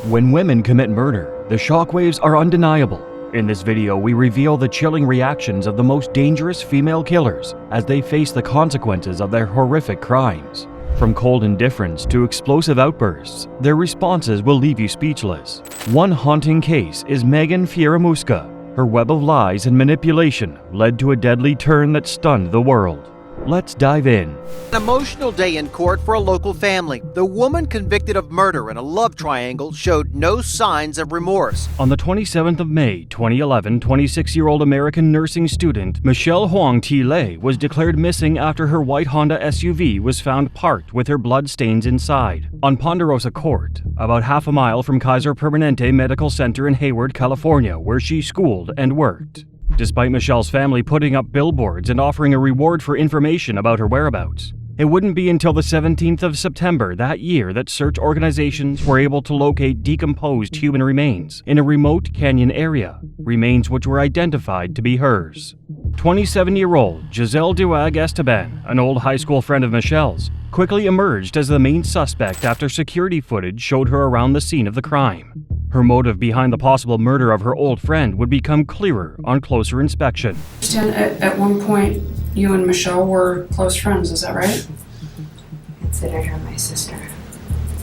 When women commit murder, the shockwaves are undeniable. In this video, we reveal the chilling reactions of the most dangerous female killers as they face the consequences of their horrific crimes. From cold indifference to explosive outbursts, their responses will leave you speechless. One haunting case is Magen Fieramusca. Her web of lies and manipulation led to a deadly turn that stunned the world. Let's dive in. An emotional day in court for a local family. The woman convicted of murder in a love triangle showed no signs of remorse. On the 27th of May, 2011, 26-year-old American nursing student Michelle Huang T. was declared missing after her white Honda SUV was found parked with her blood stains inside on Ponderosa Court, about half a mile from Kaiser Permanente Medical Center in Hayward, California, where she schooled and worked. Despite Michelle's family putting up billboards and offering a reward for information about her whereabouts, it wouldn't be until the 17th of September that year that search organizations were able to locate decomposed human remains in a remote canyon area, remains which were identified to be hers. 27-year-old Giselle Duag Esteban, an old high school friend of Michelle's, quickly emerged as the main suspect after security footage showed her around the scene of the crime. Her motive behind the possible murder of her old friend would become clearer on closer inspection. At one point, you and Michelle were close friends, is that right? I considered her my sister.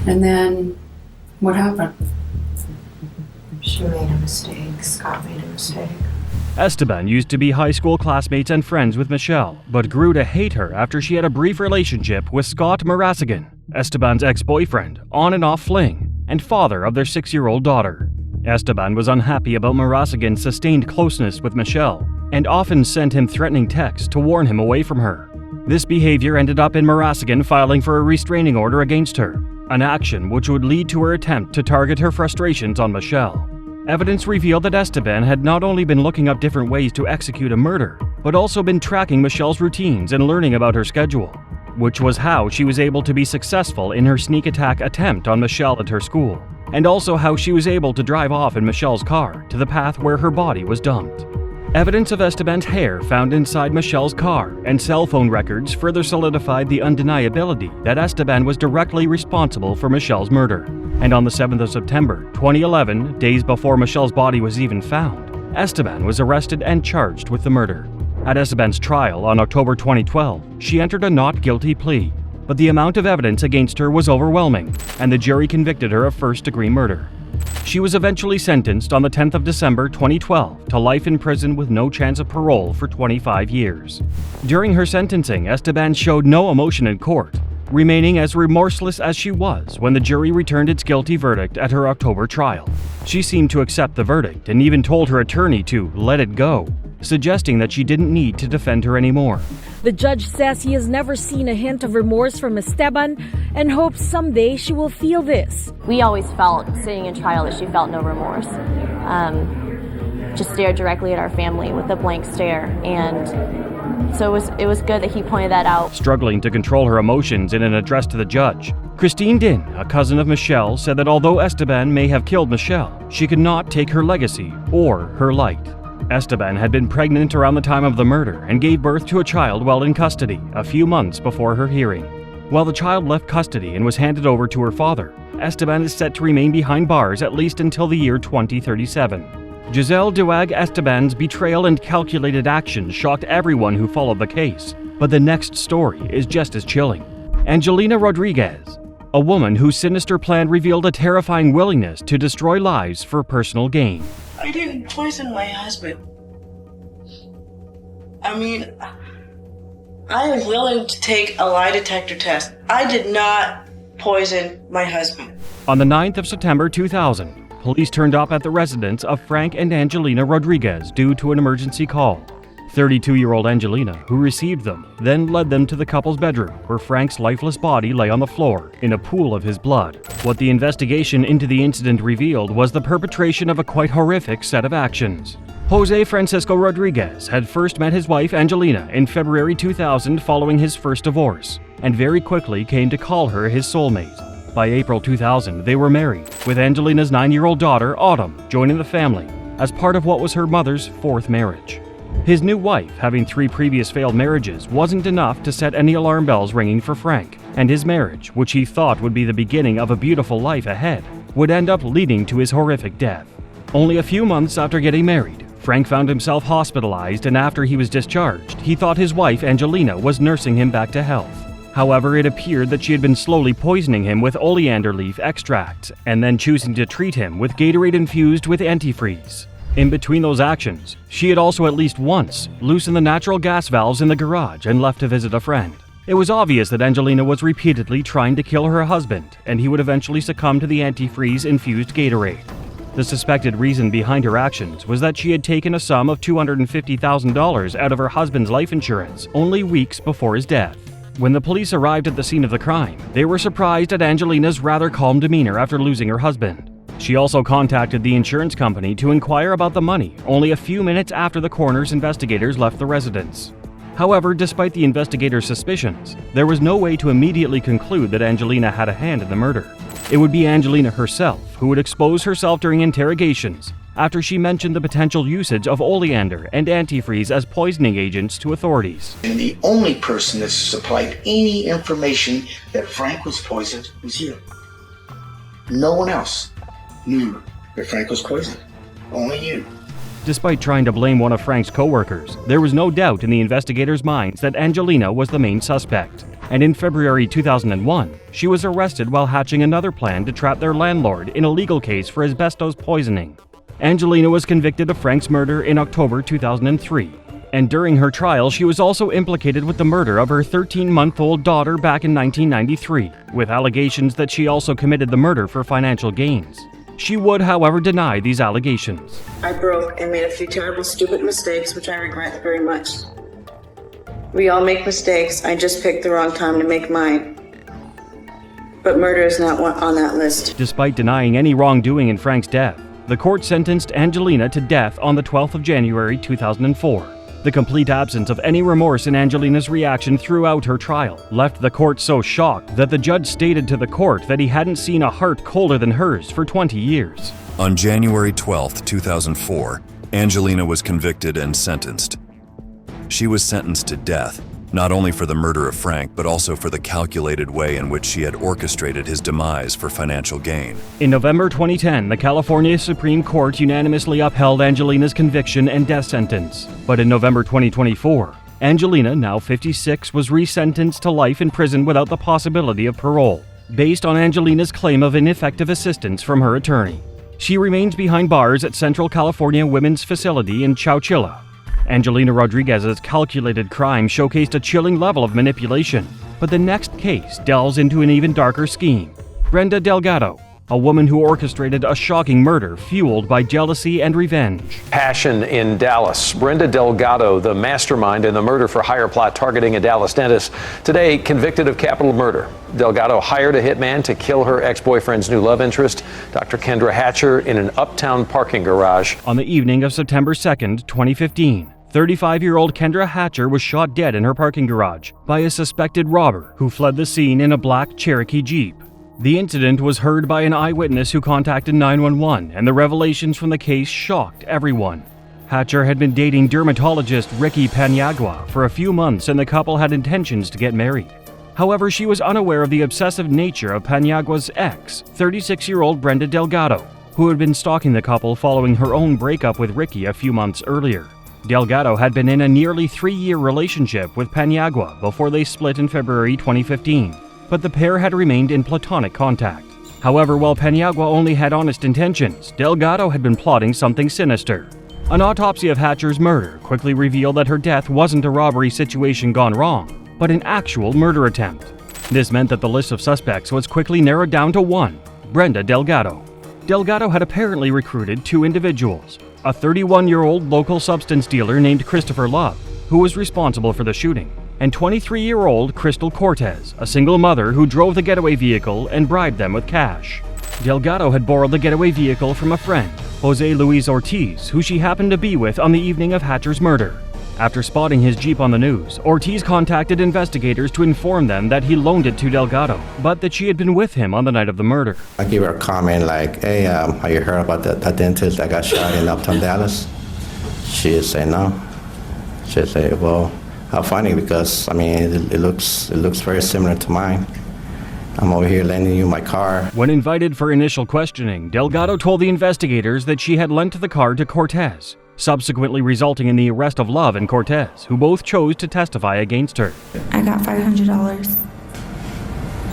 And then, what happened? She made a mistake. Scott made a mistake. Esteban used to be high school classmates and friends with Michelle, but grew to hate her after she had a brief relationship with Scott Marasigan, Esteban's ex-boyfriend, on and off fling, and father of their 6-year-old daughter. Esteban was unhappy about Marasigan's sustained closeness with Michelle and often sent him threatening texts to warn him away from her. This behavior ended up in Marasigan filing for a restraining order against her, an action which would lead to her attempt to target her frustrations on Michelle. Evidence revealed that Esteban had not only been looking up different ways to execute a murder, but also been tracking Michelle's routines and learning about her schedule, which was how she was able to be successful in her sneak attack attempt on Michelle at her school, and also how she was able to drive off in Michelle's car to the path where her body was dumped. Evidence of Esteban's hair found inside Michelle's car and cell phone records further solidified the undeniability that Esteban was directly responsible for Michelle's murder. And on the 7th of September, 2011, days before Michelle's body was even found, Esteban was arrested and charged with the murder. At Esteban's trial on October 2012, she entered a not guilty plea, but the amount of evidence against her was overwhelming, and the jury convicted her of first-degree murder. She was eventually sentenced on the 10th of December 2012 to life in prison with no chance of parole for 25 years. During her sentencing, Esteban showed no emotion in court, remaining as remorseless as she was when the jury returned its guilty verdict at her October trial. She seemed to accept the verdict and even told her attorney to let it go, suggesting that she didn't need to defend her anymore. The judge says he has never seen a hint of remorse from Esteban and hopes someday she will feel this. We always felt, sitting in trial, that she felt no remorse. Just stared directly at our family with a blank stare, and so it was good that he pointed that out. Struggling to control her emotions in an address to the judge, Christine Din, a cousin of Michelle, said that although Esteban may have killed Michelle, she could not take her legacy or her light. Esteban had been pregnant around the time of the murder and gave birth to a child while in custody a few months before her hearing. While the child left custody and was handed over to her father, Esteban is set to remain behind bars at least until the year 2037. Giselle Duag Esteban's betrayal and calculated actions shocked everyone who followed the case, but the next story is just as chilling. Angelina Rodriguez, a woman whose sinister plan revealed a terrifying willingness to destroy lives for personal gain. I didn't poison my husband. I mean, I am willing to take a lie detector test. I did not poison my husband. On the 9th of September 2000, police turned up at the residence of Frank and Angelina Rodriguez due to an emergency call. 32-year-old Angelina, who received them, then led them to the couple's bedroom where Frank's lifeless body lay on the floor in a pool of his blood. What the investigation into the incident revealed was the perpetration of a quite horrific set of actions. Jose Francisco Rodriguez had first met his wife Angelina in February 2000 following his first divorce, and very quickly came to call her his soulmate. By April 2000, they were married, with Angelina's 9-year-old daughter, Autumn, joining the family as part of what was her mother's 4th marriage. His new wife, having 3 previous failed marriages, wasn't enough to set any alarm bells ringing for Frank and his marriage, which he thought would be the beginning of a beautiful life ahead, would end up leading to his horrific death. Only a few months after getting married, Frank found himself hospitalized, and after he was discharged, he thought his wife Angelina was nursing him back to health. However, it appeared that she had been slowly poisoning him with oleander leaf extract, and then choosing to treat him with Gatorade infused with antifreeze. In between those actions, she had also at least once loosened the natural gas valves in the garage and left to visit a friend. It was obvious that Angelina was repeatedly trying to kill her husband, and he would eventually succumb to the antifreeze-infused Gatorade. The suspected reason behind her actions was that she had taken a sum of $250,000 out of her husband's life insurance only weeks before his death. When the police arrived at the scene of the crime, they were surprised at Angelina's rather calm demeanor after losing her husband. She also contacted the insurance company to inquire about the money only a few minutes after the coroner's investigators left the residence. However, despite the investigators' suspicions, there was no way to immediately conclude that Angelina had a hand in the murder. It would be Angelina herself who would expose herself during interrogations after she mentioned the potential usage of oleander and antifreeze as poisoning agents to authorities. And the only person that supplied any information that Frank was poisoned was you. No one else knew that Frank was poisoned. Only you. Despite trying to blame one of Frank's co-workers, there was no doubt in the investigators' minds that Angelina was the main suspect. And in February 2001, she was arrested while hatching another plan to trap their landlord in a legal case for asbestos poisoning. Angelina was convicted of Frank's murder in October 2003, and during her trial she was also implicated with the murder of her 13-month-old daughter back in 1993, with allegations that she also committed the murder for financial gains. She would, however, deny these allegations. I broke and made a few terrible, stupid mistakes, which I regret very much. We all make mistakes. I just picked the wrong time to make mine. But murder is not on that list. Despite denying any wrongdoing in Frank's death, the court sentenced Angelina to death on the 12th of January 2004. The complete absence of any remorse in Angelina's reaction throughout her trial left the court so shocked that the judge stated to the court that he hadn't seen a heart colder than hers for 20 years. On January 12, 2004, Angelina was convicted and sentenced. She was sentenced to death, not only for the murder of Frank, but also for the calculated way in which she had orchestrated his demise for financial gain. In November 2010, the California Supreme Court unanimously upheld Angelina's conviction and death sentence. But in November 2024, Angelina, now 56, was resentenced to life in prison without the possibility of parole, based on Angelina's claim of ineffective assistance from her attorney. She remains behind bars at Central California Women's Facility in Chowchilla. Angelina Rodriguez's calculated crime showcased a chilling level of manipulation, but the next case delves into an even darker scheme. Brenda Delgado, a woman who orchestrated a shocking murder fueled by jealousy and revenge. Passion in Dallas. Brenda Delgado, the mastermind in the murder-for-hire plot targeting a Dallas dentist, today convicted of capital murder. Delgado hired a hitman to kill her ex-boyfriend's new love interest, Dr. Kendra Hatcher, in an uptown parking garage. On the evening of September 2nd, 2015, 35-year-old Kendra Hatcher was shot dead in her parking garage by a suspected robber who fled the scene in a black Cherokee Jeep. The incident was heard by an eyewitness who contacted 911, and the revelations from the case shocked everyone. Hatcher had been dating dermatologist Ricky Paniagua for a few months, and the couple had intentions to get married. However, she was unaware of the obsessive nature of Paniagua's ex, 36-year-old Brenda Delgado, who had been stalking the couple following her own breakup with Ricky a few months earlier. Delgado had been in a nearly 3-year relationship with Paniagua before they split in February 2015, but the pair had remained in platonic contact. However, while Paniagua only had honest intentions, Delgado had been plotting something sinister. An autopsy of Hatcher's murder quickly revealed that her death wasn't a robbery situation gone wrong, but an actual murder attempt. This meant that the list of suspects was quickly narrowed down to one: Brenda Delgado. Delgado had apparently recruited two individuals: a 31-year-old local substance dealer named Christopher Love, who was responsible for the shooting, and 23-year-old Crystal Cortez, a single mother who drove the getaway vehicle and bribed them with cash. Delgado had borrowed the getaway vehicle from a friend, Jose Luis Ortiz, who she happened to be with on the evening of Hatcher's murder. After spotting his Jeep on the news, Ortiz contacted investigators to inform them that he loaned it to Delgado, but that she had been with him on the night of the murder. I gave her a comment like, hey, have you heard about that dentist that got shot in Uptown Dallas? She said no. She said, well, how funny, because I mean it looks very similar to mine. I'm over here lending you my car. When invited for initial questioning, Delgado told the investigators that she had lent the car to Cortez, subsequently resulting in the arrest of Love and Cortez, who both chose to testify against her. I got $500.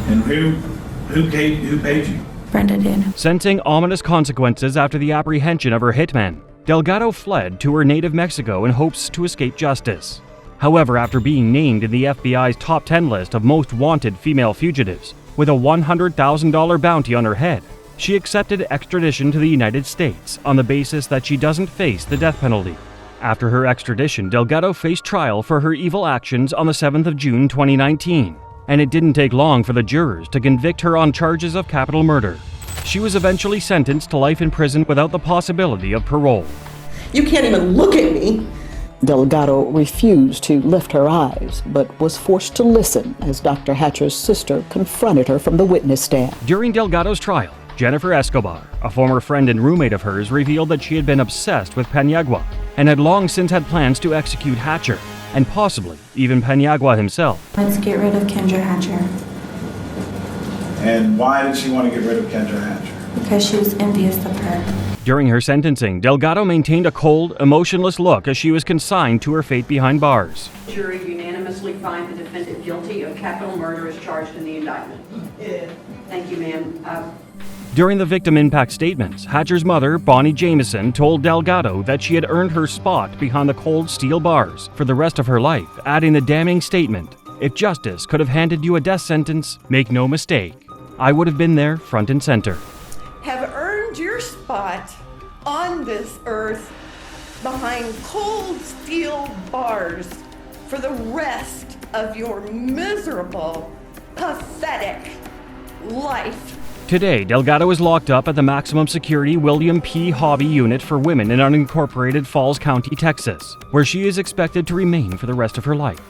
And who paid you? Brenda did. Sensing ominous consequences after the apprehension of her hitman, Delgado fled to her native Mexico in hopes to escape justice. However, after being named in the FBI's top 10 list of most wanted female fugitives, with a $100,000 bounty on her head, she accepted extradition to the United States on the basis that she doesn't face the death penalty. After her extradition, Delgado faced trial for her evil actions on the 7th of June 2019, and it didn't take long for the jurors to convict her on charges of capital murder. She was eventually sentenced to life in prison without the possibility of parole. You can't even look at me! Delgado refused to lift her eyes, but was forced to listen as Dr. Hatcher's sister confronted her from the witness stand. During Delgado's trial, Jennifer Escobar, a former friend and roommate of hers, revealed that she had been obsessed with Paniagua and had long since had plans to execute Hatcher, and possibly even Paniagua himself. Let's get rid of Kendra Hatcher. And why did she want to get rid of Kendra Hatcher? Because she was envious of her. During her sentencing, Delgado maintained a cold, emotionless look as she was consigned to her fate behind bars. Jury unanimously find the defendant guilty of capital murder as charged in the indictment. Thank you, ma'am. During the victim impact statements, Hatcher's mother, Bonnie Jameson, told Delgado that she had earned her spot behind the cold steel bars for the rest of her life, adding the damning statement, "If justice could have handed you a death sentence, make no mistake, I would have been there front and center." Have earned your spot on this earth behind cold steel bars for the rest of your miserable, pathetic life. Today, Delgado is locked up at the maximum security William P. Hobby Unit for Women in unincorporated Falls County, Texas, where she is expected to remain for the rest of her life.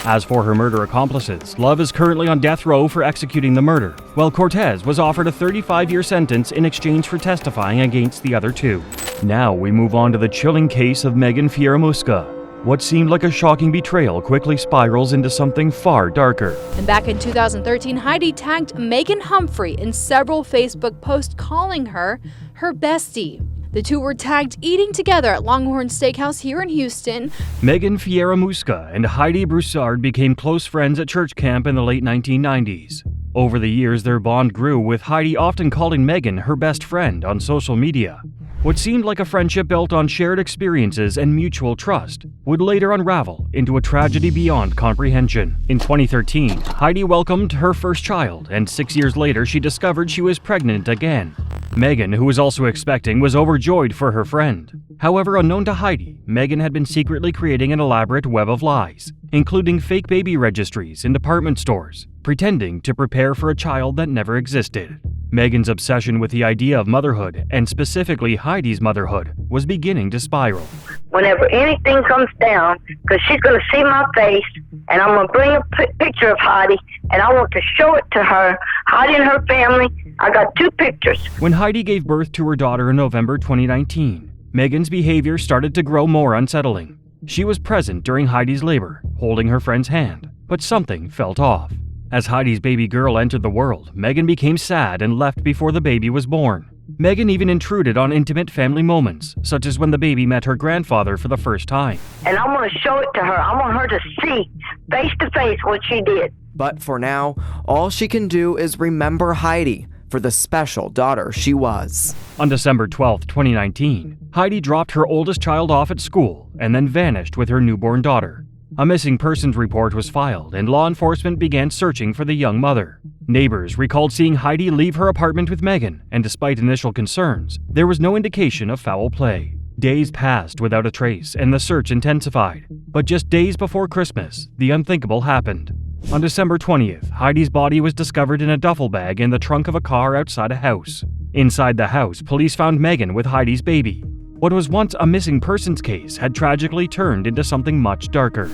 As for her murder accomplices, Love is currently on death row for executing the murder, while Cortez was offered a 35-year sentence in exchange for testifying against the other two. Now we move on to the chilling case of Magen Fieramusca. What seemed like a shocking betrayal quickly spirals into something far darker. And back in 2013, Heidi tagged Megan Humphrey in several Facebook posts calling her her bestie. The two were tagged eating together at Longhorn Steakhouse here in Houston. Magen Fieramusca and Heidi Broussard became close friends at church camp in the late 1990s. Over the years, their bond grew, with Heidi often calling Megan her best friend on social media. What seemed like a friendship built on shared experiences and mutual trust would later unravel into a tragedy beyond comprehension. In 2013, Heidi welcomed her first child, and 6 years later she discovered she was pregnant again. Megan, who was also expecting, was overjoyed for her friend. However, unknown to Heidi, Megan had been secretly creating an elaborate web of lies, including fake baby registries in department stores, pretending to prepare for a child that never existed. Megan's obsession with the idea of motherhood, and specifically Heidi's motherhood, was beginning to spiral. Whenever anything comes down, because she's going to see my face, and I'm going to bring a picture of Heidi, and I want to show it to her, Heidi and her family. I got 2 pictures. When Heidi gave birth to her daughter in November 2019, Megan's behavior started to grow more unsettling. She was present during Heidi's labor, holding her friend's hand, but something felt off. As Heidi's baby girl entered the world, Megan became sad and left before the baby was born. Megan even intruded on intimate family moments, such as when the baby met her grandfather for the first time. And I want to show it to her. I want her to see face to face what she did. But for now, all she can do is remember Heidi for the special daughter she was. On December 12, 2019, Heidi dropped her oldest child off at school and then vanished with her newborn daughter. A missing persons report was filed, and law enforcement began searching for the young mother. Neighbors recalled seeing Heidi leave her apartment with Megan, and despite initial concerns, there was no indication of foul play. Days passed without a trace, and the search intensified. But just days before Christmas, the unthinkable happened. On December 20th, Heidi's body was discovered in a duffel bag in the trunk of a car outside a house. Inside the house, police found Megan with Heidi's baby. What was once a missing persons case had tragically turned into something much darker.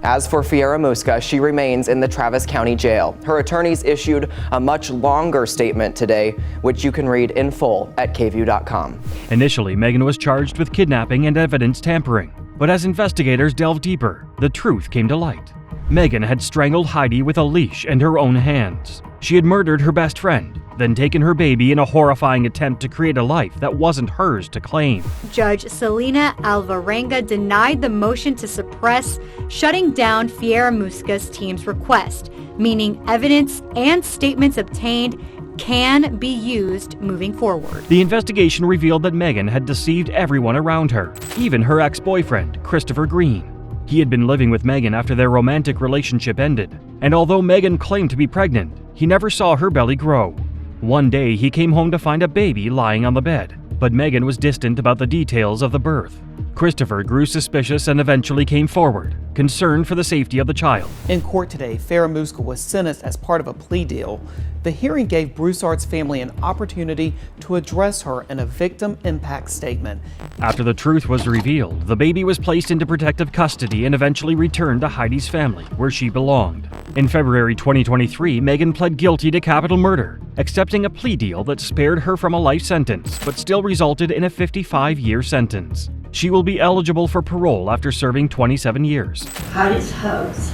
As for Fieramusca, she remains in the Travis County Jail. Her attorneys issued a much longer statement today, which you can read in full at kview.com. Initially, Megan was charged with kidnapping and evidence tampering. But as investigators delved deeper, the truth came to light. Megan had strangled Heidi with a leash and her own hands. She had murdered her best friend, then taken her baby in a horrifying attempt to create a life that wasn't hers to claim. Judge Selena Alvarenga denied the motion to suppress, shutting down Fieramusca's team's request, meaning evidence and statements obtained can be used moving forward. The investigation revealed that Magen had deceived everyone around her, even her ex-boyfriend, Christopher Green. He had been living with Magen after their romantic relationship ended, and although Magen claimed to be pregnant, he never saw her belly grow. One day, he came home to find a baby lying on the bed, but Magen was distant about the details of the birth. Christopher grew suspicious and eventually came forward, concerned for the safety of the child. In court today, Fieramusca was sentenced as part of a plea deal. The hearing gave Broussard's family an opportunity to address her in a victim impact statement. After the truth was revealed, the baby was placed into protective custody and eventually returned to Heidi's family, where she belonged. In February 2023, Magen pled guilty to capital murder, accepting a plea deal that spared her from a life sentence, but still resulted in a 55-year sentence. She will be eligible for parole after serving 27 years. Heidi's hugs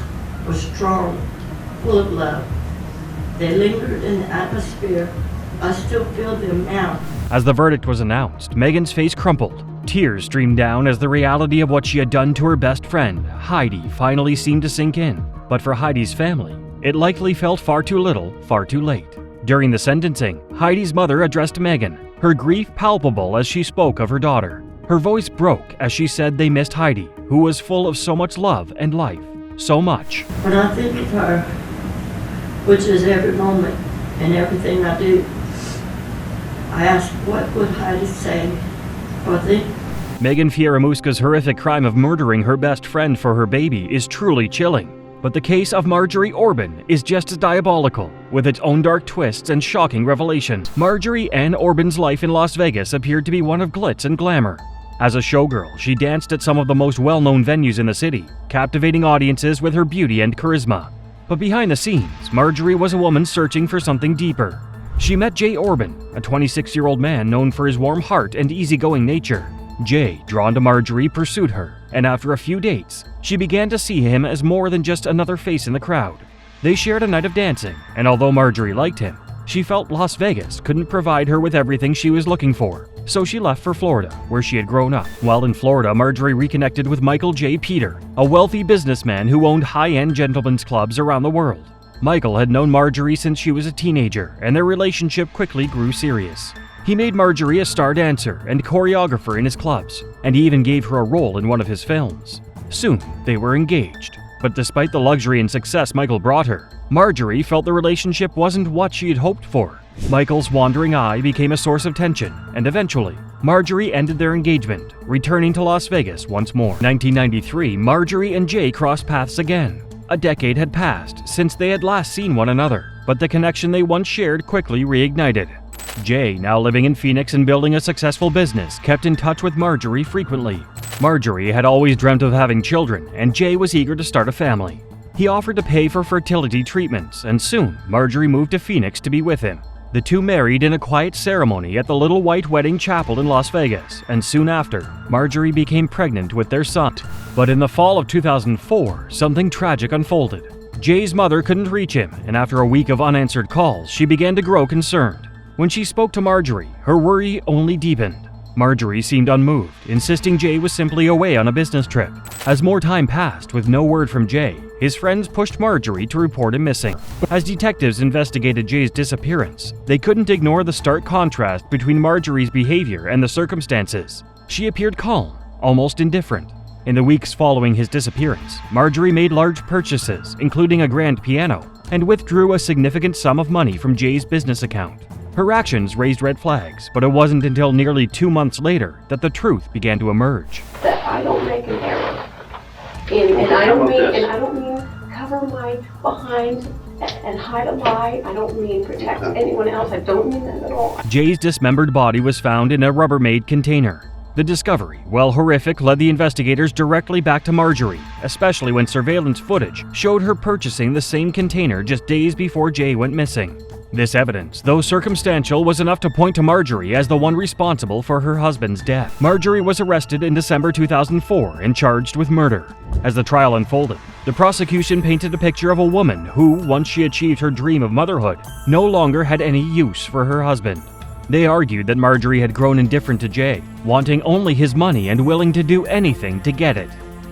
were strong, full of love. They lingered in the atmosphere. I still feel them now. As the verdict was announced, Magen's face crumpled. Tears streamed down as the reality of what she had done to her best friend, Heidi, finally seemed to sink in. But for Heidi's family, it likely felt far too little, far too late. During the sentencing, Heidi's mother addressed Magen, her grief palpable as she spoke of her daughter. Her voice broke as she said they missed Heidi, who was full of so much love and life. So much. When I think of her, which is every moment and everything I do, I ask, what would Heidi say or think? Magen Fieramusca's horrific crime of murdering her best friend for her baby is truly chilling. But the case of Marjorie Orban is just as diabolical, with its own dark twists and shocking revelations. Marjorie Ann Orban's life in Las Vegas appeared to be one of glitz and glamour. As a showgirl, she danced at some of the most well-known venues in the city, captivating audiences with her beauty and charisma. But behind the scenes, Marjorie was a woman searching for something deeper. She met Jay Orban, a 26-year-old man known for his warm heart and easygoing nature. Jay, drawn to Marjorie, pursued her, and after a few dates, she began to see him as more than just another face in the crowd. They shared a night of dancing, and although Marjorie liked him, she felt Las Vegas couldn't provide her with everything she was looking for, so she left for Florida, where she had grown up. While in Florida, Marjorie reconnected with Michael J. Peter, a wealthy businessman who owned high-end gentlemen's clubs around the world. Michael had known Marjorie since she was a teenager, and their relationship quickly grew serious. He made Marjorie a star dancer and choreographer in his clubs, and he even gave her a role in one of his films. Soon, they were engaged. But despite the luxury and success Michael brought her, Marjorie felt the relationship wasn't what she had hoped for. Michael's wandering eye became a source of tension, and eventually, Marjorie ended their engagement, returning to Las Vegas once more. In 1993, Marjorie and Jay crossed paths again. A decade had passed since they had last seen one another, but the connection they once shared quickly reignited. Jay, now living in Phoenix and building a successful business, kept in touch with Marjorie frequently. Marjorie had always dreamt of having children, and Jay was eager to start a family. He offered to pay for fertility treatments, and soon Marjorie moved to Phoenix to be with him. The two married in a quiet ceremony at the Little White Wedding Chapel in Las Vegas, and soon after, Marjorie became pregnant with their son. But in the fall of 2004, something tragic unfolded. Jay's mother couldn't reach him, and after a week of unanswered calls, she began to grow concerned. When she spoke to Marjorie, her worry only deepened. Marjorie seemed unmoved, insisting Jay was simply away on a business trip. As more time passed with no word from Jay, his friends pushed Marjorie to report him missing. As detectives investigated Jay's disappearance, they couldn't ignore the stark contrast between Marjorie's behavior and the circumstances. She appeared calm, almost indifferent. In the weeks following his disappearance, Marjorie made large purchases, including a grand piano, and withdrew a significant sum of money from Jay's business account. Her actions raised red flags, but it wasn't until nearly 2 months later that the truth began to emerge. That I don't make an error, and I don't mean cover my behind and hide a lie. I don't mean protect anyone else. I don't mean that at all. Jay's dismembered body was found in a Rubbermaid container. The discovery, while horrific, led the investigators directly back to Marjorie, especially when surveillance footage showed her purchasing the same container just days before Jay went missing. This evidence, though circumstantial, was enough to point to Marjorie as the one responsible for her husband's death. Marjorie was arrested in December 2004 and charged with murder. As the trial unfolded, the prosecution painted a picture of a woman who, once she achieved her dream of motherhood, no longer had any use for her husband. They argued that Marjorie had grown indifferent to Jay, wanting only his money and willing to do anything to get it.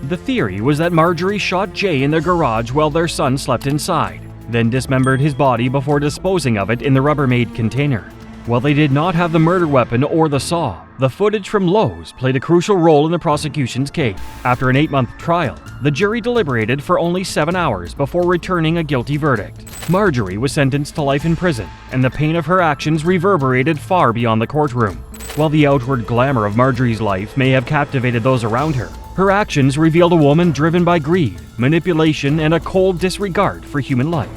The theory was that Marjorie shot Jay in their garage while their son slept inside, then dismembered his body before disposing of it in the Rubbermaid container. While they did not have the murder weapon or the saw, the footage from Lowe's played a crucial role in the prosecution's case. After an 8-month trial, the jury deliberated for only 7 hours before returning a guilty verdict. Marjorie was sentenced to life in prison, and the pain of her actions reverberated far beyond the courtroom. While the outward glamour of Marjorie's life may have captivated those around her, her actions revealed a woman driven by greed, manipulation, and a cold disregard for human life.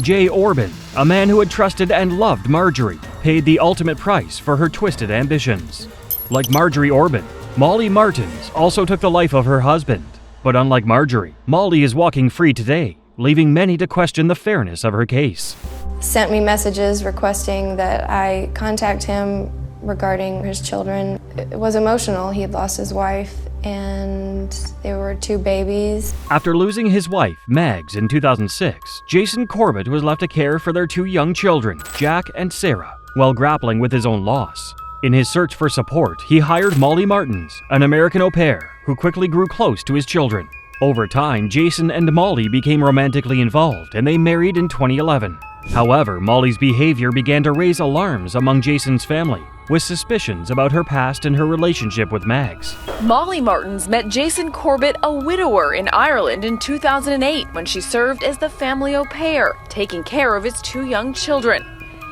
Jay Orban, a man who had trusted and loved Marjorie, paid the ultimate price for her twisted ambitions. Like Marjorie Orban, Molly Martins also took the life of her husband. But unlike Marjorie, Molly is walking free today, leaving many to question the fairness of her case. Sent me messages requesting that I contact him regarding his children. It was emotional. He had lost his wife and there were 2 babies. After losing his wife, Mags, in 2006, Jason Corbett was left to care for their 2 young children, Jack and Sarah, while grappling with his own loss. In his search for support, he hired Molly Martins, an American au pair, who quickly grew close to his children. Over time, Jason and Molly became romantically involved, and they married in 2011. However, Molly's behavior began to raise alarms among Jason's family, with suspicions about her past and her relationship with Mags. Molly Martins met Jason Corbett, a widower in Ireland, in 2008 when she served as the family au pair, taking care of its 2 young children.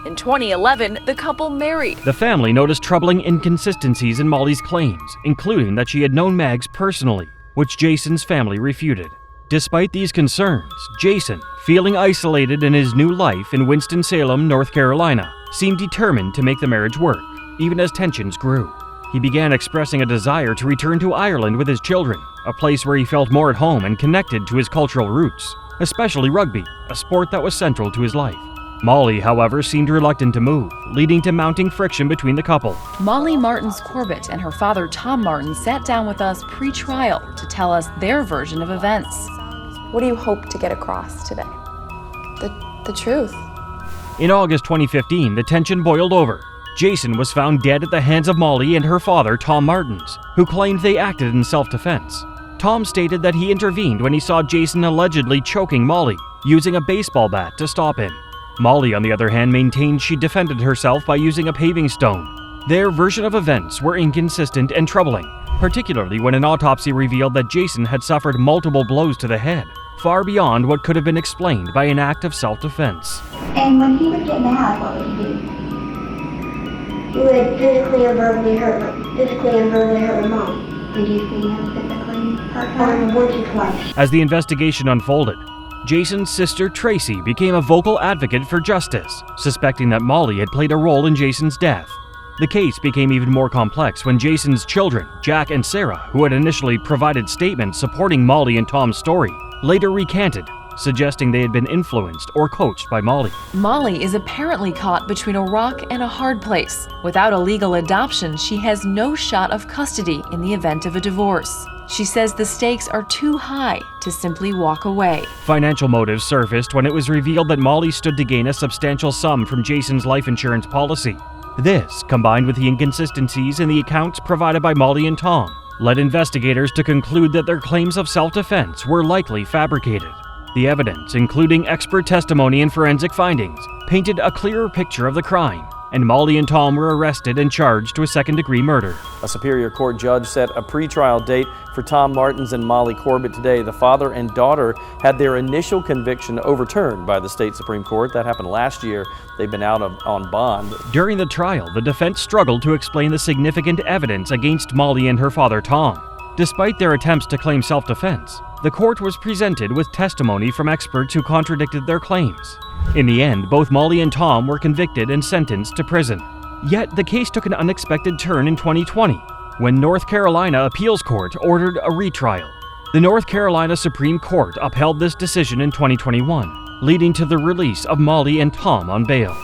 In 2011, the couple married. The family noticed troubling inconsistencies in Molly's claims, including that she had known Mags personally, which Jason's family refuted. Despite these concerns, Jason, feeling isolated in his new life in Winston-Salem, North Carolina, seemed determined to make the marriage work, even as tensions grew. He began expressing a desire to return to Ireland with his children, a place where he felt more at home and connected to his cultural roots, especially rugby, a sport that was central to his life. Molly, however, seemed reluctant to move, leading to mounting friction between the couple. Molly Martins Corbett and her father Tom Martin sat down with us pre-trial to tell us their version of events. What do you hope to get across today? The truth. In August 2015, the tension boiled over. Jason was found dead at the hands of Molly and her father, Tom Martins, who claimed they acted in self-defense. Tom stated that he intervened when he saw Jason allegedly choking Molly, using a baseball bat to stop him. Molly, on the other hand, maintained she defended herself by using a paving stone. Their version of events were inconsistent and troubling, particularly when an autopsy revealed that Jason had suffered multiple blows to the head, far beyond what could have been explained by an act of self-defense. And when he would get mad, what would he do? He would physically and verbally hurt my mom. Did you see him physically hurt her? Once or twice. As the investigation unfolded, Jason's sister Tracy became a vocal advocate for justice, suspecting that Molly had played a role in Jason's death. The case became even more complex when Jason's children, Jack and Sarah, who had initially provided statements supporting Molly and Tom's story, later recanted, suggesting they had been influenced or coached by Molly. Molly is apparently caught between a rock and a hard place. Without a legal adoption, she has no shot of custody in the event of a divorce. She says the stakes are too high to simply walk away. Financial motives surfaced when it was revealed that Molly stood to gain a substantial sum from Jason's life insurance policy. This, combined with the inconsistencies in the accounts provided by Molly and Tom, led investigators to conclude that their claims of self-defense were likely fabricated. The evidence, including expert testimony and forensic findings, painted a clearer picture of the crime, and Molly and Tom were arrested and charged with second-degree murder. A Superior Court judge set a pretrial date for Tom Martins and Molly Corbett today. The father and daughter had their initial conviction overturned by the state Supreme Court. That happened last year. They've been out on bond. During the trial, the defense struggled to explain the significant evidence against Molly and her father, Tom. Despite their attempts to claim self-defense, the court was presented with testimony from experts who contradicted their claims. In the end, both Molly and Tom were convicted and sentenced to prison. Yet, the case took an unexpected turn in 2020, when North Carolina Appeals Court ordered a retrial. The North Carolina Supreme Court upheld this decision in 2021, leading to the release of Molly and Tom on bail.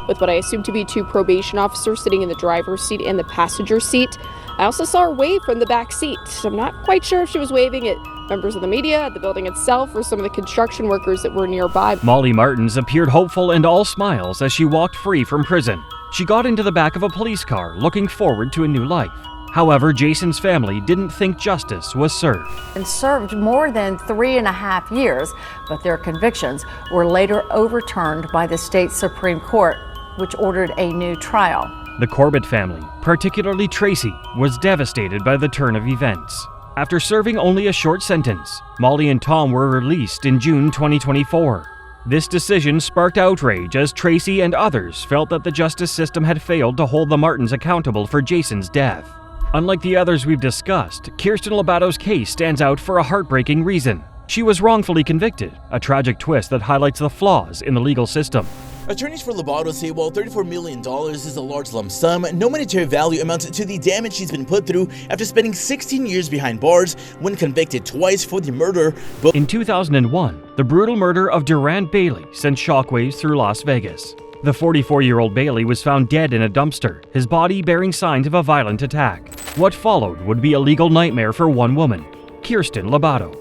With what I assume to be 2 probation officers sitting in the driver's seat and the passenger seat, I also saw her wave from the back seat. I'm not quite sure if she was waving at members of the media at the building itself or some of the construction workers that were nearby. Molly Martins appeared hopeful and all smiles as she walked free from prison. She got into the back of a police car, looking forward to a new life. However, Jason's family didn't think justice was served. And served more than 3.5 years, but their convictions were later overturned by the state Supreme Court, which ordered a new trial. The Corbett family, particularly Tracy, was devastated by the turn of events. After serving only a short sentence, Molly and Tom were released in June 2024. This decision sparked outrage as Tracy and others felt that the justice system had failed to hold the Martins accountable for Jason's death. Unlike the others we've discussed, Kirsten Lobato's case stands out for a heartbreaking reason. She was wrongfully convicted, a tragic twist that highlights the flaws in the legal system. Attorneys for Lobato say while $34 million is a large lump sum, no monetary value amounts to the damage she's been put through after spending 16 years behind bars when convicted twice for the murder. In 2001, the brutal murder of Durand Bailey sent shockwaves through Las Vegas. The 44-year-old Bailey was found dead in a dumpster, his body bearing signs of a violent attack. What followed would be a legal nightmare for one woman, Kirsten Lobato.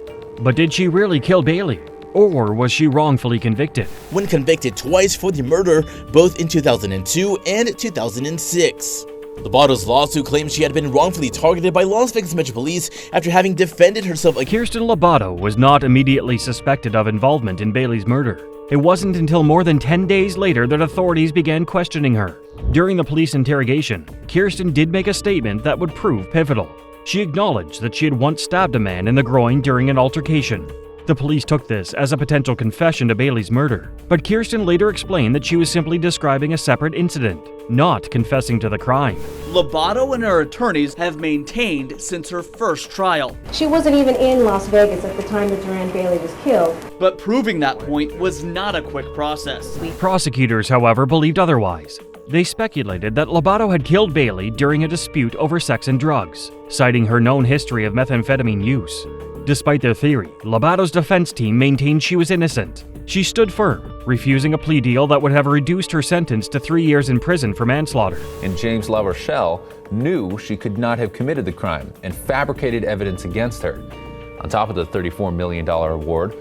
But did she really kill Bailey? Or was she wrongfully convicted? When convicted twice for the murder, both in 2002 and 2006. Lobato's lawsuit claims she had been wrongfully targeted by Las Vegas Metro Police after having defended herself against. Kirsten Lobato was not immediately suspected of involvement in Bailey's murder. It wasn't until more than 10 days later that authorities began questioning her. During the police interrogation, Kirsten did make a statement that would prove pivotal. She acknowledged that she had once stabbed a man in the groin during an altercation. The police took this as a potential confession to Bailey's murder, but Kirsten later explained that she was simply describing a separate incident, not confessing to the crime. Lobato and her attorneys have maintained since her first trial. She wasn't even in Las Vegas at the time that Durand Bailey was killed. But proving that point was not a quick process. Prosecutors, however, believed otherwise. They speculated that Lobato had killed Bailey during a dispute over sex and drugs, citing her known history of methamphetamine use. Despite their theory, Lobato's defense team maintained she was innocent. She stood firm, refusing a plea deal that would have reduced her sentence to 3 years in prison for manslaughter. And James LaRochelle knew she could not have committed the crime and fabricated evidence against her. On top of the $34 million award,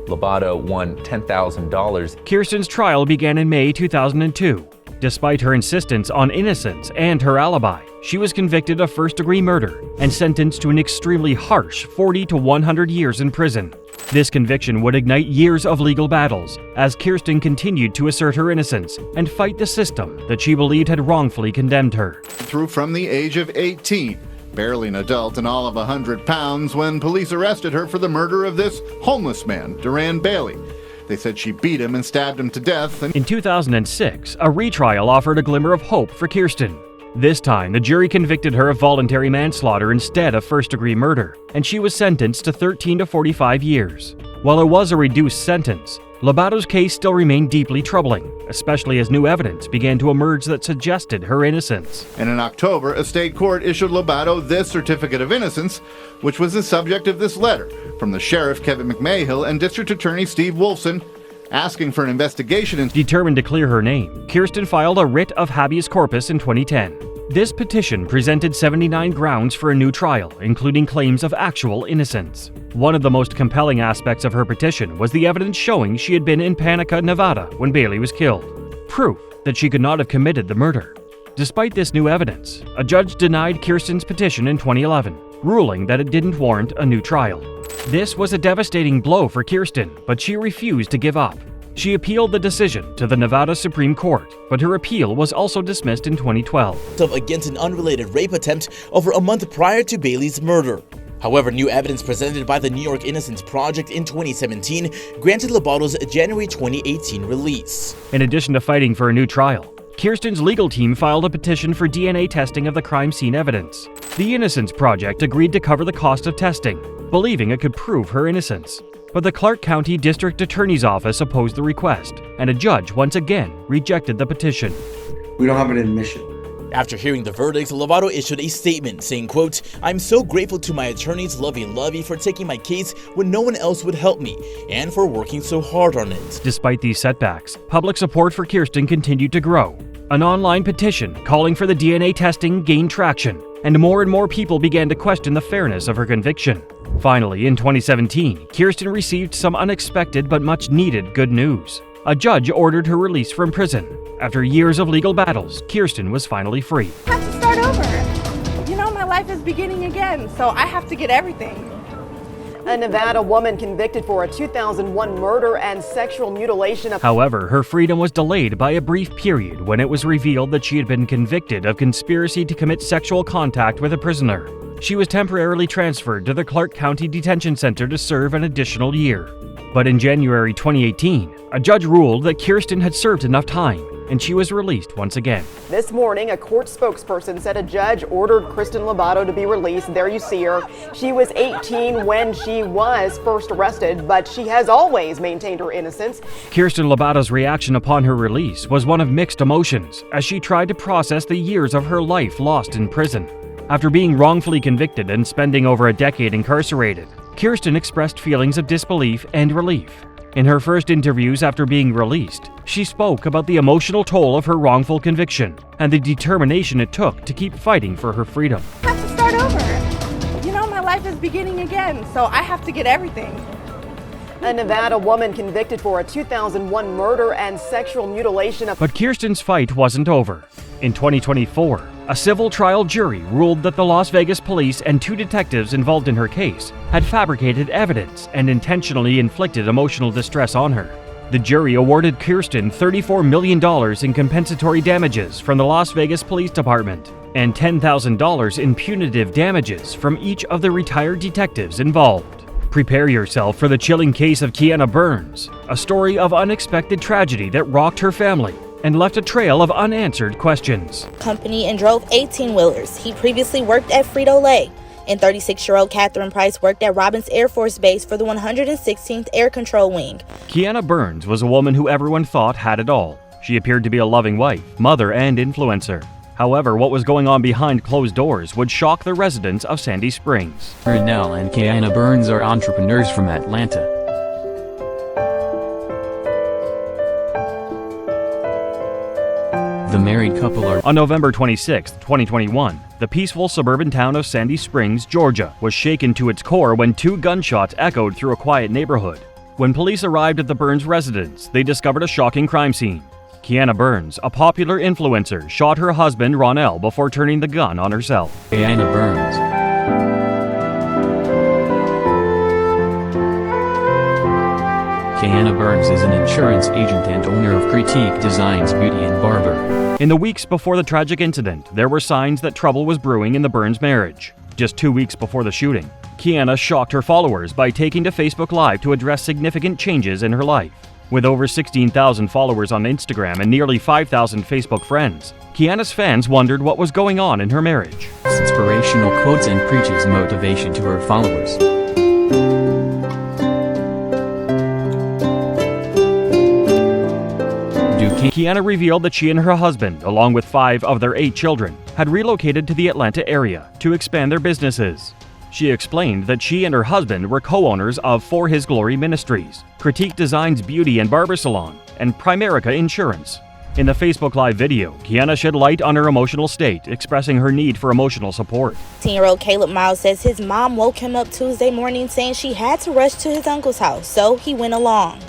Lobato won $10,000. Kirsten's trial began in May 2002. Despite her insistence on innocence and her alibi, she was convicted of first-degree murder and sentenced to an extremely harsh 40 to 100 years in prison. This conviction would ignite years of legal battles as Kirsten continued to assert her innocence and fight the system that she believed had wrongfully condemned her. Through from the age of 18, barely an adult and all of 100 pounds, when police arrested her for the murder of this homeless man, Durand Bailey. They said she beat him and stabbed him to death. In 2006, a retrial offered a glimmer of hope for Kirsten. This time, the jury convicted her of voluntary manslaughter instead of first-degree murder, and she was sentenced to 13 to 45 years. While it was a reduced sentence, Lobato's case still remained deeply troubling, especially as new evidence began to emerge that suggested her innocence. And in October, a state court issued Lobato this certificate of innocence, which was the subject of this letter from the sheriff Kevin McMahill and district attorney Steve Wolfson, asking for an investigation. Determined to clear her name, Kirsten filed a writ of habeas corpus in 2010. This petition presented 79 grounds for a new trial, including claims of actual innocence. One of the most compelling aspects of her petition was the evidence showing she had been in Panica, Nevada when Bailey was killed, proof that she could not have committed the murder. Despite this new evidence, a judge denied Kirsten's petition in 2011, ruling that it didn't warrant a new trial. This was a devastating blow for Kirsten, but she refused to give up. She appealed the decision to the Nevada Supreme Court, but her appeal was also dismissed in 2012. Against an unrelated rape attempt over a month prior to Bailey's murder. However, new evidence presented by the New York Innocence Project in 2017 granted Lobato's January 2018 release. In addition to fighting for a new trial, Kirsten's legal team filed a petition for DNA testing of the crime scene evidence. The Innocence Project agreed to cover the cost of testing, believing it could prove her innocence. But the Clark County District Attorney's Office opposed the request, and a judge once again rejected the petition. We don't have an admission. After hearing the verdict, Lobato issued a statement saying, quote, "I'm so grateful to my attorneys Lovey for taking my case when no one else would help me, and for working so hard on it." Despite these setbacks, public support for Kirsten continued to grow. An online petition calling for the DNA testing gained traction, and more people began to question the fairness of her conviction. Finally, in 2017, Kirsten received some unexpected but much-needed good news. A judge ordered her release from prison. After years of legal battles, Kirsten was finally free. I have to start over. You know, my life is beginning again, so I have to get everything. A Nevada woman convicted for a 2001 murder and sexual mutilation of... However, her freedom was delayed by a brief period when it was revealed that she had been convicted of conspiracy to commit sexual contact with a prisoner. She was temporarily transferred to the Clark County Detention Center to serve an additional year. But in January 2018, a judge ruled that Kirsten had served enough time, and she was released once again. This morning, a court spokesperson said a judge ordered Kristen Lobato to be released. There you see her. She was 18 when she was first arrested, but she has always maintained her innocence. Kirsten Lobato's reaction upon her release was one of mixed emotions, as she tried to process the years of her life lost in prison. After being wrongfully convicted and spending over a decade incarcerated, Kirsten expressed feelings of disbelief and relief. In her first interviews after being released, she spoke about the emotional toll of her wrongful conviction and the determination it took to keep fighting for her freedom. I have to start over. You know, my life is beginning again, so I have to get everything. A Nevada woman convicted for a 2001 murder and sexual mutilation of... But Kirsten's fight wasn't over. In 2024, a civil trial jury ruled that the Las Vegas police and 2 detectives involved in her case had fabricated evidence and intentionally inflicted emotional distress on her. The jury awarded Kirsten $34 million in compensatory damages from the Las Vegas Police Department and $10,000 in punitive damages from each of the retired detectives involved. Prepare yourself for the chilling case of Kiana Burns, a story of unexpected tragedy that rocked her family and left a trail of unanswered questions. Company and drove 18-wheelers. He previously worked at Frito-Lay. And 36-year-old Catherine Price worked at Robins Air Force Base for the 116th Air Control Wing. Kiana Burns was a woman who everyone thought had it all. She appeared to be a loving wife, mother, and influencer. However, what was going on behind closed doors would shock the residents of Sandy Springs. Ernell and Kiana Burns are entrepreneurs from Atlanta. The married couple are... On November 26, 2021, the peaceful suburban town of Sandy Springs, Georgia, was shaken to its core when 2 gunshots echoed through a quiet neighborhood. When police arrived at the Burns residence, they discovered a shocking crime scene. Kiana Burns, a popular influencer, shot her husband Ronell before turning the gun on herself. Kiana Burns. Kiana Burns is an insurance agent and owner of Critique Designs Beauty and Barber. In the weeks before the tragic incident, there were signs that trouble was brewing in the Burns marriage. Just 2 weeks before the shooting, Kiana shocked her followers by taking to Facebook Live to address significant changes in her life. With over 16,000 followers on Instagram and nearly 5,000 Facebook friends, Kiana's fans wondered what was going on in her marriage. Inspirational quotes and preaches motivation to her followers. Kiana revealed that she and her husband, along with 5 of their 8 children, had relocated to the Atlanta area to expand their businesses. She explained that she and her husband were co-owners of For His Glory Ministries, Critique Designs Beauty and Barber Salon, and Primerica Insurance. In the Facebook Live video, Kiana shed light on her emotional state, expressing her need for emotional support. 10-year-old Caleb Miles says his mom woke him up Tuesday morning saying she had to rush to his uncle's house, so he went along.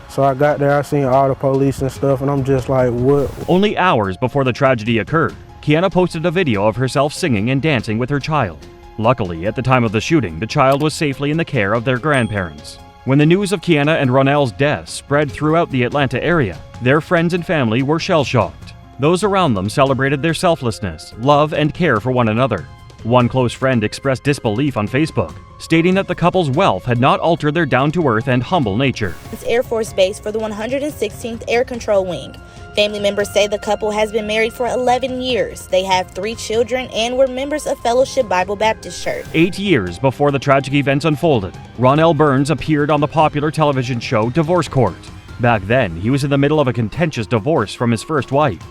So I got there, I seen all the police and stuff, and I'm just like, what? Only hours before the tragedy occurred, Kiana posted a video of herself singing and dancing with her child. Luckily, at the time of the shooting, the child was safely in the care of their grandparents. When the news of Kiana and Ronell's death spread throughout the Atlanta area, their friends and family were shell-shocked. Those around them celebrated their selflessness, love, and care for one another. One close friend expressed disbelief on Facebook, stating that the couple's wealth had not altered their down-to-earth and humble nature. It's Air Force Base for the 116th Air Control Wing. Family members say the couple has been married for 11 years. They have 3 children and were members of Fellowship Bible Baptist Church. 8 years before the tragic events unfolded, Ronell Burns appeared on the popular television show Divorce Court. Back then, he was in the middle of a contentious divorce from his first wife.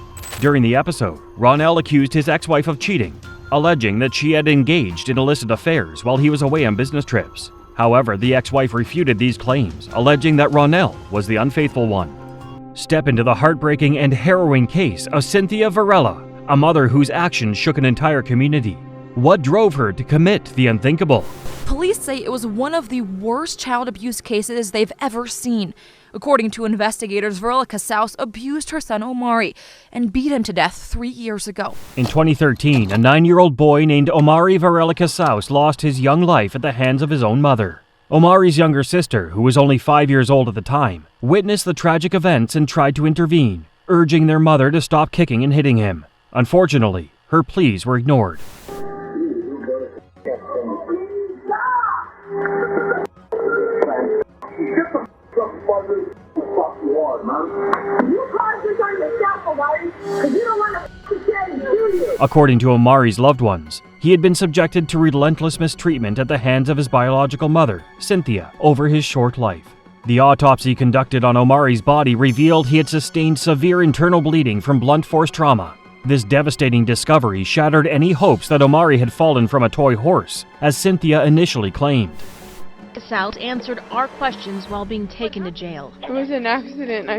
During the episode, Ronell accused his ex-wife of cheating, alleging that she had engaged in illicit affairs while he was away on business trips. However, the ex-wife refuted these claims, alleging that Ronell was the unfaithful one. Step into the heartbreaking and harrowing case of Cynthia Varela, a mother whose actions shook an entire community. What drove her to commit the unthinkable? Police say it was one of the worst child abuse cases they've ever seen. According to investigators, Varela Casaus abused her son Omari and beat him to death 3 years ago. In 2013, a 9-year-old boy named Omari Varela Casaus lost his young life at the hands of his own mother. Omari's younger sister, who was only 5 years old at the time, witnessed the tragic events and tried to intervene, urging their mother to stop kicking and hitting him. Unfortunately, her pleas were ignored. According to Omari's loved ones, he had been subjected to relentless mistreatment at the hands of his biological mother, Cynthia, over his short life. The autopsy conducted on Omari's body revealed he had sustained severe internal bleeding from blunt force trauma. This devastating discovery shattered any hopes that Omari had fallen from a toy horse, as Cynthia initially claimed. Casaus answered our questions while being taken to jail. It was an accident.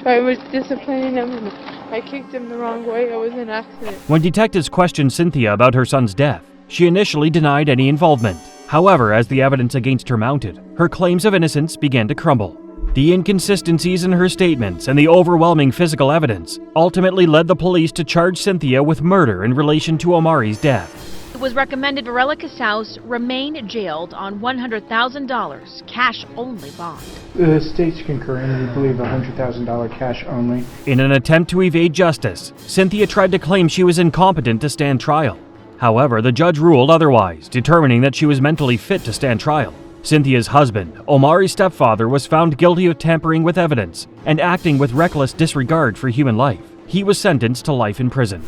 I was disciplining him and I kicked him the wrong way. It was an accident. When detectives questioned Cynthia about her son's death, she initially denied any involvement. However, as the evidence against her mounted, her claims of innocence began to crumble. The inconsistencies in her statements and the overwhelming physical evidence ultimately led the police to charge Cynthia with murder in relation to Omari's death. It was recommended Varela Casaus remain jailed on $100,000 cash-only bond. The state's concurring. We believe $100,000 cash only. In an attempt to evade justice, Cynthia tried to claim she was incompetent to stand trial. However, the judge ruled otherwise, determining that she was mentally fit to stand trial. Cynthia's husband, Omari's stepfather, was found guilty of tampering with evidence and acting with reckless disregard for human life. He was sentenced to life in prison.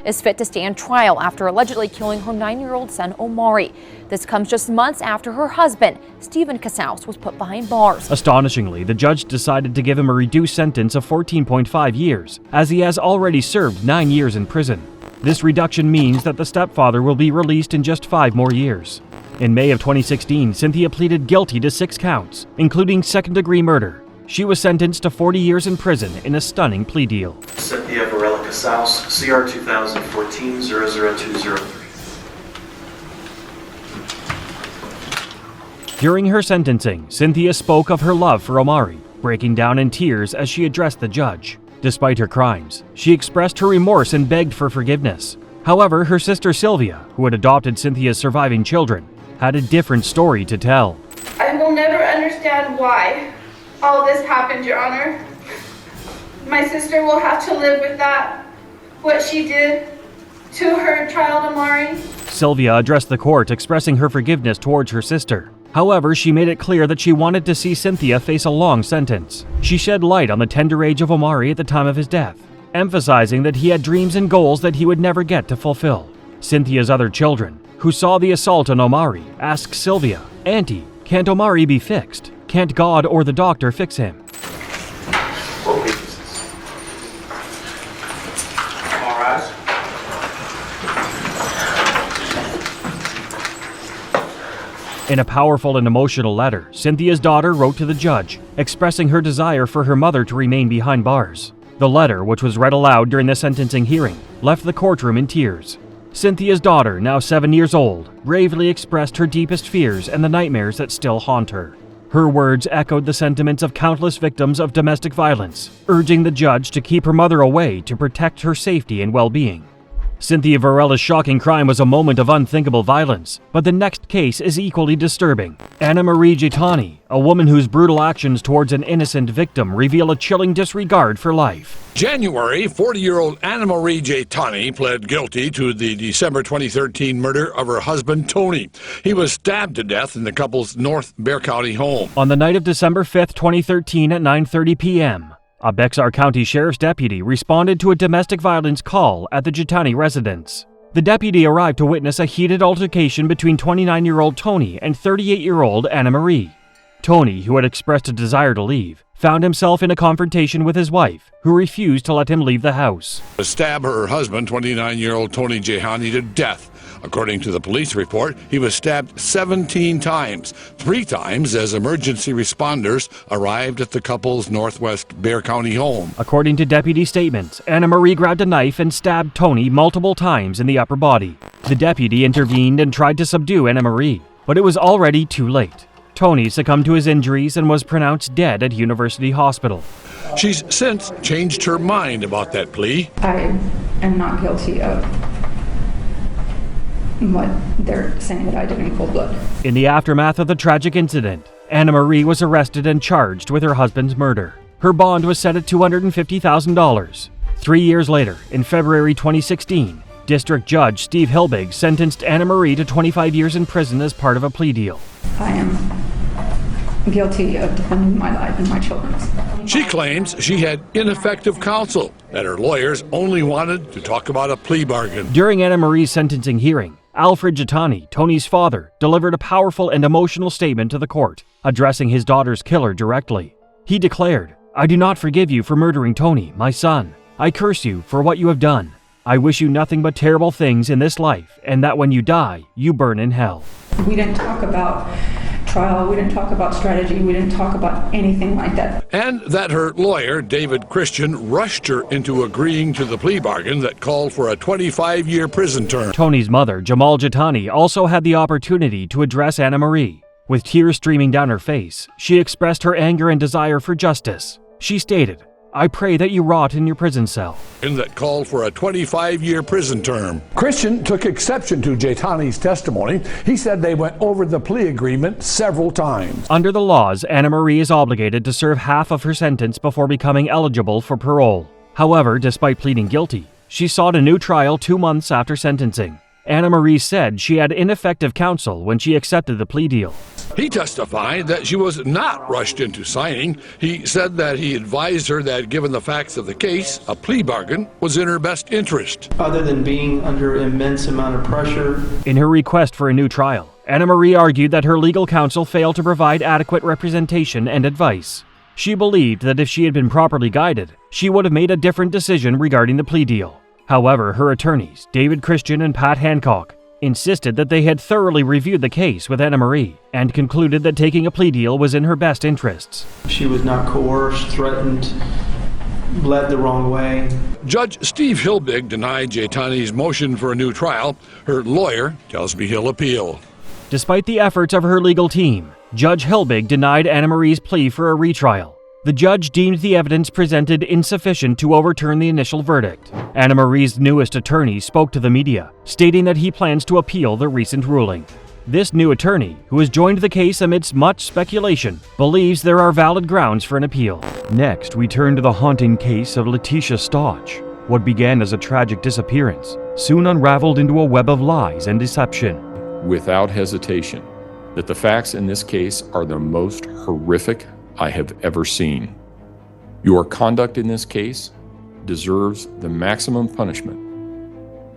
Is fit to stand trial after allegedly killing her 9-year-old son Omari. This comes just months after her husband, Stephen Casaus, was put behind bars. Astonishingly, the judge decided to give him a reduced sentence of 14.5 years, as he has already served 9 years in prison. This reduction means that the stepfather will be released in just 5 more years. In May of 2016, Cynthia pleaded guilty to 6 counts, including second-degree murder. She was sentenced to 40 years in prison in a stunning plea deal. Cynthia Varela Casaus, CR 2014-00203. During her sentencing, Cynthia spoke of her love for Omari, breaking down in tears as she addressed the judge. Despite her crimes, she expressed her remorse and begged for forgiveness. However, her sister Sylvia, who had adopted Cynthia's surviving children, had a different story to tell. I will never understand why all this happened, Your Honor. My sister will have to live with that, what she did to her child Omari. Sylvia addressed the court, expressing her forgiveness towards her sister. However, she made it clear that she wanted to see Cynthia face a long sentence. She shed light on the tender age of Omari at the time of his death, emphasizing that he had dreams and goals that he would never get to fulfill. Cynthia's other children, who saw the assault on Omari, asked Sylvia, "Auntie, can't Omari be fixed? Can't God or the doctor fix him?" All rise. In a powerful and emotional letter, Cynthia's daughter wrote to the judge, expressing her desire for her mother to remain behind bars. The letter, which was read aloud during the sentencing hearing, left the courtroom in tears. Cynthia's daughter, now 7 years old, bravely expressed her deepest fears and the nightmares that still haunt her. Her words echoed the sentiments of countless victims of domestic violence, urging the judge to keep her mother away to protect her safety and well-being. Cynthia Varela's shocking crime was a moment of unthinkable violence, but the next case is equally disturbing. Anna Marie Gaetani, a woman whose brutal actions towards an innocent victim reveal a chilling disregard for life. January, 40-year-old Anna Marie Gaetani pled guilty to the December 2013 murder of her husband, Tony. He was stabbed to death in the couple's North Bexar County home. On the night of December 5, 2013 at 9:30 p.m., a Bexar County Sheriff's deputy responded to a domestic violence call at the Gaetani residence. The deputy arrived to witness a heated altercation between 29-year-old Tony and 38-year-old Anna Marie. Tony, who had expressed a desire to leave, found himself in a confrontation with his wife, who refused to let him leave the house. To stab her husband, 29-year-old Tony Gaetani, to death According to the police report, he was stabbed 17 times, 3 times as emergency responders arrived at the couple's northwest Bexar County home. According to deputy statements, Anna Marie grabbed a knife and stabbed Tony multiple times in the upper body. The deputy intervened and tried to subdue Anna Marie, but it was already too late. Tony succumbed to his injuries and was pronounced dead at University Hospital. She's since changed her mind about that plea. I am not guilty of what they're saying that I did in cold blood. In the aftermath of the tragic incident, Anna Marie was arrested and charged with her husband's murder. Her bond was set at $250,000. 3 years later, in February 2016, District Judge Steve Hilbig sentenced Anna Marie to 25 years in prison as part of a plea deal. I am guilty of defending my life and my children's. She claims she had ineffective counsel, that her lawyers only wanted to talk about a plea bargain. During Anna Marie's sentencing hearing, Alfred Gittani, Tony's father, delivered a powerful and emotional statement to the court, addressing his daughter's killer directly. He declared, "I do not forgive you for murdering Tony, my son. I curse you for what you have done. I wish you nothing but terrible things in this life, and that when you die, you burn in hell." We didn't talk about trial, we didn't talk about strategy, we didn't talk about anything like that. And that her lawyer, David Christian, rushed her into agreeing to the plea bargain that called for a 25-year prison term. Tony's mother, Jamal Gittani, also had the opportunity to address Anna Marie. With tears streaming down her face, she expressed her anger and desire for justice. She stated, "I pray that you rot in your prison cell." And that called for a 25-year prison term. Christian took exception to Gittani's testimony. He said they went over the plea agreement several times. Under the laws, Anna Marie is obligated to serve half of her sentence before becoming eligible for parole. However, despite pleading guilty, she sought a new trial 2 months after sentencing. Anna Marie said she had ineffective counsel when she accepted the plea deal. He testified that she was not rushed into signing. He said that he advised her that given the facts of the case, a plea bargain was in her best interest. Other than being under immense amount of pressure. In her request for a new trial, Anna Marie argued that her legal counsel failed to provide adequate representation and advice. She believed that if she had been properly guided, she would have made a different decision regarding the plea deal. However, her attorneys, David Christian and Pat Hancock, insisted that they had thoroughly reviewed the case with Anna Marie and concluded that taking a plea deal was in her best interests. She was not coerced, threatened, led the wrong way. Judge Steve Hilbig denied Gittani's motion for a new trial. Her lawyer tells me he'll appeal. Despite the efforts of her legal team, Judge Hilbig denied Anna Marie's plea for a retrial. The judge deemed the evidence presented insufficient to overturn the initial verdict. Anna Marie's newest attorney spoke to the media, stating that he plans to appeal the recent ruling. This new attorney, who has joined the case amidst much speculation, believes there are valid grounds for an appeal. Next, we turn to the haunting case of Letitia Stotch. What began as a tragic disappearance soon unraveled into a web of lies and deception. Without hesitation, that the facts in this case are the most horrific I have ever seen. Your conduct in this case deserves the maximum punishment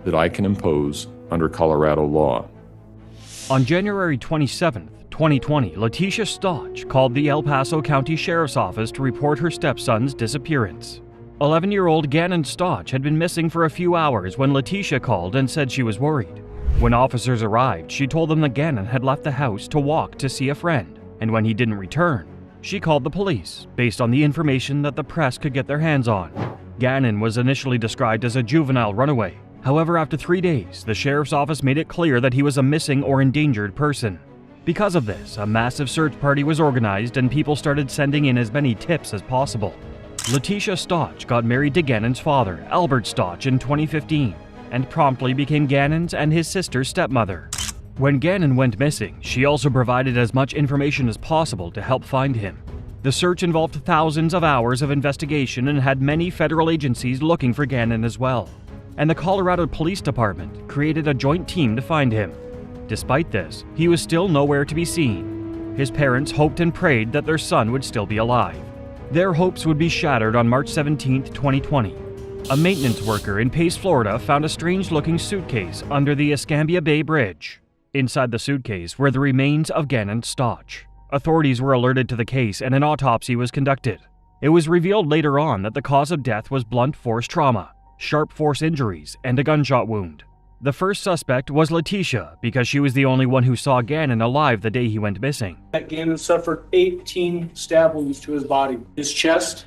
that I can impose under Colorado law. On January 27, 2020, Letitia Stotch called the El Paso County Sheriff's Office to report her stepson's disappearance. 11-year-old Gannon Stotch had been missing for a few hours when Letitia called and said she was worried. When officers arrived, she told them that Gannon had left the house to walk to see a friend, and when he didn't return, she called the police, based on the information that the press could get their hands on. Gannon was initially described as a juvenile runaway. However, after 3 days, the sheriff's office made it clear that he was a missing or endangered person. Because of this, a massive search party was organized and people started sending in as many tips as possible. Letitia Stotch got married to Gannon's father, Albert Stotch, in 2015, and promptly became Gannon's and his sister's stepmother. When Gannon went missing, she also provided as much information as possible to help find him. The search involved thousands of hours of investigation and had many federal agencies looking for Gannon as well. And the Colorado Police Department created a joint team to find him. Despite this, he was still nowhere to be seen. His parents hoped and prayed that their son would still be alive. Their hopes would be shattered on March 17, 2020. A maintenance worker in Pace, Florida found a strange-looking suitcase under the Escambia Bay Bridge. Inside the suitcase were the remains of Gannon Stotch. Authorities were alerted to the case and an autopsy was conducted. It was revealed later on that the cause of death was blunt force trauma, sharp force injuries, and a gunshot wound. The first suspect was Letitia because she was the only one who saw Gannon alive the day he went missing. Gannon suffered 18 stab wounds to his body, his chest,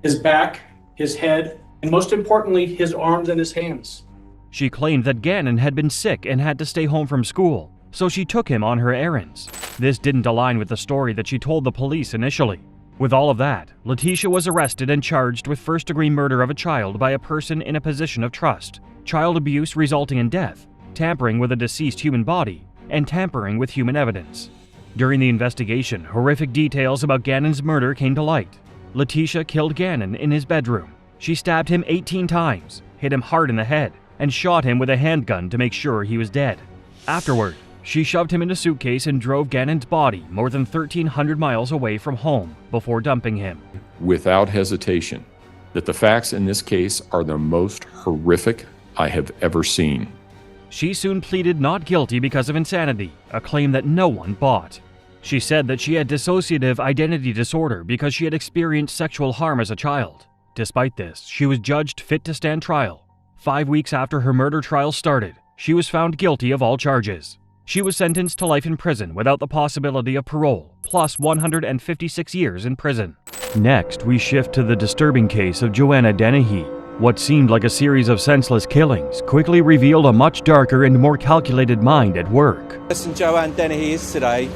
his back, his head, and most importantly, his arms and his hands. She claimed that Gannon had been sick and had to stay home from school, so she took him on her errands. This didn't align with the story that she told the police initially. With all of that, Letitia was arrested and charged with first-degree murder of a child by a person in a position of trust, child abuse resulting in death, tampering with a deceased human body, and tampering with human evidence. During the investigation, horrific details about Gannon's murder came to light. Letitia killed Gannon in his bedroom. She stabbed him 18 times, hit him hard in the head, and shot him with a handgun to make sure he was dead. Afterward, she shoved him in a suitcase and drove Gannon's body more than 1,300 miles away from home before dumping him. Without hesitation, that the facts in this case are the most horrific I have ever seen. She soon pleaded not guilty because of insanity, a claim that no one bought. She said that she had dissociative identity disorder because she had experienced sexual harm as a child. Despite this, she was judged fit to stand trial. 5 weeks after her murder trial started, she was found guilty of all charges. She was sentenced to life in prison without the possibility of parole, plus 156 years in prison. Next, we shift to the disturbing case of Joanna Dennehy. What seemed like a series of senseless killings quickly revealed a much darker and more calculated mind at work. Person Joanne Dennehy is today,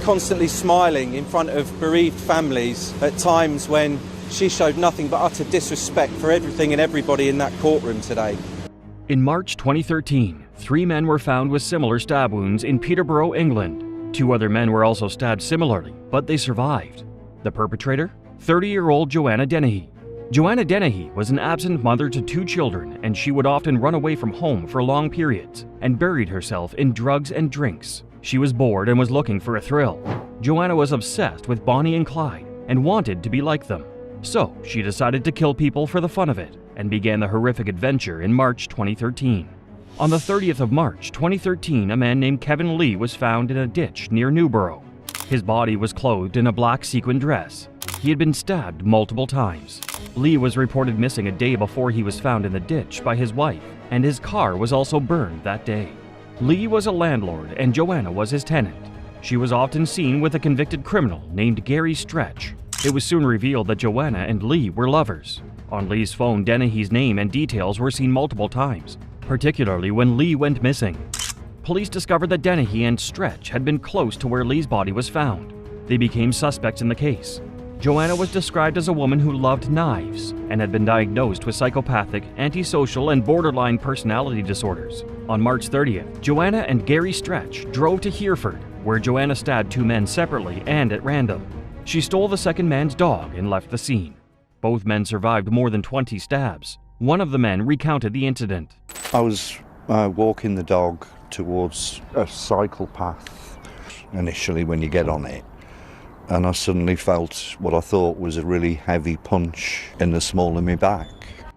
constantly smiling in front of bereaved families at times when she showed nothing but utter disrespect for everything and everybody in that courtroom today. In March 2013, 3 men were found with similar stab wounds in Peterborough, England. 2 other men were also stabbed similarly, but they survived. The perpetrator? 30-year-old Joanna Dennehy. Joanna Dennehy was an absent mother to 2 children, and she would often run away from home for long periods and buried herself in drugs and drinks. She was bored and was looking for a thrill. Joanna was obsessed with Bonnie and Clyde and wanted to be like them. So she decided to kill people for the fun of it and began the horrific adventure in March 2013. On the 30th of March 2013, a man named Kevin Lee was found in a ditch near Newborough. His body was clothed in a black sequin dress. He had been stabbed multiple times. Lee was reported missing a day before he was found in the ditch by his wife, and his car was also burned that day. Lee was a landlord and Joanna was his tenant. She was often seen with a convicted criminal named Gary Stretch. It was soon revealed that Joanna and Lee were lovers. On Lee's phone, Dennehy's name and details were seen multiple times, particularly when Lee went missing. Police discovered that Dennehy and Stretch had been close to where Lee's body was found. They became suspects in the case. Joanna was described as a woman who loved knives and had been diagnosed with psychopathic, antisocial, and borderline personality disorders. On March 30th, Joanna and Gary Stretch drove to Hereford, where Joanna stabbed 2 men separately and at random. She stole the second man's dog and left the scene. Both men survived more than 20 stabs. One of the men recounted the incident. I was walking the dog towards a cycle path initially when you get on it, and I suddenly felt what I thought was a really heavy punch in the small of my back.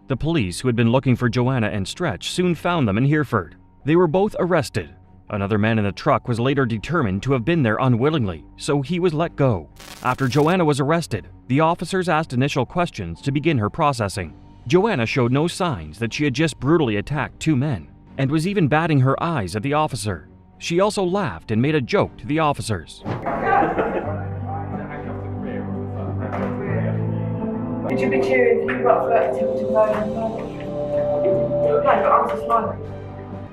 The police, who had been looking for Joanna and Stretch, soon found them in Hereford. They were both arrested. Another man in the truck was later determined to have been there unwillingly, so he was let go. After Joanna was arrested, the officers asked initial questions to begin her processing. Joanna showed no signs that she had just brutally attacked 2 men, and was even batting her eyes at the officer. She also laughed and made a joke to the officers. Would you be cheering if you got attempted murder? No, but I'm just smiling.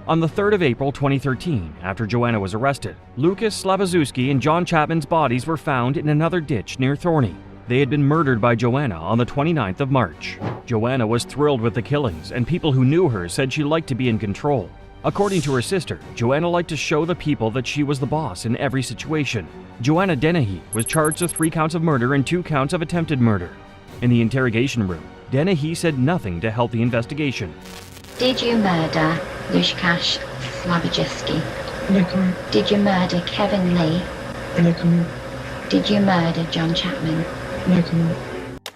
On the 3rd of April 2013, after Joanna was arrested, Lucas Slabazewski and John Chapman's bodies were found in another ditch near Thorney. They had been murdered by Joanna on the 29th of March. Joanna was thrilled with the killings, and people who knew her said she liked to be in control. According to her sister, Joanna liked to show the people that she was the boss in every situation. Joanna Dennehy was charged with 3 counts of murder and 2 counts of attempted murder. In the interrogation room, Dennehy said nothing to help the investigation. Did you murder Lukasz Slabazewski? No. Did you murder Kevin Lee? No. Did you murder John Chapman? No.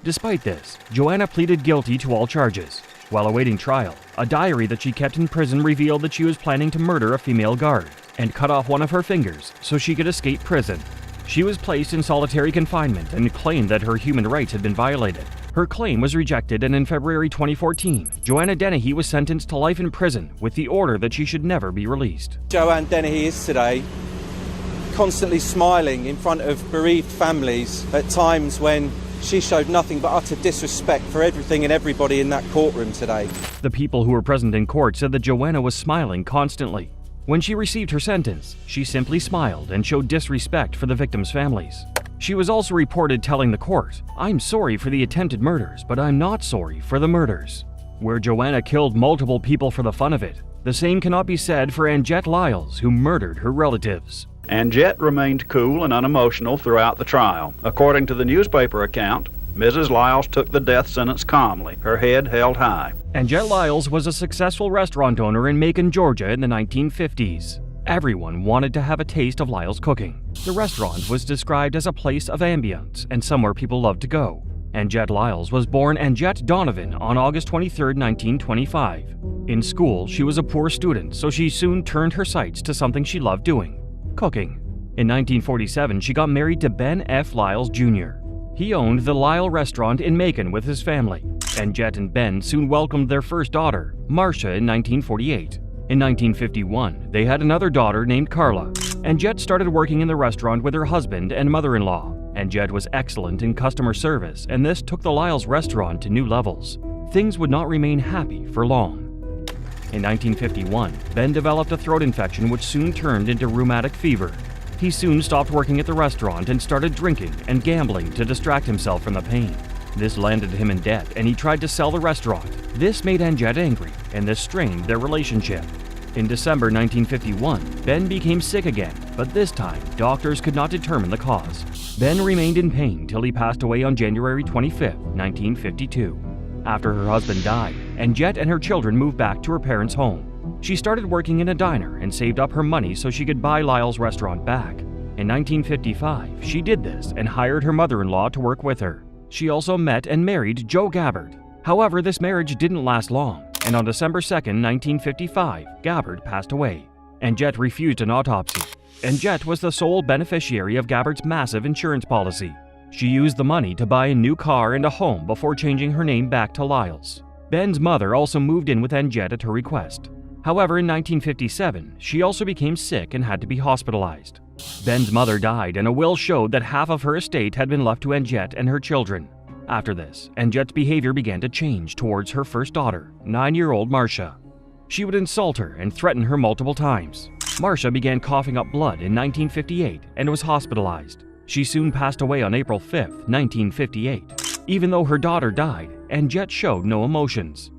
Despite this, Joanna pleaded guilty to all charges. While awaiting trial, a diary that she kept in prison revealed that she was planning to murder a female guard and cut off one of her fingers so she could escape prison. She was placed in solitary confinement and claimed that her human rights had been violated. Her claim was rejected, and in February 2014, Joanna Dennehy was sentenced to life in prison with the order that she should never be released. Joanne Dennehy is today constantly smiling in front of bereaved families at times when she showed nothing but utter disrespect for everything and everybody in that courtroom today. The people who were present in court said that Joanna was smiling constantly. When she received her sentence, she simply smiled and showed disrespect for the victims' families. She was also reported telling the court, "I'm sorry for the attempted murders, but I'm not sorry for the murders." Where Joanna killed multiple people for the fun of it, the same cannot be said for Anjette Lyles, who murdered her relatives. Anjette remained cool and unemotional throughout the trial. According to the newspaper account, Mrs. Lyles took the death sentence calmly, her head held high. Anjette Lyles was a successful restaurant owner in Macon, Georgia in the 1950s. Everyone wanted to have a taste of Lyles' cooking. The restaurant was described as a place of ambience and somewhere people loved to go. Anjette Lyles was born Anjette Donovan on August 23, 1925. In school, she was a poor student, so she soon turned her sights to something she loved doing: cooking. In 1947, she got married to Ben F. Lyles Jr. He owned the Lyle restaurant in Macon with his family. Anjette and Ben soon welcomed their first daughter, Marcia, in 1948. In 1951, they had another daughter named Carla. Anjette started working in the restaurant with her husband and mother-in-law. Anjette was excellent in customer service, and this took the Lyles restaurant to new levels. Things would not remain happy for long. In 1951, Ben developed a throat infection which soon turned into rheumatic fever. He soon stopped working at the restaurant and started drinking and gambling to distract himself from the pain. This landed him in debt, and he tried to sell the restaurant. This made Anjette angry, and this strained their relationship. In December 1951, Ben became sick again, but this time, doctors could not determine the cause. Ben remained in pain till he passed away on January 25, 1952. After her husband died, Anjette and her children moved back to her parents' home. She started working in a diner and saved up her money so she could buy Lyles' restaurant back. In 1955, she did this and hired her mother-in-law to work with her. She also met and married Joe Gabbard. However, this marriage didn't last long, and on December 2, 1955, Gabbard passed away. Anjette refused an autopsy. Anjette was the sole beneficiary of Gabbard's massive insurance policy. She used the money to buy a new car and a home before changing her name back to Lyles. Ben's mother also moved in with Anjette at her request. However, in 1957, she also became sick and had to be hospitalized. Ben's mother died, and a will showed that half of her estate had been left to Anjette and her children. After this, Anjette's behavior began to change towards her first daughter, 9-year-old Marcia. She would insult her and threaten her multiple times. Marcia began coughing up blood in 1958 and was hospitalized. She soon passed away on April 5, 1958. Even though her daughter died, Anjette showed no emotions.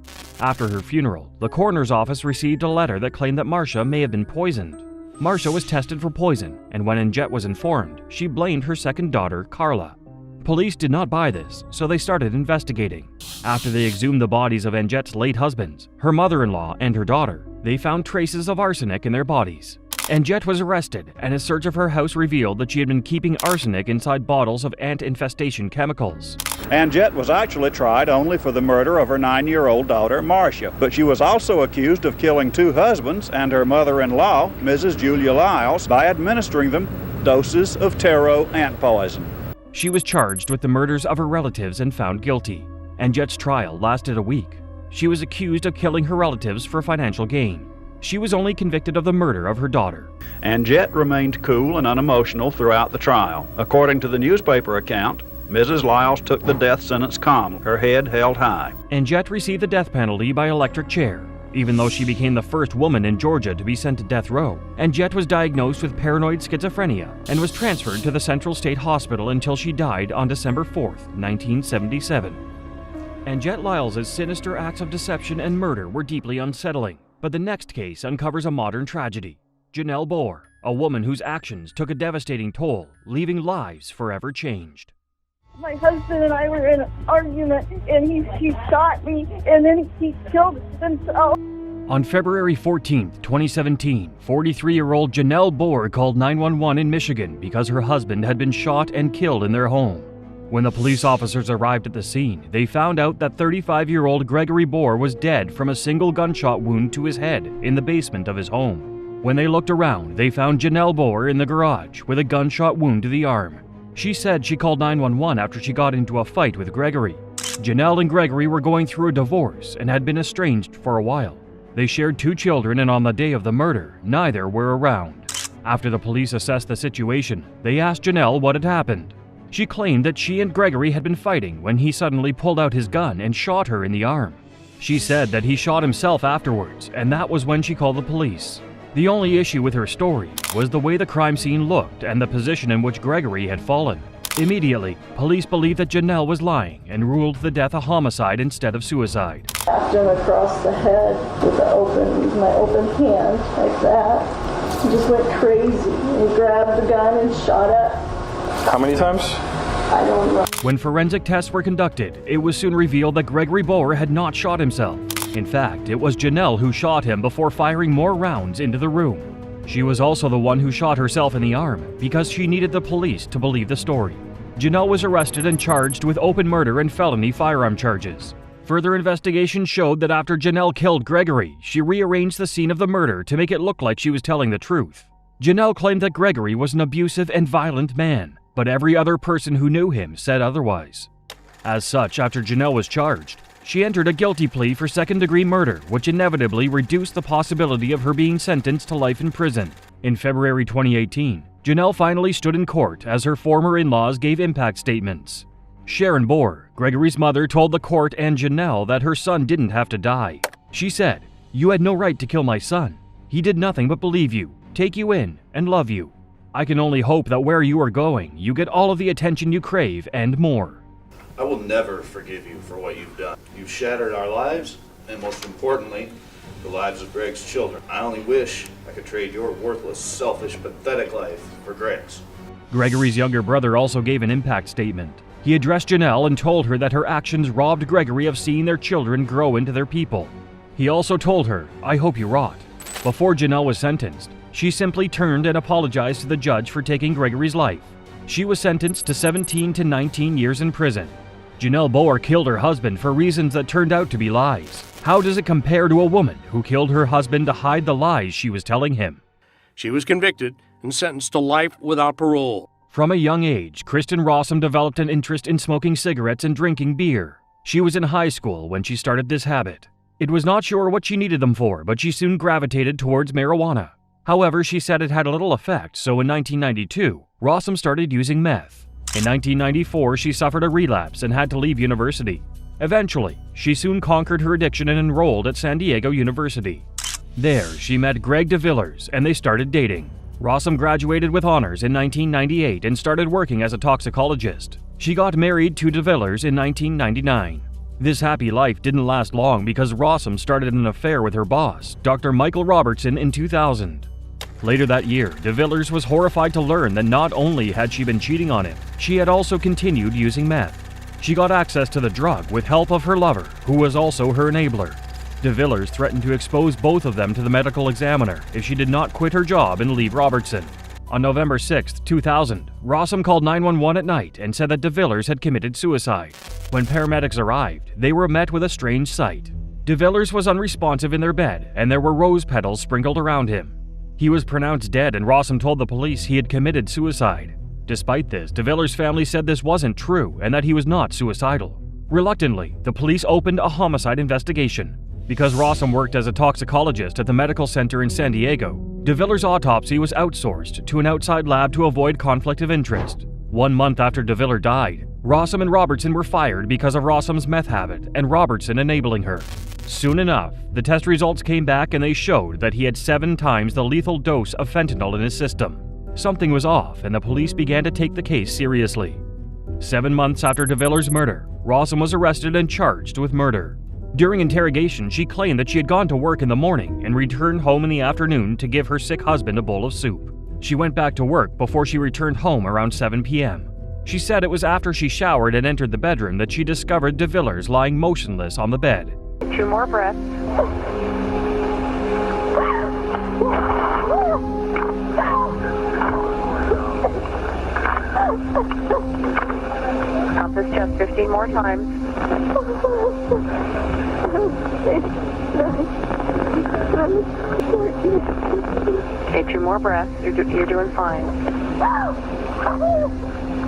After her funeral, the coroner's office received a letter that claimed that Marcia may have been poisoned. Marcia was tested for poison, and when Anjette was informed, she blamed her second daughter, Carla. Police did not buy this, so they started investigating. After they exhumed the bodies of Anjette's late husbands, her mother-in-law, and her daughter, they found traces of arsenic in their bodies. Anjette was arrested, and a search of her house revealed that she had been keeping arsenic inside bottles of ant infestation chemicals. Anjette was actually tried only for the murder of her 9-year-old daughter, Marcia, but she was also accused of killing 2 husbands and her mother-in-law, Mrs. Julia Lyles, by administering them doses of taro ant poison. She was charged with the murders of her relatives and found guilty. Anjette's trial lasted a week. She was accused of killing her relatives for financial gain. She was only convicted of the murder of her daughter. Anjette remained cool and unemotional throughout the trial. According to the newspaper account, Mrs. Lyles took the death sentence calmly, her head held high. Anjette received the death penalty by electric chair. Even though she became the first woman in Georgia to be sent to death row, Anjette was diagnosed with paranoid schizophrenia and was transferred to the Central State Hospital until she died on December 4, 1977. Anjette Lyles' sinister acts of deception and murder were deeply unsettling. But the next case uncovers a modern tragedy. Janelle Bohr, a woman whose actions took a devastating toll, leaving lives forever changed. My husband and I were in an argument, and he shot me, and then he killed himself. On February 14, 2017, 43-year-old Janelle Bohr called 911 in Michigan because her husband had been shot and killed in their home. When the police officers arrived at the scene, they found out that 35-year-old Gregory Bohr was dead from a single gunshot wound to his head in the basement of his home. When they looked around, they found Janelle Bohr in the garage with a gunshot wound to the arm. She said she called 911 after she got into a fight with Gregory. Janelle and Gregory were going through a divorce and had been estranged for a while. They shared 2 children, and on the day of the murder, neither were around. After the police assessed the situation, they asked Janelle what had happened. She claimed that she and Gregory had been fighting when he suddenly pulled out his gun and shot her in the arm. She said that he shot himself afterwards, and that was when she called the police. The only issue with her story was the way the crime scene looked and the position in which Gregory had fallen. Immediately, police believed that Janelle was lying and ruled the death a homicide instead of suicide. Tapped him across the head with my open hand like that. He just went crazy. He grabbed the gun and shot up. How many times? I don't know. When forensic tests were conducted, it was soon revealed that Gregory Boer had not shot himself. In fact, it was Janelle who shot him before firing more rounds into the room. She was also the one who shot herself in the arm because she needed the police to believe the story. Janelle was arrested and charged with open murder and felony firearm charges. Further investigation showed that after Janelle killed Gregory, she rearranged the scene of the murder to make it look like she was telling the truth. Janelle claimed that Gregory was an abusive and violent man, but every other person who knew him said otherwise. As such, after Janelle was charged, she entered a guilty plea for second-degree murder, which inevitably reduced the possibility of her being sentenced to life in prison. In February 2018, Janelle finally stood in court as her former in-laws gave impact statements. Sharon Boer, Gregory's mother, told the court and Janelle that her son didn't have to die. She said, "You had no right to kill my son. He did nothing but believe you, take you in, and love you. I can only hope that where you are going, you get all of the attention you crave and more." I will never forgive you for what you've done. You've shattered our lives, and most importantly, the lives of Greg's children. I only wish I could trade your worthless, selfish, pathetic life for Greg's. Gregory's younger brother also gave an impact statement. He addressed Janelle and told her that her actions robbed Gregory of seeing their children grow into their people. He also told her, "I hope you rot." Before Janelle was sentenced, she simply turned and apologized to the judge for taking Gregory's life. She was sentenced to 17 to 19 years in prison. Janelle Boer killed her husband for reasons that turned out to be lies. How does it compare to a woman who killed her husband to hide the lies she was telling him? She was convicted and sentenced to life without parole. From a young age, Kristen Rossum developed an interest in smoking cigarettes and drinking beer. She was in high school when she started this habit. It was not sure what she needed them for, but she soon gravitated towards marijuana. However, she said it had a little effect, so in 1992, Rossum started using meth. In 1994, she suffered a relapse and had to leave university. Eventually, she soon conquered her addiction and enrolled at San Diego University. There, she met Greg DeVillers, and they started dating. Rossum graduated with honors in 1998 and started working as a toxicologist. She got married to DeVillers in 1999. This happy life didn't last long because Rossum started an affair with her boss, Dr. Michael Robertson, in 2000. Later that year, DeVillers was horrified to learn that not only had she been cheating on him, she had also continued using meth. She got access to the drug with help of her lover, who was also her enabler. DeVillers threatened to expose both of them to the medical examiner if she did not quit her job and leave Robertson. On November 6, 2000, Rossum called 911 at night and said that DeVillers had committed suicide. When paramedics arrived, they were met with a strange sight. DeVillers was unresponsive in their bed, and there were rose petals sprinkled around him. He was pronounced dead, and Rossum told the police he had committed suicide. Despite this, DeVillers' family said this wasn't true and that he was not suicidal. Reluctantly, the police opened a homicide investigation. Because Rossum worked as a toxicologist at the medical center in San Diego, DeVillers' autopsy was outsourced to an outside lab to avoid conflict of interest. 1 month after DeVillers died, Rossum and Robertson were fired because of Rossum's meth habit and Robertson enabling her. Soon enough, the test results came back and they showed that he had 7 times the lethal dose of fentanyl in his system. Something was off, and the police began to take the case seriously. 7 months after DeVillers' murder, Rossum was arrested and charged with murder. During interrogation, she claimed that she had gone to work in the morning and returned home in the afternoon to give her sick husband a bowl of soup. She went back to work before she returned home around 7 p.m. She said it was after she showered and entered the bedroom that she discovered DeVillers lying motionless on the bed. 2 more breaths. Count this chest 15 more times. Okay, 2 more breaths. You're doing fine.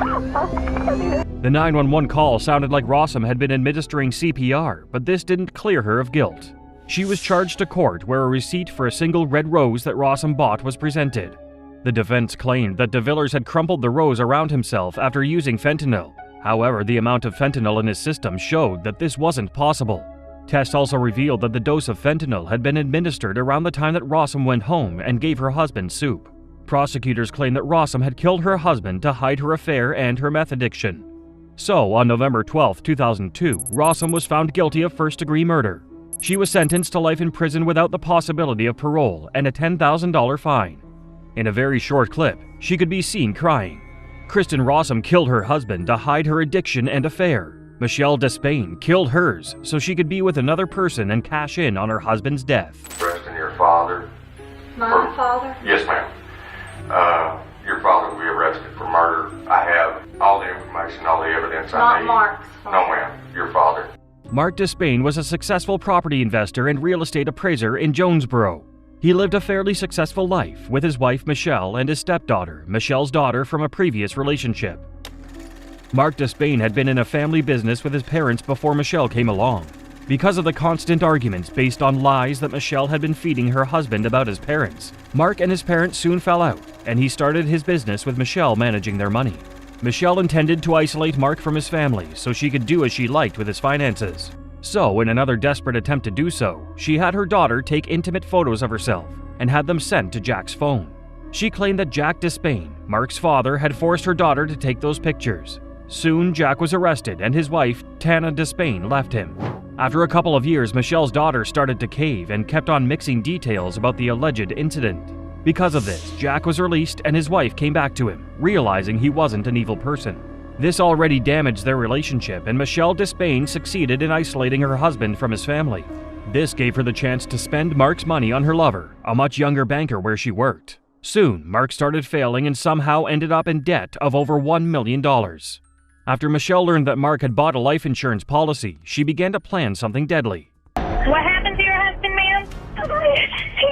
The 911 call sounded like Rossum had been administering CPR, but this didn't clear her of guilt. She was charged to court where a receipt for a single red rose that Rossum bought was presented. The defense claimed that de Villers had crumpled the rose around himself after using fentanyl. However, the amount of fentanyl in his system showed that this wasn't possible. Tests also revealed that the dose of fentanyl had been administered around the time that Rossum went home and gave her husband soup. Prosecutors claim that Rossum had killed her husband to hide her affair and her meth addiction. So, on November 12, 2002, Rossum was found guilty of first-degree murder. She was sentenced to life in prison without the possibility of parole and a $10,000 fine. In a very short clip, she could be seen crying. Kristen Rossum killed her husband to hide her addiction and affair. Michelle Despain killed hers so she could be with another person and cash in on her husband's death. Rest in your father. My father? Yes, ma'am. Your father will be arrested for murder. I have all the information, all the evidence I need. Not Mark's father. No, ma'am. Your father. Mark Despain was a successful property investor and real estate appraiser in Jonesboro. He lived a fairly successful life with his wife Michelle and his stepdaughter, Michelle's daughter from a previous relationship. Mark Despain had been in a family business with his parents before Michelle came along. Because of the constant arguments based on lies that Michelle had been feeding her husband about his parents, Mark and his parents soon fell out, and he started his business with Michelle managing their money. Michelle intended to isolate Mark from his family so she could do as she liked with his finances. So, in another desperate attempt to do so, she had her daughter take intimate photos of herself and had them sent to Jack's phone. She claimed that Jack Despain, Mark's father, had forced her daughter to take those pictures. Soon, Jack was arrested and his wife, Tana Despain, left him. After a couple of years, Michelle's daughter started to cave and kept on mixing details about the alleged incident. Because of this, Jack was released and his wife came back to him, realizing he wasn't an evil person. This already damaged their relationship, and Michelle Despain succeeded in isolating her husband from his family. This gave her the chance to spend Mark's money on her lover, a much younger banker where she worked. Soon, Mark started failing and somehow ended up in debt of over $1 million. After Michelle learned that Mark had bought a life insurance policy, she began to plan something deadly. What happened to your husband, ma'am?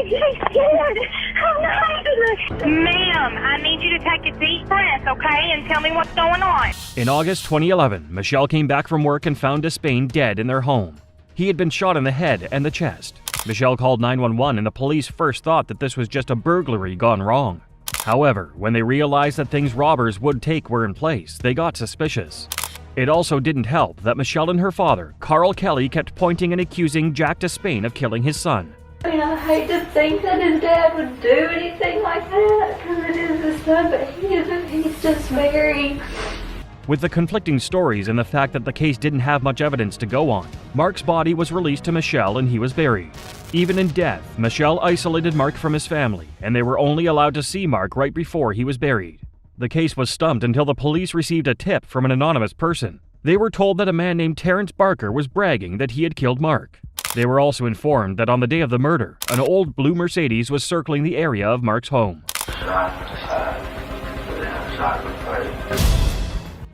He's dead. Oh, no. Ma'am, I need you to take a deep breath, okay, and tell me what's going on. In August 2011, Michelle came back from work and found Despain dead in their home. He had been shot in the head and the chest. Michelle called 911 and the police first thought that this was just a burglary gone wrong. However, when they realized that things robbers would take were in place, they got suspicious. It also didn't help that Michelle and her father, Carl Kelly, kept pointing and accusing Jack Despain of killing his son. I mean, I hate to think that his dad would do anything like that because it is his son, but he's just very... With the conflicting stories and the fact that the case didn't have much evidence to go on, Mark's body was released to Michelle and he was buried. Even in death, Michelle isolated Mark from his family, and they were only allowed to see Mark right before he was buried. The case was stumped until the police received a tip from an anonymous person. They were told that a man named Terrence Barker was bragging that he had killed Mark. They were also informed that on the day of the murder, an old blue Mercedes was circling the area of Mark's home.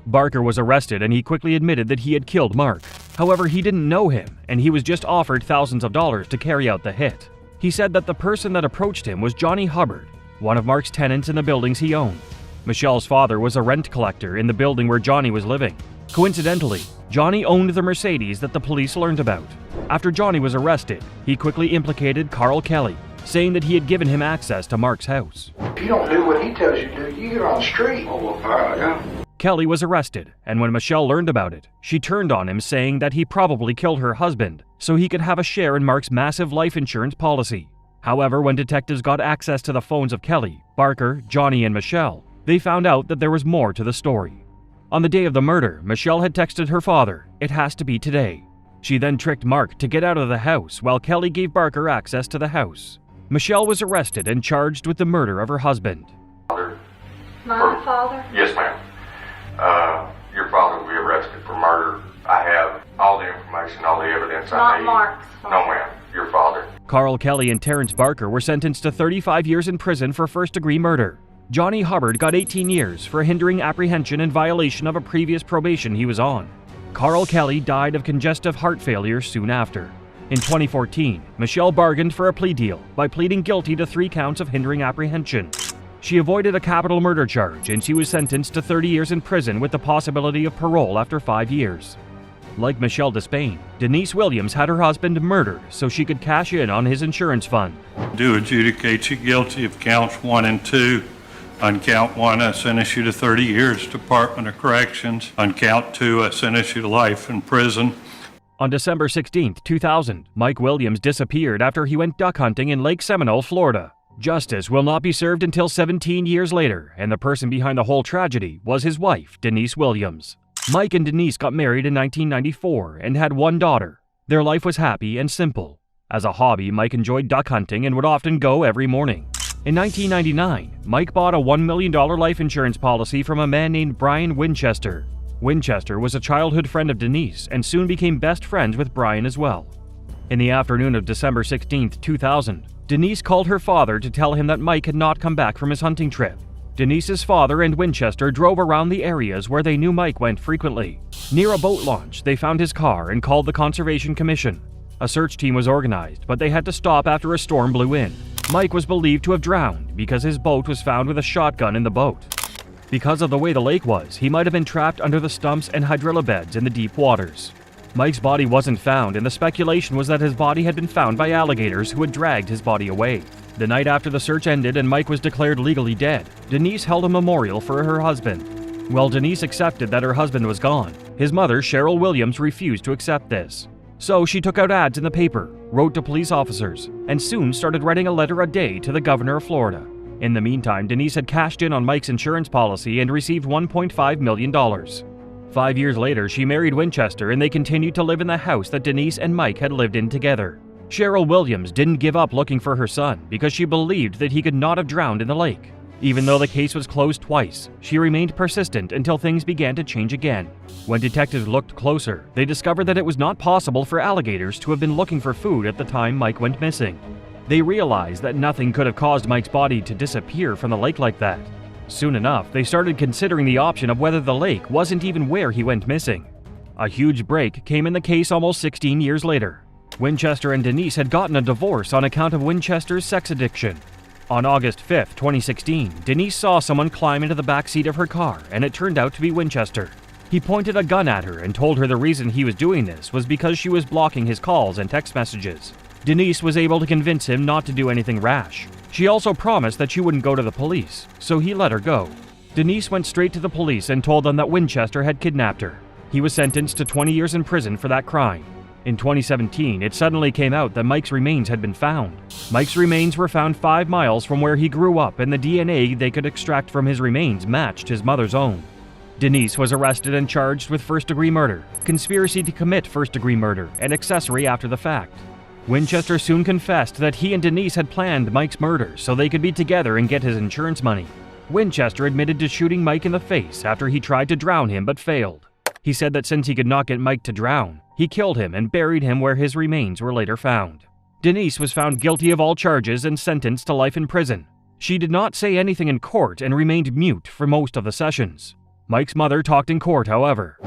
Barker was arrested and he quickly admitted that he had killed Mark. However, he didn't know him, and he was just offered thousands of dollars to carry out the hit. He said that the person that approached him was Johnny Hubbard, one of Mark's tenants in the buildings he owned. Michelle's father was a rent collector in the building where Johnny was living. Coincidentally, Johnny owned the Mercedes that the police learned about. After Johnny was arrested, he quickly implicated Carl Kelly, saying that he had given him access to Mark's house. If you don't do what he tells you to do, you get on the street. Oh, well, yeah. Kelly was arrested, and when Michelle learned about it, she turned on him, saying that he probably killed her husband so he could have a share in Mark's massive life insurance policy. However, when detectives got access to the phones of Kelly, Barker, Johnny, and Michelle, they found out that there was more to the story. On the day of the murder, Michelle had texted her father, "It has to be today." She then tricked Mark to get out of the house while Kelly gave Barker access to the house. Michelle was arrested and charged with the murder of her husband. My father? Yes, ma'am. Your father will be arrested for murder. I have all the information, all the evidence I need. Not Mark's father. No, ma'am. Your father. Carl Kelly and Terrence Barker were sentenced to 35 years in prison for first-degree murder. Johnny Hubbard got 18 years for hindering apprehension and violation of a previous probation he was on. Carl Kelly died of congestive heart failure soon after. In 2014, Michelle bargained for a plea deal by pleading guilty to 3 counts of hindering apprehension. She avoided a capital murder charge and she was sentenced to 30 years in prison with the possibility of parole after 5 years. Like Michelle Despain, Denise Williams had her husband murdered so she could cash in on his insurance fund. Do adjudicate you guilty of counts 1 and 2. On count 1, I sentence you to 30 years, Department of Corrections. On count 2, I sentence you to life in prison. On December 16, 2000, Mike Williams disappeared after he went duck hunting in Lake Seminole, Florida. Justice will not be served until 17 years later, and the person behind the whole tragedy was his wife, Denise Williams. Mike and Denise got married in 1994 and had one daughter. Their life was happy and simple. As a hobby, Mike enjoyed duck hunting and would often go every morning. In 1999, Mike bought a $1 million life insurance policy from a man named Brian Winchester. Winchester was a childhood friend of Denise and soon became best friends with Brian as well. In the afternoon of December 16, 2000, Denise called her father to tell him that Mike had not come back from his hunting trip. Denise's father and Winchester drove around the areas where they knew Mike went frequently. Near a boat launch, they found his car and called the Conservation Commission. A search team was organized, but they had to stop after a storm blew in. Mike was believed to have drowned because his boat was found with a shotgun in the boat. Because of the way the lake was, he might have been trapped under the stumps and hydrilla beds in the deep waters. Mike's body wasn't found, and the speculation was that his body had been found by alligators who had dragged his body away. The night after the search ended and Mike was declared legally dead, Denise held a memorial for her husband. While Denise accepted that her husband was gone, his mother, Cheryl Williams, refused to accept this. So she took out ads in the paper, wrote to police officers, and soon started writing a letter a day to the governor of Florida. In the meantime, Denise had cashed in on Mike's insurance policy and received $1.5 million. 5 years later, she married Winchester and they continued to live in the house that Denise and Mike had lived in together. Cheryl Williams didn't give up looking for her son because she believed that he could not have drowned in the lake. Even though the case was closed twice, she remained persistent until things began to change again. When detectives looked closer, they discovered that it was not possible for alligators to have been looking for food at the time Mike went missing. They realized that nothing could have caused Mike's body to disappear from the lake like that. Soon enough, they started considering the option of whether the lake wasn't even where he went missing. A huge break came in the case almost 16 years later. Winchester and Denise had gotten a divorce on account of Winchester's sex addiction. On August 5, 2016, Denise saw someone climb into the back seat of her car, and it turned out to be Winchester. He pointed a gun at her and told her the reason he was doing this was because she was blocking his calls and text messages. Denise was able to convince him not to do anything rash. She also promised that she wouldn't go to the police, so he let her go. Denise went straight to the police and told them that Winchester had kidnapped her. He was sentenced to 20 years in prison for that crime. In 2017, it suddenly came out that Mike's remains had been found. Mike's remains were found 5 miles from where he grew up, and the DNA they could extract from his remains matched his mother's own. Denise was arrested and charged with first-degree murder, conspiracy to commit first-degree murder, and accessory after the fact. Winchester soon confessed that he and Denise had planned Mike's murder so they could be together and get his insurance money. Winchester admitted to shooting Mike in the face after he tried to drown him but failed. He said that since he could not get Mike to drown, he killed him and buried him where his remains were later found. Denise was found guilty of all charges and sentenced to life in prison. She did not say anything in court and remained mute for most of the sessions. Mike's mother talked in court, however.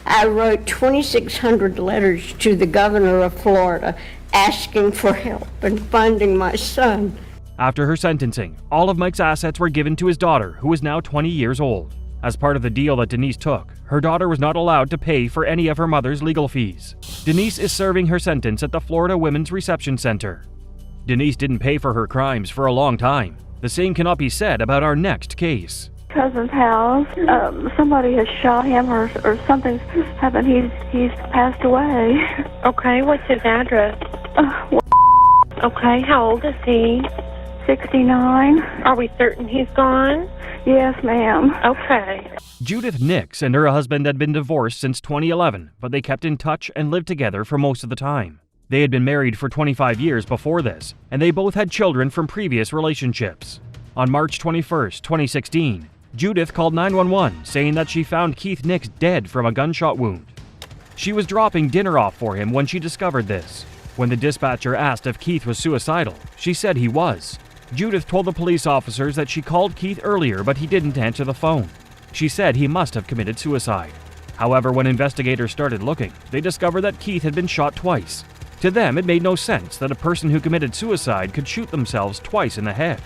I wrote 2,600 letters to the governor of Florida asking for help in finding my son. After her sentencing, all of Mike's assets were given to his daughter, who is now 20 years old. As part of the deal that Denise took, her daughter was not allowed to pay for any of her mother's legal fees. Denise is serving her sentence at the Florida Women's Reception Center. Denise didn't pay for her crimes for a long time. The same cannot be said about our next case. Cousin's house. Somebody has shot him or something's happened. He's passed away. Okay, what's his address? Okay, how old is he? 69. Are we certain he's gone? Yes, ma'am. Okay. Judith Nix and her husband had been divorced since 2011, but they kept in touch and lived together for most of the time. They had been married for 25 years before this, and they both had children from previous relationships. On March 21, 2016, Judith called 911 saying that she found Keith Nix dead from a gunshot wound. She was dropping dinner off for him when she discovered this. When the dispatcher asked if Keith was suicidal, she said he was. Judith told the police officers that she called Keith earlier, but he didn't answer the phone. She said he must have committed suicide. However, when investigators started looking, they discovered that Keith had been shot twice. To them, it made no sense that a person who committed suicide could shoot themselves twice in the head.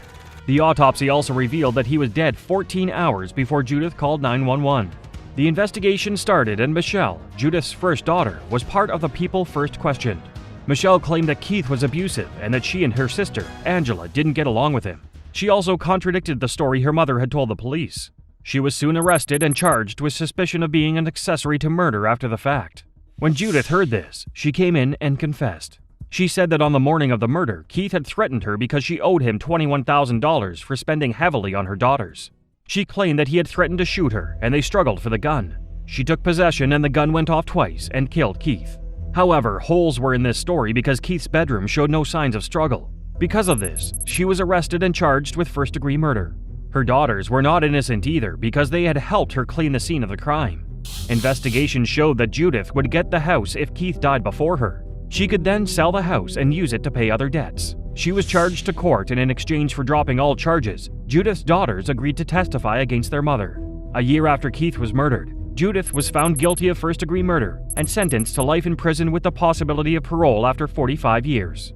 The autopsy also revealed that he was dead 14 hours before Judith called 911. The investigation started and Michelle, Judith's first daughter, was part of the people first questioned. Michelle claimed that Keith was abusive and that she and her sister, Angela, didn't get along with him. She also contradicted the story her mother had told the police. She was soon arrested and charged with suspicion of being an accessory to murder after the fact. When Judith heard this, she came in and confessed. She said that on the morning of the murder, Keith had threatened her because she owed him $21,000 for spending heavily on her daughters. She claimed that he had threatened to shoot her, and they struggled for the gun. She took possession and the gun went off twice and killed Keith. However, holes were in this story because Keith's bedroom showed no signs of struggle. Because of this, she was arrested and charged with first-degree murder. Her daughters were not innocent either because they had helped her clean the scene of the crime. Investigation showed that Judith would get the house if Keith died before her. She could then sell the house and use it to pay other debts. She was charged to court, and in exchange for dropping all charges, Judith's daughters agreed to testify against their mother. A year after Keith was murdered, Judith was found guilty of first-degree murder and sentenced to life in prison with the possibility of parole after 45 years.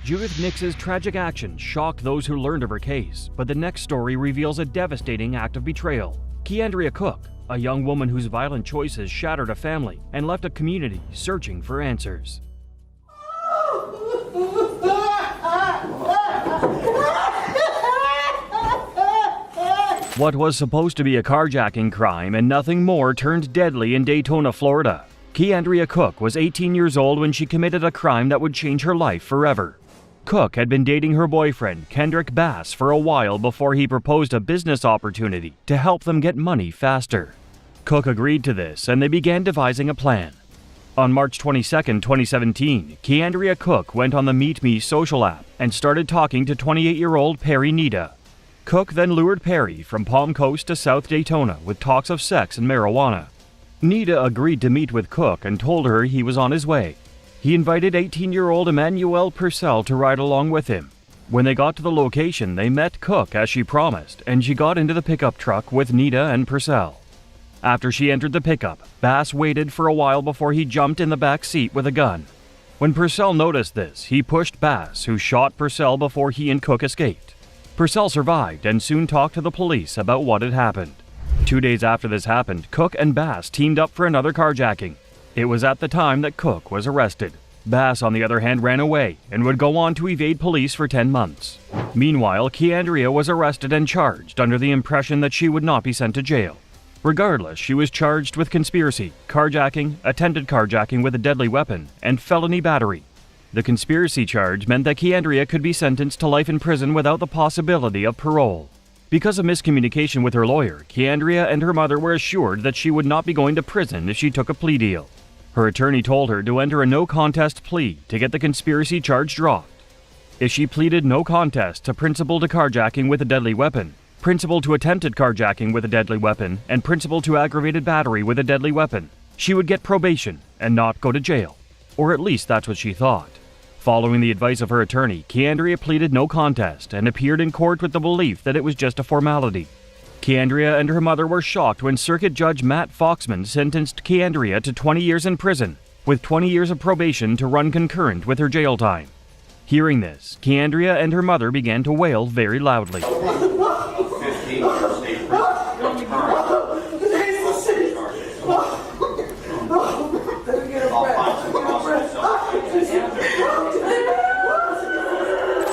Judith Nix's tragic actions shocked those who learned of her case, but the next story reveals a devastating act of betrayal. Keandria Cook, a young woman whose violent choices shattered a family and left a community searching for answers. What was supposed to be a carjacking crime and nothing more turned deadly in Daytona, Florida. Keandria Cook was 18 years old when she committed a crime that would change her life forever. Cook had been dating her boyfriend, Kendrick Bass, for a while before he proposed a business opportunity to help them get money faster. Cook agreed to this, and they began devising a plan. On March 22, 2017, Keandria Cook went on the Meet Me social app and started talking to 28-year-old Perry Nita. Cook then lured Perry from Palm Coast to South Daytona with talks of sex and marijuana. Nita agreed to meet with Cook and told her he was on his way. He invited 18-year-old Emmanuel Purcell to ride along with him. When they got to the location, they met Cook as she promised, and she got into the pickup truck with Nita and Purcell. After she entered the pickup, Bass waited for a while before he jumped in the back seat with a gun. When Purcell noticed this, he pushed Bass, who shot Purcell before he and Cook escaped. Purcell survived and soon talked to the police about what had happened. 2 days after this happened, Cook and Bass teamed up for another carjacking. It was at the time that Cook was arrested. Bass, on the other hand, ran away and would go on to evade police for 10 months. Meanwhile, Keandria was arrested and charged under the impression that she would not be sent to jail. Regardless, she was charged with conspiracy, carjacking, attempted carjacking with a deadly weapon, and felony battery. The conspiracy charge meant that Keandria could be sentenced to life in prison without the possibility of parole. Because of miscommunication with her lawyer, Keandria and her mother were assured that she would not be going to prison if she took a plea deal. Her attorney told her to enter a no-contest plea to get the conspiracy charge dropped. If she pleaded no contest to principal to carjacking with a deadly weapon, principal to attempted carjacking with a deadly weapon, and principal to aggravated battery with a deadly weapon, she would get probation and not go to jail. Or at least that's what she thought. Following the advice of her attorney, Keandria pleaded no contest and appeared in court with the belief that it was just a formality. Keandria and her mother were shocked when Circuit Judge Matt Foxman sentenced Keandria to 20 years in prison, with 20 years of probation to run concurrent with her jail time. Hearing this, Keandria and her mother began to wail very loudly.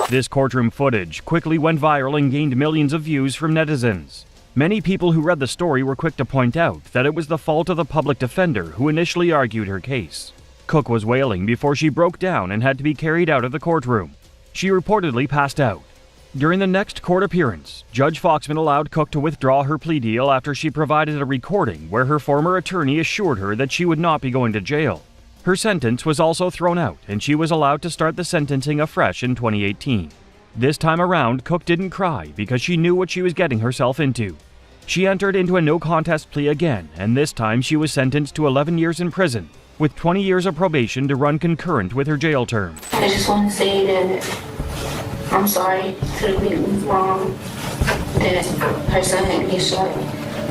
This courtroom footage quickly went viral and gained millions of views from netizens. Many people who read the story were quick to point out that it was the fault of the public defender who initially argued her case. Cook was wailing before she broke down and had to be carried out of the courtroom. She reportedly passed out. During the next court appearance, Judge Foxman allowed Cook to withdraw her plea deal after she provided a recording where her former attorney assured her that she would not be going to jail. Her sentence was also thrown out, and she was allowed to start the sentencing afresh in 2018. This time around, Cook didn't cry because she knew what she was getting herself into. She entered into a no-contest plea again, and this time she was sentenced to 11 years in prison, with 20 years of probation to run concurrent with her jail term. I just want to say that I'm sorry for the things wrong that her son had to get shot,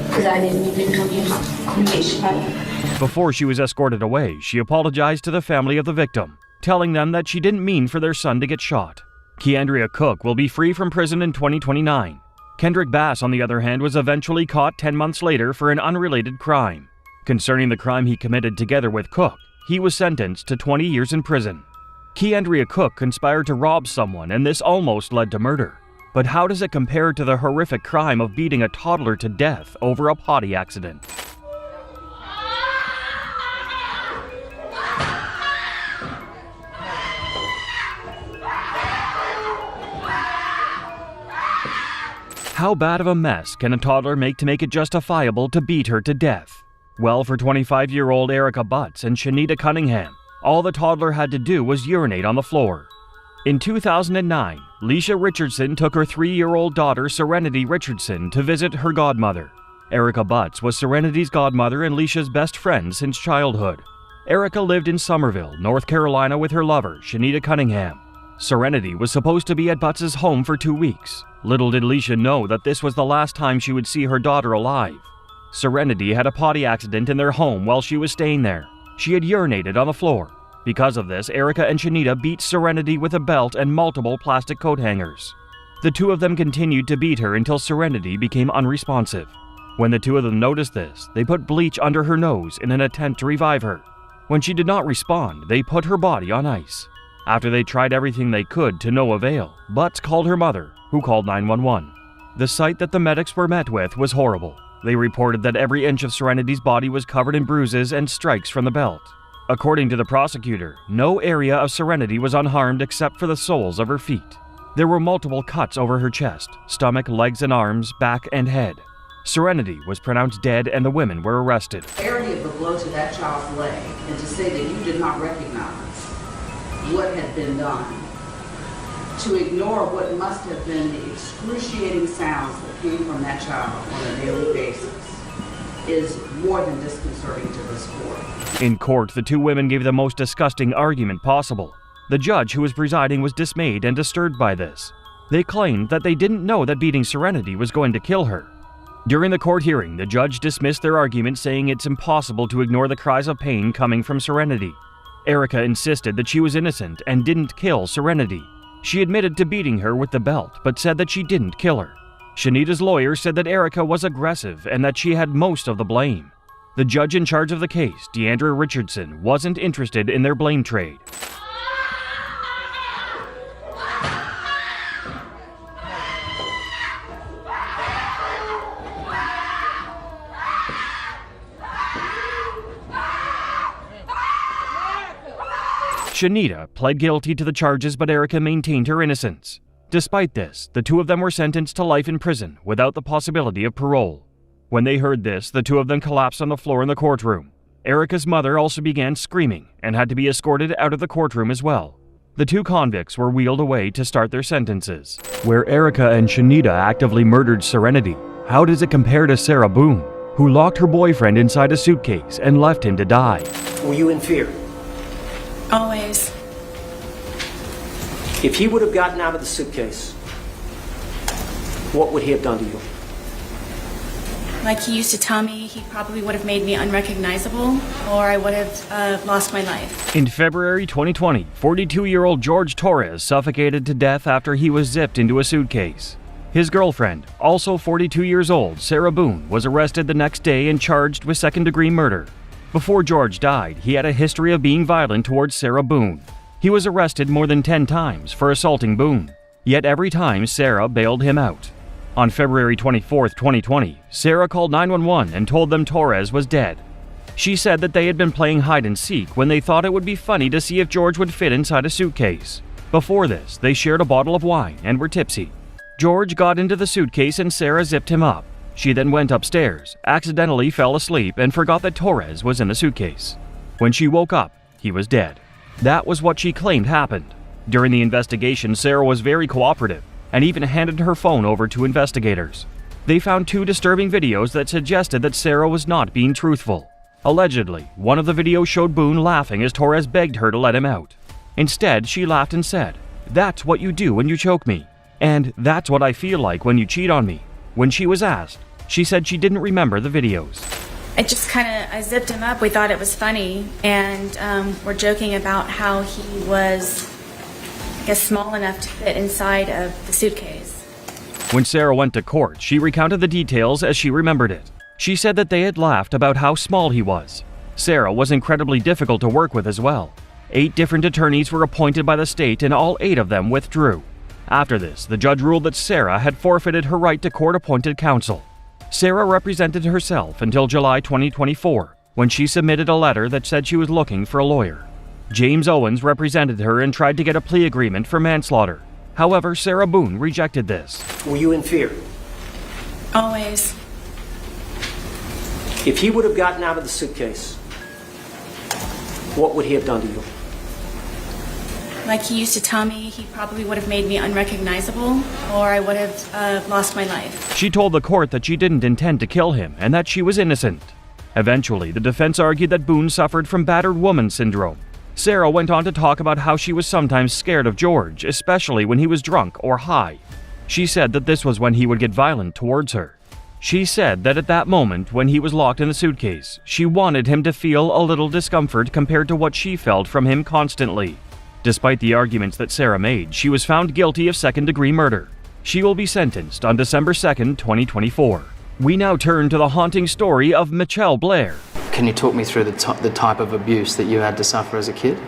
because I didn't even know he was going to get shot. Before she was escorted away, she apologized to the family of the victim, telling them that she didn't mean for their son to get shot. Keandria Cook will be free from prison in 2029. Kendrick Bass, on the other hand, was eventually caught 10 months later for an unrelated crime. Concerning the crime he committed together with Cook, he was sentenced to 20 years in prison. Keandria Cook conspired to rob someone, and this almost led to murder. But how does it compare to the horrific crime of beating a toddler to death over a potty accident? How bad of a mess can a toddler make to make it justifiable to beat her to death? Well, for 25-year-old Erica Butts and Shanita Cunningham, all the toddler had to do was urinate on the floor. In 2009, Leisha Richardson took her 3-year-old daughter Serenity Richardson to visit her godmother. Erica Butts was Serenity's godmother and Leisha's best friend since childhood. Erica lived in Somerville, North Carolina with her lover, Shanita Cunningham. Serenity was supposed to be at Butts' home for 2 weeks. Little did Leisha know that this was the last time she would see her daughter alive. Serenity had a potty accident in their home while she was staying there. She had urinated on the floor. Because of this, Erica and Shanita beat Serenity with a belt and multiple plastic coat hangers. The two of them continued to beat her until Serenity became unresponsive. When the two of them noticed this, they put bleach under her nose in an attempt to revive her. When she did not respond, they put her body on ice. After they tried everything they could to no avail, Butts called her mother, who called 911. The sight that the medics were met with was horrible. They reported that every inch of Serenity's body was covered in bruises and strikes from the belt. According to the prosecutor, no area of Serenity was unharmed except for the soles of her feet. There were multiple cuts over her chest, stomach, legs and arms, back and head. Serenity was pronounced dead and the women were arrested. The severity of the blow to that child's leg, and to say that you did not recognize what had been done, to ignore what must have been the excruciating sounds that came from that child on a daily basis, is more than disconcerting to this court. In court, the two women gave the most disgusting argument possible. The judge who was presiding was dismayed and disturbed by this. They claimed that they didn't know that beating Serenity was going to kill her. During the court hearing, the judge dismissed their argument, saying it's impossible to ignore the cries of pain coming from Serenity. Erica insisted that she was innocent and didn't kill Serenity. She admitted to beating her with the belt, but said that she didn't kill her. Shanita's lawyer said that Erica was aggressive and that she had most of the blame. The judge in charge of the case, Deandra Richardson, wasn't interested in their blame trade. Shanita pled guilty to the charges, but Erica maintained her innocence. Despite this, the two of them were sentenced to life in prison without the possibility of parole. When they heard this, the two of them collapsed on the floor in the courtroom. Erica's mother also began screaming and had to be escorted out of the courtroom as well. The two convicts were wheeled away to start their sentences. Where Erica and Shanita actively murdered Serenity, how does it compare to Sarah Boone, who locked her boyfriend inside a suitcase and left him to die? Were you in fear? Always. If he would have gotten out of the suitcase, what would he have done to you? Like he used to tell me, he probably would have made me unrecognizable, or I would have lost my life. In February 2020, 42-year-old George Torres suffocated to death after he was zipped into a suitcase. His girlfriend, also 42 years old, Sarah Boone, was arrested the next day and charged with second-degree murder. Before George died, he had a history of being violent towards Sarah Boone. He was arrested more than 10 times for assaulting Boone, yet every time Sarah bailed him out. On February 24, 2020, Sarah called 911 and told them Torres was dead. She said that they had been playing hide-and-seek when they thought it would be funny to see if George would fit inside a suitcase. Before this, they shared a bottle of wine and were tipsy. George got into the suitcase and Sarah zipped him up. She then went upstairs, accidentally fell asleep, and forgot that Torres was in the suitcase. When she woke up, he was dead. That was what she claimed happened. During the investigation, Sarah was very cooperative and even handed her phone over to investigators. They found 2 disturbing videos that suggested that Sarah was not being truthful. Allegedly, one of the videos showed Boone laughing as Torres begged her to let him out. Instead, she laughed and said, "That's what you do when you choke me. And that's what I feel like when you cheat on me." When she was asked, she said she didn't remember the videos. I zipped him up. We thought it was funny, and we're joking about how he was small enough to fit inside of the suitcase. When Sarah went to court, she recounted the details as she remembered it. She said that they had laughed about how small he was. Sarah was incredibly difficult to work with as well. 8 different attorneys were appointed by the state and all 8 of them withdrew. After this, the judge ruled that Sarah had forfeited her right to court-appointed counsel. Sarah represented herself until July 2024, when she submitted a letter that said she was looking for a lawyer. James Owens represented her and tried to get a plea agreement for manslaughter. However, Sarah Boone rejected this. Were you in fear? Always. If he would have gotten out of the suitcase, what would he have done to you? Like he used to tell me, he probably would have made me unrecognizable, or I would have lost my life. She told the court that she didn't intend to kill him and that she was innocent. Eventually, the defense argued that Boone suffered from battered woman syndrome. Sarah went on to talk about how she was sometimes scared of George, especially when he was drunk or high. She said that this was when he would get violent towards her. She said that at that moment, when he was locked in the suitcase, she wanted him to feel a little discomfort compared to what she felt from him constantly. Despite the arguments that Sarah made, she was found guilty of second-degree murder. She will be sentenced on December 2nd, 2024. We now turn to the haunting story of Michelle Blair. Can you talk me through the type of abuse that you had to suffer as a kid?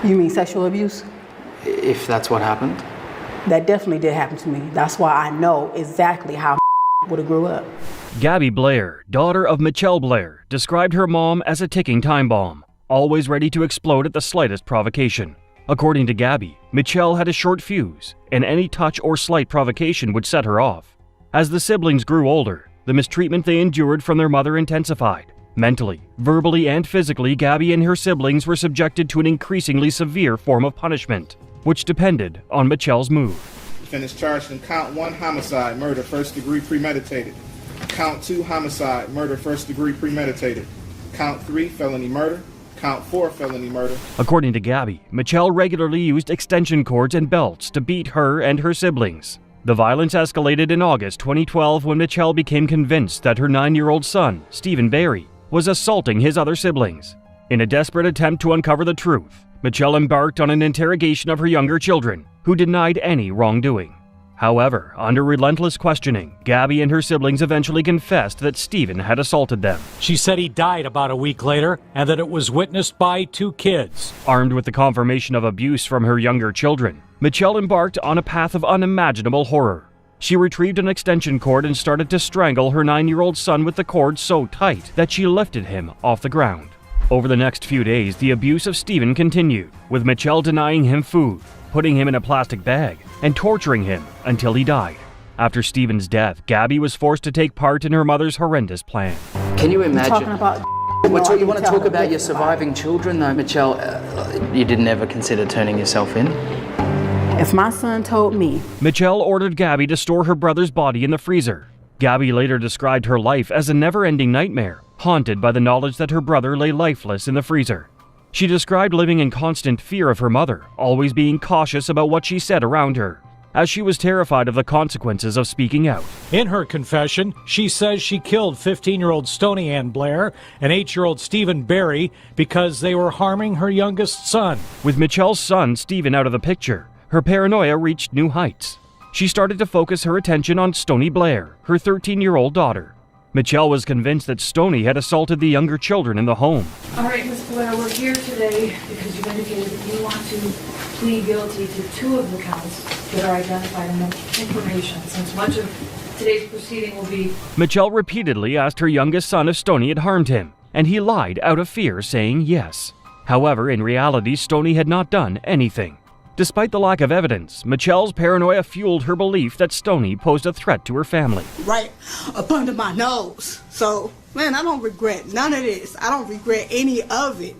You mean sexual abuse? If that's what happened? That definitely did happen to me. That's why I know exactly how would have grew up. Gabby Blair, daughter of Michelle Blair, described her mom as a ticking time bomb, always ready to explode at the slightest provocation. According to Gabby, Michelle had a short fuse, and any touch or slight provocation would set her off. As the siblings grew older, the mistreatment they endured from their mother intensified. Mentally, verbally, and physically, Gabby and her siblings were subjected to an increasingly severe form of punishment, which depended on Michelle's mood. Defendants charged in count 1 homicide, murder, first degree premeditated. Count 2 homicide, murder, first degree premeditated. Count 3 felony murder. Count 4 felony murder. According to Gabby, Michelle regularly used extension cords and belts to beat her and her siblings. The violence escalated in August 2012 when Michelle became convinced that her 9-year-old son, Stephen Barry, was assaulting his other siblings. In a desperate attempt to uncover the truth, Michelle embarked on an interrogation of her younger children, who denied any wrongdoing. However, under relentless questioning, Gabby and her siblings eventually confessed that Stephen had assaulted them. She said he died about a week later and that it was witnessed by 2 kids. Armed with the confirmation of abuse from her younger children, Michelle embarked on a path of unimaginable horror. She retrieved an extension cord and started to strangle her 9-year-old son with the cord so tight that she lifted him off the ground. Over the next few days, the abuse of Stephen continued, with Michelle denying him food, putting him in a plastic bag, and torturing him until he died. After Stephen's death, Gabby was forced to take part in her mother's horrendous plan. Can you imagine? Talking about You want to talk about your surviving children, though, Michelle? You didn't ever consider turning yourself in? If my son told me. Michelle ordered Gabby to store her brother's body in the freezer. Gabby later described her life as a never-ending nightmare, haunted by the knowledge that her brother lay lifeless in the freezer. She described living in constant fear of her mother, always being cautious about what she said around her, as she was terrified of the consequences of speaking out. In her confession, she says she killed 15-year-old Stony Ann Blair and 8-year-old Stephen Barry because they were harming her youngest son. With Michelle's son, Stephen, out of the picture, her paranoia reached new heights. She started to focus her attention on Stony Blair, her 13-year-old daughter. Michelle was convinced that Stony had assaulted the younger children in the home. All right, Ms. Blair, we're here today because you've indicated that you want to plead guilty to 2 of the counts that are identified in the information, since much of today's proceeding will be... Michelle repeatedly asked her youngest son if Stony had harmed him, and he lied out of fear, saying yes. However, in reality, Stony had not done anything. Despite the lack of evidence, Michelle's paranoia fueled her belief that Stony posed a threat to her family. Right up under my nose. So, man, I don't regret none of this. I don't regret any of it.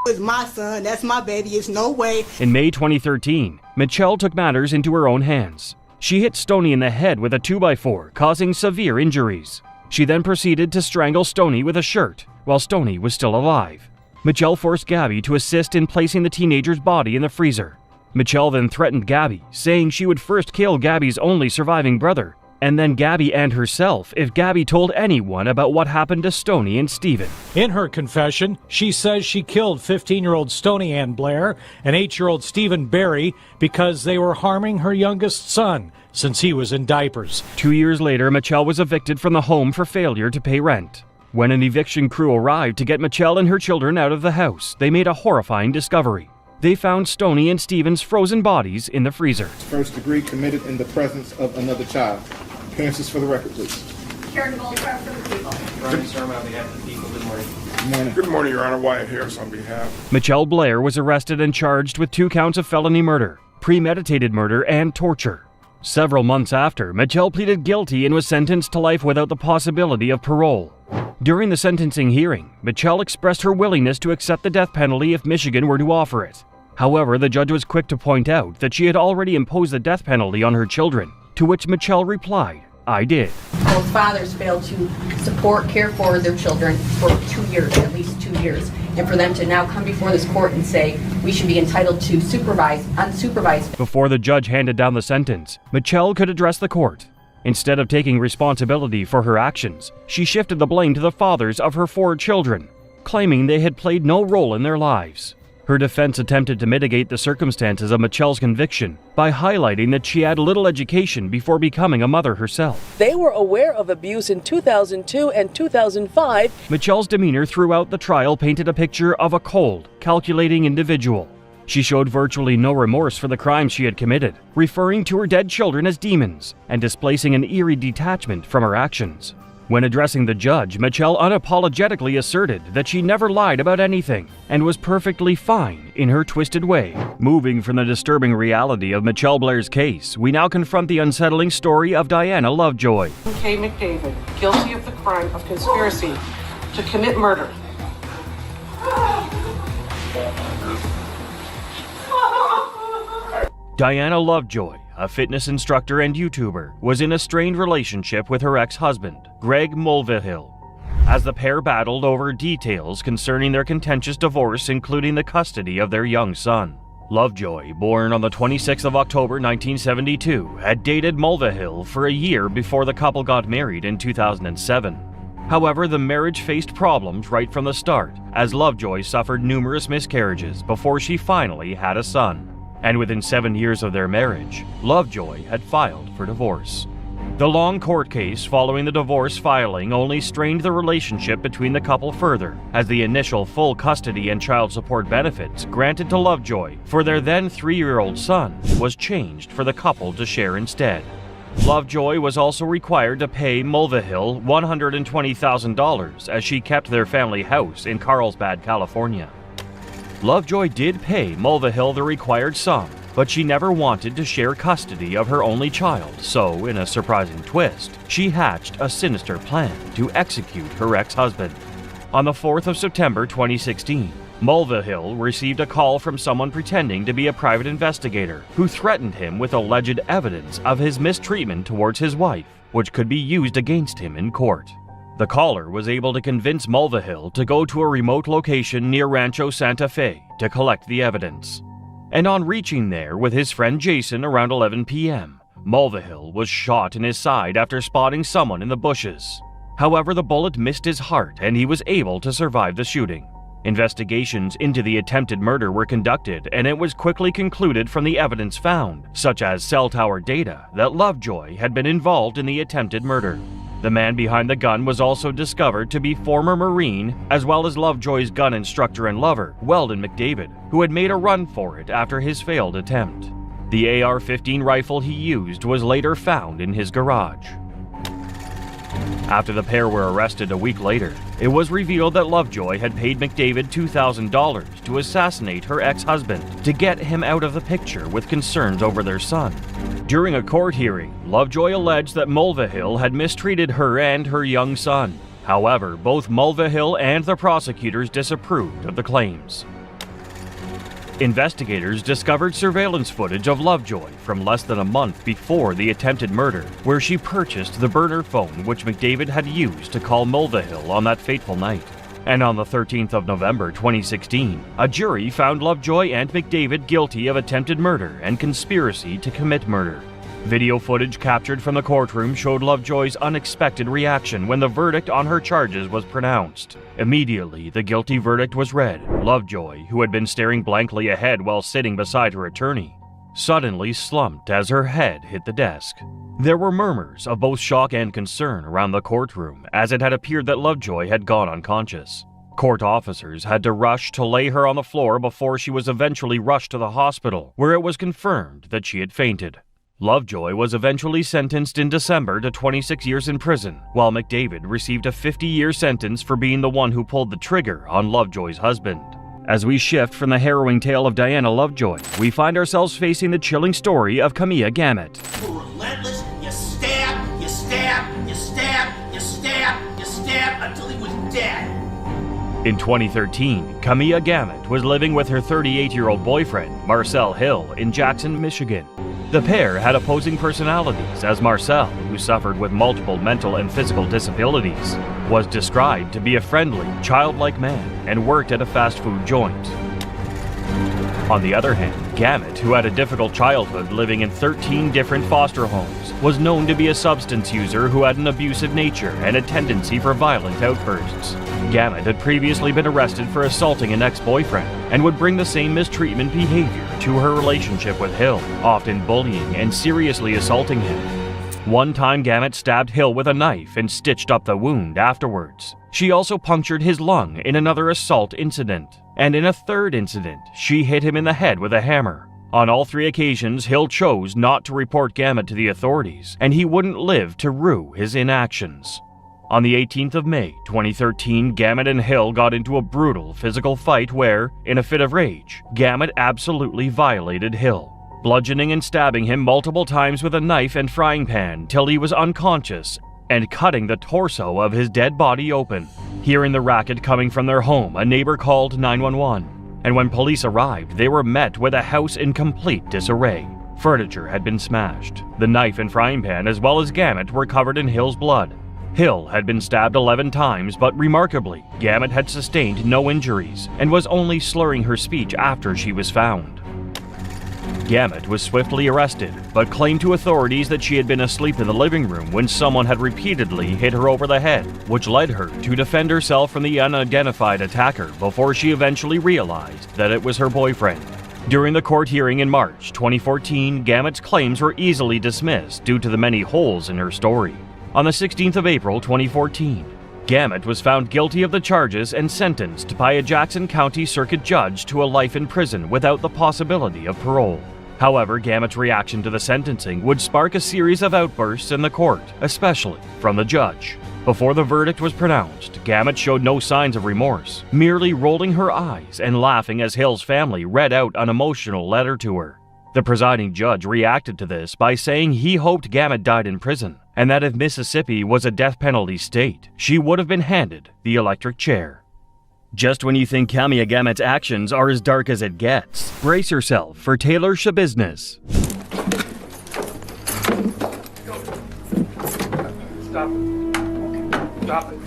It's my son. That's my baby. It's no way. In May 2013, Michelle took matters into her own hands. She hit Stony in the head with a 2x4, causing severe injuries. She then proceeded to strangle Stony with a shirt while Stony was still alive. Michelle forced Gabby to assist in placing the teenager's body in the freezer. Michelle then threatened Gabby, saying she would first kill Gabby's only surviving brother and then Gabby and herself if Gabby told anyone about what happened to Stoney and Stephen. In her confession, she says she killed 15-year-old Stoney Ann Blair and 8-year-old Stephen Barry because they were harming her youngest son since he was in diapers. 2 years later, Michelle was evicted from the home for failure to pay rent. When an eviction crew arrived to get Michelle and her children out of the house, they made a horrifying discovery. They found Stoney and Stephen's frozen bodies in the freezer. First degree committed in the presence of another child. Appearances for the record, please. Karen Goldcraft for the people. Ronnie Sermon on behalf of the people. Good morning. Good morning. Good morning, Your Honor. Wyatt Harris on behalf. Michelle Blair was arrested and charged with 2 counts of felony murder, premeditated murder, and torture. Several months after, Michelle pleaded guilty and was sentenced to life without the possibility of parole. During the sentencing hearing, Michelle expressed her willingness to accept the death penalty if Michigan were to offer it. However, the judge was quick to point out that she had already imposed the death penalty on her children, to which Michelle replied, "I did." Both fathers failed to support, care for their children for 2 years, at least 2 years. And for them to now come before this court and say we should be entitled to unsupervised. Before the judge handed down the sentence, Michelle could address the court. Instead of taking responsibility for her actions, she shifted the blame to the fathers of her 4 children, claiming they had played no role in their lives. Her defense attempted to mitigate the circumstances of Michelle's conviction by highlighting that she had little education before becoming a mother herself. They were aware of abuse in 2002 and 2005. Michelle's demeanor throughout the trial painted a picture of a cold, calculating individual. She showed virtually no remorse for the crimes she had committed, referring to her dead children as demons and displacing an eerie detachment from her actions. When addressing the judge, Michelle unapologetically asserted that she never lied about anything and was perfectly fine in her twisted way. Moving from the disturbing reality of Michelle Blair's case, we now confront the unsettling story of Diana Lovejoy. K. McDavid, guilty of the crime of conspiracy to commit murder. Diana Lovejoy, a fitness instructor and YouTuber, was in a strained relationship with her ex-husband, Greg Mulvihill. As the pair battled over details concerning their contentious divorce, including the custody of their young son. Lovejoy, born on the 26th of October 1972, had dated Mulvihill for a year before the couple got married in 2007. However, the marriage faced problems right from the start, as Lovejoy suffered numerous miscarriages before she finally had a son. And within 7 years of their marriage, Lovejoy had filed for divorce. The long court case following the divorce filing only strained the relationship between the couple further, as the initial full custody and child support benefits granted to Lovejoy for their then 3-year-old son was changed for the couple to share instead. Lovejoy was also required to pay Mulvihill $120,000 as she kept their family house in Carlsbad, California. Lovejoy did pay Mulvihill the required sum, but she never wanted to share custody of her only child, so, in a surprising twist, she hatched a sinister plan to execute her ex-husband. On the 4th of September 2016, Mulvihill received a call from someone pretending to be a private investigator who threatened him with alleged evidence of his mistreatment towards his wife, which could be used against him in court. The caller was able to convince Mulvihill to go to a remote location near Rancho Santa Fe to collect the evidence. And on reaching there with his friend Jason around 11 p.m., Mulvihill was shot in his side after spotting someone in the bushes. However, the bullet missed his heart and he was able to survive the shooting. Investigations into the attempted murder were conducted, and it was quickly concluded from the evidence found, such as cell tower data, that Lovejoy had been involved in the attempted murder. The man behind the gun was also discovered to be former Marine, as well as Lovejoy's gun instructor and lover, Weldon McDavid, who had made a run for it after his failed attempt. The AR-15 rifle he used was later found in his garage. After the pair were arrested a week later, it was revealed that Lovejoy had paid McDavid $2,000 to assassinate her ex-husband to get him out of the picture with concerns over their son. During a court hearing, Lovejoy alleged that Mulvihill had mistreated her and her young son. However, both Mulvihill and the prosecutors disapproved of the claims. Investigators discovered surveillance footage of Lovejoy from less than a month before the attempted murder, where she purchased the burner phone which McDavid had used to call Mulvihill on that fateful night. And on the 13th of November 2016, a jury found Lovejoy and McDavid guilty of attempted murder and conspiracy to commit murder. Video footage captured from the courtroom showed Lovejoy's unexpected reaction when the verdict on her charges was pronounced. Immediately, the guilty verdict was read. Lovejoy, who had been staring blankly ahead while sitting beside her attorney, suddenly slumped as her head hit the desk. There were murmurs of both shock and concern around the courtroom as it had appeared that Lovejoy had gone unconscious. Court officers had to rush to lay her on the floor before she was eventually rushed to the hospital, where it was confirmed that she had fainted. Lovejoy was eventually sentenced in December to 26 years in prison, while McDavid received a 50-year sentence for being the one who pulled the trigger on Lovejoy's husband. As we shift from the harrowing tale of Diana Lovejoy, we find ourselves facing the chilling story of Camilla Gamet. You're relentless, you stab, you stab, you stab, you stab, you stab until he was dead. In 2013, Camilla Gamet was living with her 38-year-old boyfriend, Marcel Hill, in Jackson, Michigan. The pair had opposing personalities, as Marcel, who suffered with multiple mental and physical disabilities, was described to be a friendly, childlike man and worked at a fast food joint. On the other hand, Gamet, who had a difficult childhood living in 13 different foster homes, was known to be a substance user who had an abusive nature and a tendency for violent outbursts. Gamet had previously been arrested for assaulting an ex-boyfriend and would bring the same mistreatment behavior to her relationship with Hill, often bullying and seriously assaulting him. One time, Gamet stabbed Hill with a knife and stitched up the wound afterwards. She also punctured his lung in another assault incident. And in a third incident, she hit him in the head with a hammer. On all three occasions, Hill chose not to report Gamet to the authorities, and he wouldn't live to rue his inactions. On the 18th of May, 2013, Gamet and Hill got into a brutal physical fight where, in a fit of rage, Gamet absolutely violated Hill, bludgeoning and stabbing him multiple times with a knife and frying pan till he was unconscious and cutting the torso of his dead body open. Hearing the racket coming from their home, a neighbor called 911, and when police arrived, they were met with a house in complete disarray. Furniture had been smashed. The knife and frying pan, as well as Gamet, were covered in Hill's blood. Hill had been stabbed 11 times, but remarkably, Gamet had sustained no injuries and was only slurring her speech after she was found. Gamet was swiftly arrested, but claimed to authorities that she had been asleep in the living room when someone had repeatedly hit her over the head, which led her to defend herself from the unidentified attacker before she eventually realized that it was her boyfriend. During the court hearing in March 2014, Gamet's claims were easily dismissed due to the many holes in her story. On the 16th of April 2014, Gamet was found guilty of the charges and sentenced by a Jackson County Circuit judge to a life in prison without the possibility of parole. However, Gamet's reaction to the sentencing would spark a series of outbursts in the court, especially from the judge. Before the verdict was pronounced, Gamet showed no signs of remorse, merely rolling her eyes and laughing as Hill's family read out an emotional letter to her. The presiding judge reacted to this by saying he hoped Gamet died in prison, and that if Mississippi was a death penalty state, she would have been handed the electric chair. Just when you think Camilla Gamet's actions are as dark as it gets, brace yourself for Taylor Shabusiness. Stop it. Stop it.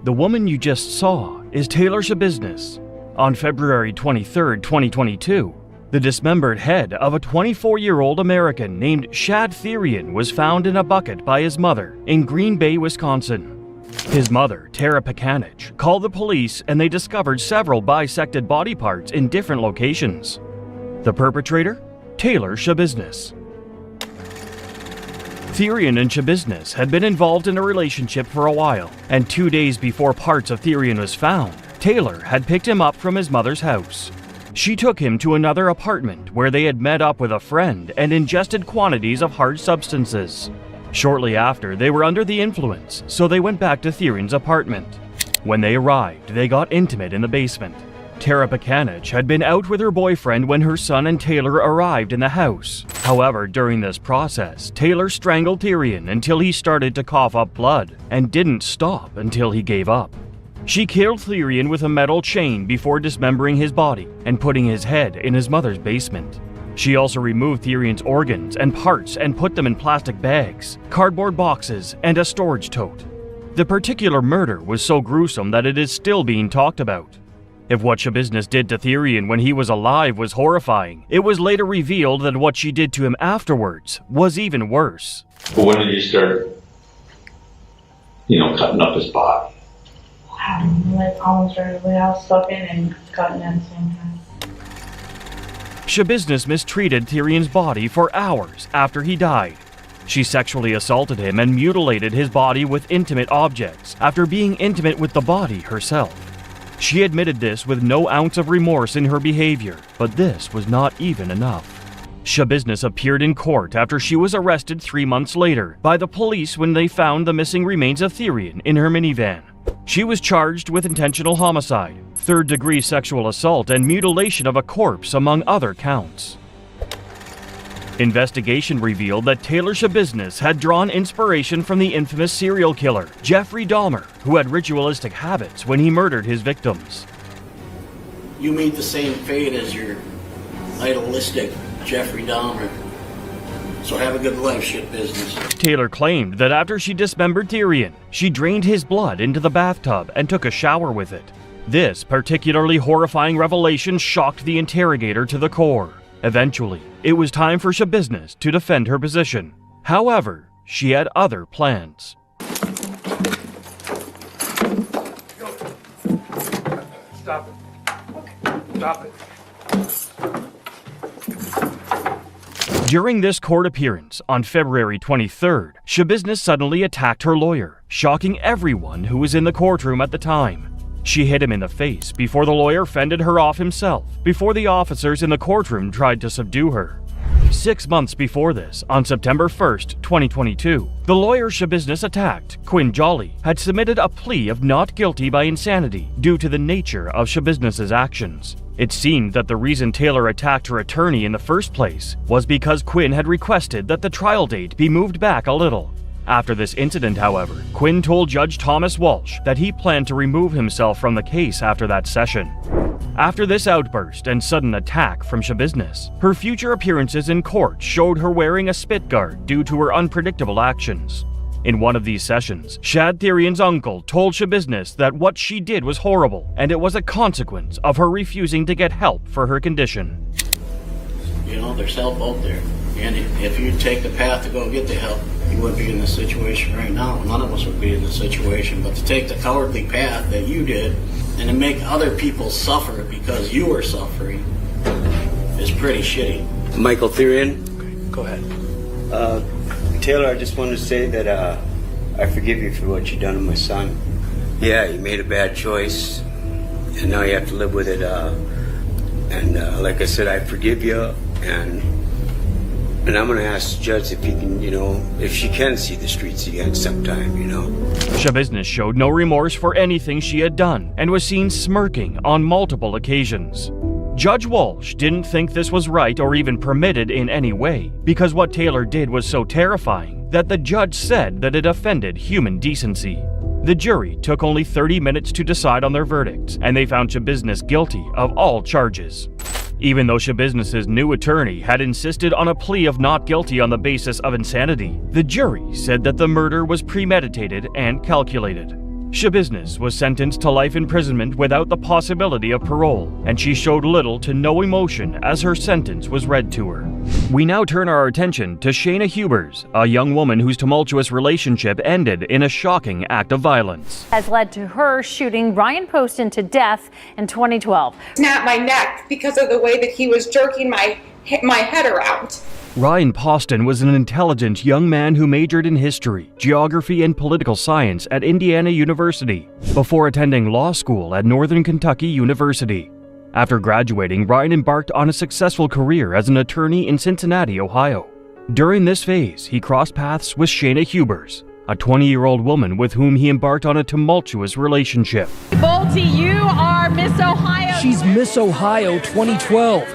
The woman you just saw is Taylor Shabusiness. On February 23, 2022, the dismembered head of a 24-year-old American named Shad Therian was found in a bucket by his mother in Green Bay, Wisconsin. His mother, Tara Pakanich, called the police and they discovered several bisected body parts in different locations. The perpetrator? Taylor Shabusiness. Therian and Shabusiness had been involved in a relationship for a while, and 2 days before parts of Therian was found, Taylor had picked him up from his mother's house. She took him to another apartment where they had met up with a friend and ingested quantities of hard substances. Shortly after, they were under the influence, so they went back to Therian's apartment. When they arrived, they got intimate in the basement. Tara Pakanich had been out with her boyfriend when her son and Taylor arrived in the house. However, during this process, Taylor strangled Therian until he started to cough up blood, and didn't stop until he gave up. She killed Therian with a metal chain before dismembering his body and putting his head in his mother's basement. She also removed Therian's organs and parts and put them in plastic bags, cardboard boxes, and a storage tote. The particular murder was so gruesome that it is still being talked about. If what Shabiznes did to Therian when he was alive was horrifying, it was later revealed that what she did to him afterwards was even worse. But when did you start, cutting up his body? Like almost right away. I was sucking and cutting at the same time. Shabiznes mistreated Therian's body for hours after he died. She sexually assaulted him and mutilated his body with intimate objects after being intimate with the body herself. She admitted this with no ounce of remorse in her behavior, but this was not even enough. Shabiznes appeared in court after she was arrested 3 months later by the police when they found the missing remains of Therian in her minivan. She was charged with intentional homicide, third-degree sexual assault, and mutilation of a corpse, among other counts. Investigation revealed that Taylor Shabiznes had drawn inspiration from the infamous serial killer, Jeffrey Dahmer, who had ritualistic habits when he murdered his victims. You meet the same fate as your idealistic Jeffrey Dahmer. So have a good life, shit business. Taylor claimed that after she dismembered Therian, she drained his blood into the bathtub and took a shower with it. This particularly horrifying revelation shocked the interrogator to the core. Eventually, it was time for Shabiznes to defend her position. However, she had other plans. Stop it. Stop it. During this court appearance on February 23rd, Shabiznes suddenly attacked her lawyer, shocking everyone who was in the courtroom at the time. She hit him in the face before the lawyer fended her off himself, before the officers in the courtroom tried to subdue her. 6 months before this, on September 1st, 2022, the lawyer Shabiznes attacked, Quinn Jolly, had submitted a plea of not guilty by insanity due to the nature of Shabiznes' actions. It seemed that the reason Taylor attacked her attorney in the first place was because Quinn had requested that the trial date be moved back a little. After this incident, however, Quinn told Judge Thomas Walsh that he planned to remove himself from the case after that session. After this outburst and sudden attack from Shabiznes, her future appearances in court showed her wearing a spit guard due to her unpredictable actions. In one of these sessions, Shad Therian's uncle told Shabiznes that what she did was horrible, and it was a consequence of her refusing to get help for her condition. There's help out there. And if you take the path to go get the help, you wouldn't be in this situation right now. None of us would be in this situation. But to take the cowardly path that you did and to make other people suffer because you were suffering is pretty shitty. Michael Therian. Go ahead. Taylor, I just wanted to say that I forgive you for what you done to my son. Yeah, you made a bad choice, and now you have to live with it. Like I said, I forgive you, and I'm going to ask the judge if he can, if she can see the streets again sometime, Shabiznes showed no remorse for anything she had done and was seen smirking on multiple occasions. Judge Walsh didn't think this was right or even permitted in any way, because what Taylor did was so terrifying that the judge said that it offended human decency. The jury took only 30 minutes to decide on their verdicts, and they found Shabiznes guilty of all charges. Even though Shabiznes' new attorney had insisted on a plea of not guilty on the basis of insanity, the jury said that the murder was premeditated and calculated. Shabiznes was sentenced to life imprisonment without the possibility of parole, and she showed little to no emotion as her sentence was read to her. We now turn our attention to Shayna Hubers, a young woman whose tumultuous relationship ended in a shocking act of violence. Has led to her shooting Ryan Poston to death in 2012. Snapped my neck because of the way that he was jerking my head around. Ryan Poston was an intelligent young man who majored in history, geography, and political science at Indiana University before attending law school at Northern Kentucky University. After graduating, Ryan embarked on a successful career as an attorney in Cincinnati, Ohio. During this phase, he crossed paths with Shayna Hubers, a 20-year-old woman with whom he embarked on a tumultuous relationship. Bolte, you are Miss Ohio. She's Miss Ohio 2012.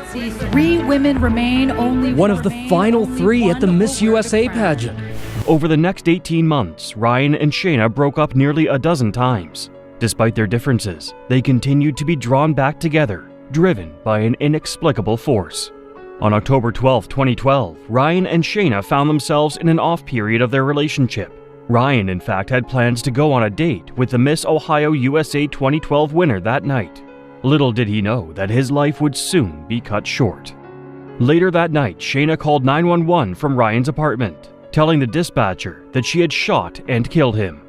3 women remain, only one of the final 3 at the Miss USA pageant. Over the next 18 months, Ryan and Shayna broke up nearly a dozen times. Despite their differences, they continued to be drawn back together, driven by an inexplicable force. On October 12, 2012, Ryan and Shayna found themselves in an off period of their relationship. Ryan, in fact, had plans to go on a date with the Miss Ohio USA 2012 winner that night. Little did he know that his life would soon be cut short. Later that night, Shayna called 911 from Ryan's apartment, telling the dispatcher that she had shot and killed him.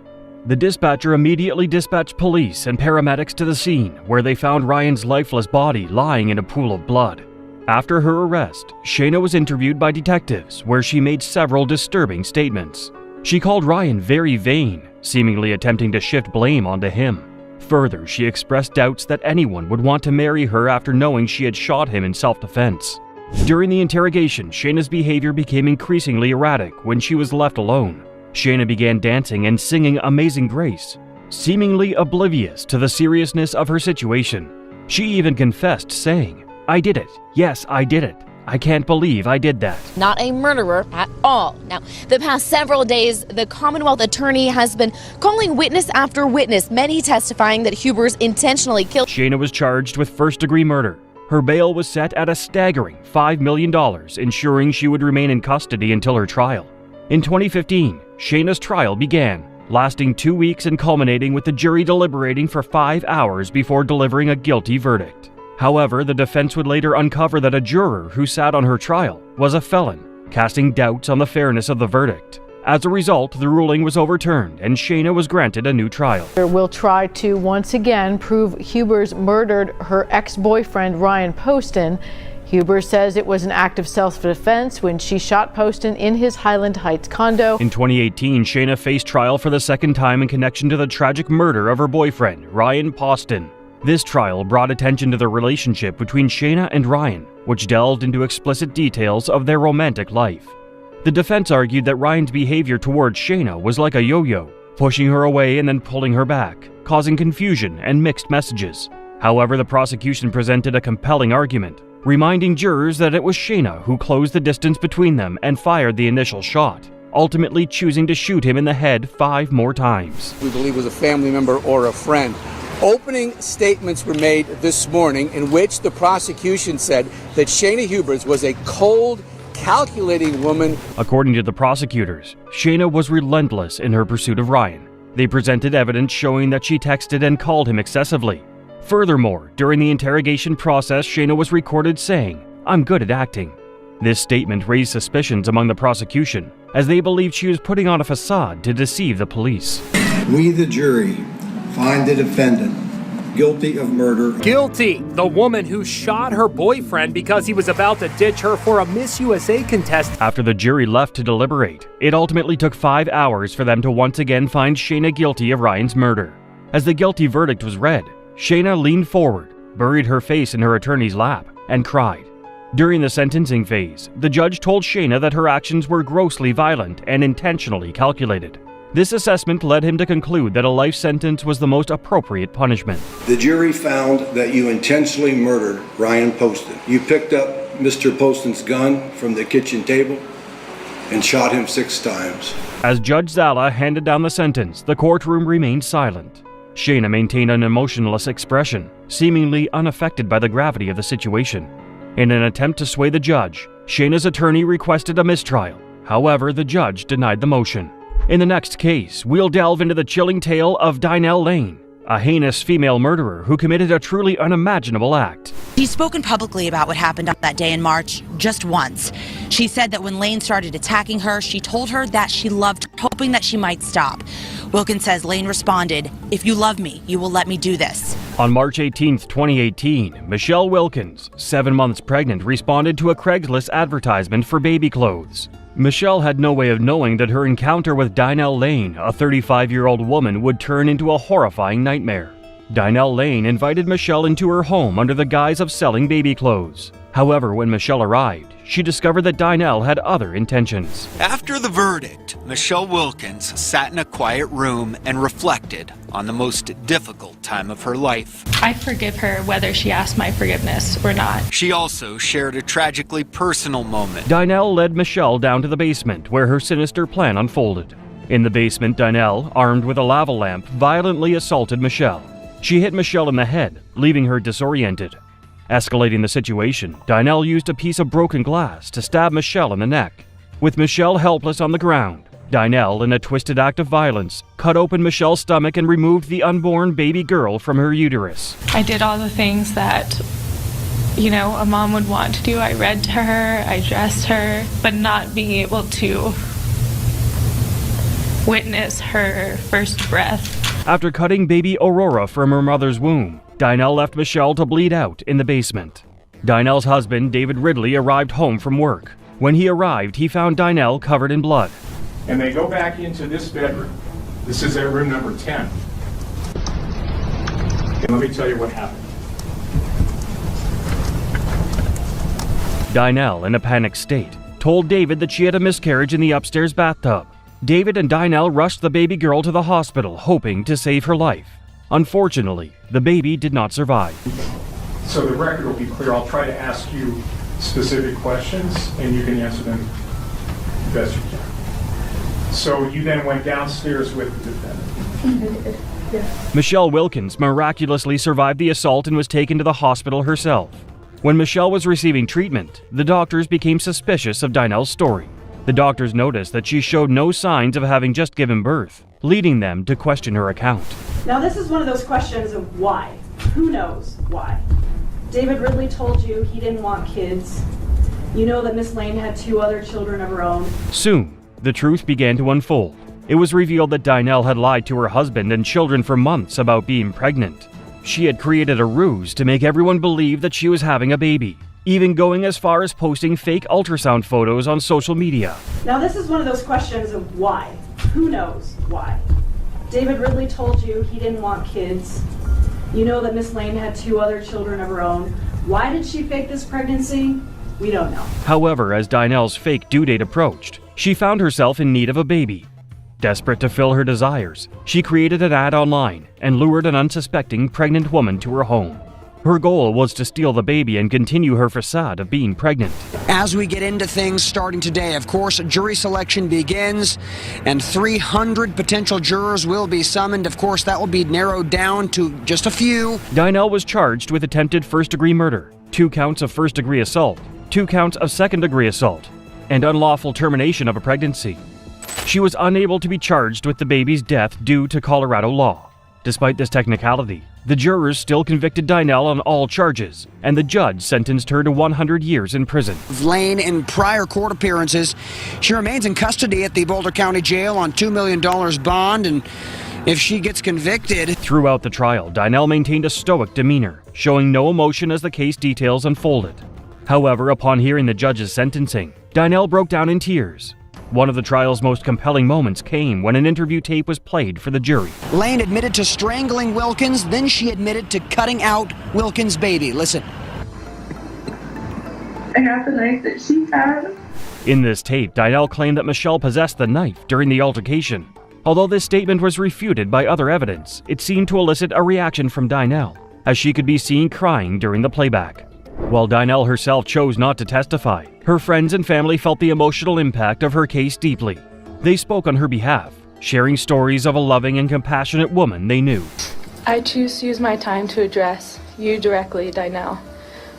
The dispatcher immediately dispatched police and paramedics to the scene, where they found Ryan's lifeless body lying in a pool of blood. After her arrest, Shayna was interviewed by detectives, where she made several disturbing statements. She called Ryan very vain, seemingly attempting to shift blame onto him. Further, she expressed doubts that anyone would want to marry her after knowing she had shot him in self-defense. During the interrogation, Shayna's behavior became increasingly erratic when she was left alone. Shayna began dancing and singing Amazing Grace, seemingly oblivious to the seriousness of her situation. She even confessed, saying, "I did it. Yes, I did it. I can't believe I did that." Not a murderer at all. Now, the past several days, the Commonwealth attorney has been calling witness after witness, many testifying that Hubers intentionally killed. Shayna was charged with first-degree murder. Her bail was set at a staggering $5 million, ensuring she would remain in custody until her trial. In 2015, Shayna's trial began, lasting 2 weeks and culminating with the jury deliberating for 5 hours before delivering a guilty verdict. However, the defense would later uncover that a juror who sat on her trial was a felon, casting doubts on the fairness of the verdict. As a result, the ruling was overturned and Shayna was granted a new trial. Will try to once again prove Hubers murdered her ex-boyfriend Ryan Poston. Hubers says it was an act of self-defense when she shot Poston in his Highland Heights condo. In 2018, Shayna faced trial for the second time in connection to the tragic murder of her boyfriend, Ryan Poston. This trial brought attention to the relationship between Shayna and Ryan, which delved into explicit details of their romantic life. The defense argued that Ryan's behavior towards Shayna was like a yo-yo, pushing her away and then pulling her back, causing confusion and mixed messages. However, the prosecution presented a compelling argument, reminding jurors that it was Shayna who closed the distance between them and fired the initial shot, ultimately choosing to shoot him in the head 5 more times. We believe was a family member or a friend. Opening statements were made this morning in which the prosecution said that Shayna Hubers was a cold, calculating woman. According to the prosecutors, Shayna was relentless in her pursuit of Ryan. They presented evidence showing that she texted and called him excessively. Furthermore, during the interrogation process, Shayna was recorded saying, "I'm good at acting." This statement raised suspicions among the prosecution, as they believed she was putting on a facade to deceive the police. We, the jury, find the defendant guilty of murder. Guilty! The woman who shot her boyfriend because he was about to ditch her for a Miss USA contest. After the jury left to deliberate, it ultimately took 5 hours for them to once again find Shayna guilty of Ryan's murder. As the guilty verdict was read, Shayna leaned forward, buried her face in her attorney's lap, and cried. During the sentencing phase, the judge told Shayna that her actions were grossly violent and intentionally calculated. This assessment led him to conclude that a life sentence was the most appropriate punishment. The jury found that you intentionally murdered Ryan Poston. You picked up Mr. Poston's gun from the kitchen table and shot him 6 times. As Judge Zala handed down the sentence, the courtroom remained silent. Shayna maintained an emotionless expression, seemingly unaffected by the gravity of the situation. In an attempt to sway the judge, Shayna's attorney requested a mistrial. However, the judge denied the motion. In the next case, we'll delve into the chilling tale of Dynell Lane, a heinous female murderer who committed a truly unimaginable act. She's spoken publicly about what happened on that day in March just once. She said that when Lane started attacking her, she told her that she loved her, hoping that she might stop. Wilkins says Lane responded, "If you love me, you will let me do this." On March 18, 2018, Michelle Wilkins, 7 months pregnant, responded to a Craigslist advertisement for baby clothes. Michelle had no way of knowing that her encounter with Dynell Lane, a 35-year-old woman, would turn into a horrifying nightmare. Dynell Lane invited Michelle into her home under the guise of selling baby clothes. However, when Michelle arrived, she discovered that Dynell had other intentions. After the verdict, Michelle Wilkins sat in a quiet room and reflected on the most difficult time of her life. I forgive her whether she asked my forgiveness or not. She also shared a tragically personal moment. Dynell led Michelle down to the basement where her sinister plan unfolded. In the basement, Dynell, armed with a lava lamp, violently assaulted Michelle. She hit Michelle in the head, leaving her disoriented. Escalating the situation, Dynell used a piece of broken glass to stab Michelle in the neck. With Michelle helpless on the ground, Dinell, in a twisted act of violence, cut open Michelle's stomach and removed the unborn baby girl from her uterus. I did all the things that, a mom would want to do. I read to her, I dressed her, but not being able to witness her first breath. After cutting baby Aurora from her mother's womb, Dinell left Michelle to bleed out in the basement. Dinell's husband, David Ridley, arrived home from work. When he arrived, he found Dinell covered in blood. And they go back into this bedroom. This is their room number 10. And let me tell you what happened. Dinell, in a panicked state, told David that she had a miscarriage in the upstairs bathtub. David and Dinell rushed the baby girl to the hospital, hoping to save her life. Unfortunately, the baby did not survive. So the record will be clear. I'll try to ask you specific questions, and you can answer them best you can. So you then went downstairs with the defendant? Yeah. Michelle Wilkins miraculously survived the assault and was taken to the hospital herself. When Michelle was receiving treatment, the doctors became suspicious of Dinell's story. The doctors noticed that she showed no signs of having just given birth, leading them to question her account. Now this is one of those questions of why. Who knows why? David Ridley told you he didn't want kids. You know that Miss Lane had 2 other children of her own. Soon, the truth began to unfold. It was revealed that Dinell had lied to her husband and children for months about being pregnant. She had created a ruse to make everyone believe that she was having a baby, even going as far as posting fake ultrasound photos on social media. Now this is one of those questions of why. Who knows why? David Ridley told you he didn't want kids. You know that Miss Lane had 2 other children of her own. Why did she fake this pregnancy? We don't know. However, as Dinell's fake due date approached, she found herself in need of a baby. Desperate to fill her desires, she created an ad online and lured an unsuspecting pregnant woman to her home. Her goal was to steal the baby and continue her facade of being pregnant. As we get into things starting today, of course, jury selection begins and 300 potential jurors will be summoned. Of course, that will be narrowed down to just a few. Dinell was charged with attempted first-degree murder, 2 counts of first-degree assault, 2 counts of second-degree assault, and unlawful termination of a pregnancy. She was unable to be charged with the baby's death due to Colorado law. Despite this technicality, the jurors still convicted Dinell on all charges, and the judge sentenced her to 100 years in prison. Lane, in prior court appearances, she remains in custody at the Boulder County Jail on $2 million bond, and if she gets convicted... Throughout the trial, Dinell maintained a stoic demeanor, showing no emotion as the case details unfolded. However, upon hearing the judge's sentencing, Dinell broke down in tears. One of the trial's most compelling moments came when an interview tape was played for the jury. Lane admitted to strangling Wilkins, then she admitted to cutting out Wilkins' baby. Listen. I got the knife that she had. In this tape, Dinell claimed that Michelle possessed the knife during the altercation. Although this statement was refuted by other evidence, it seemed to elicit a reaction from Dinell, as she could be seen crying during the playback. While Dinell herself chose not to testify, her friends and family felt the emotional impact of her case deeply. They spoke on her behalf, sharing stories of a loving and compassionate woman they knew. I choose to use my time to address you directly, Dinell,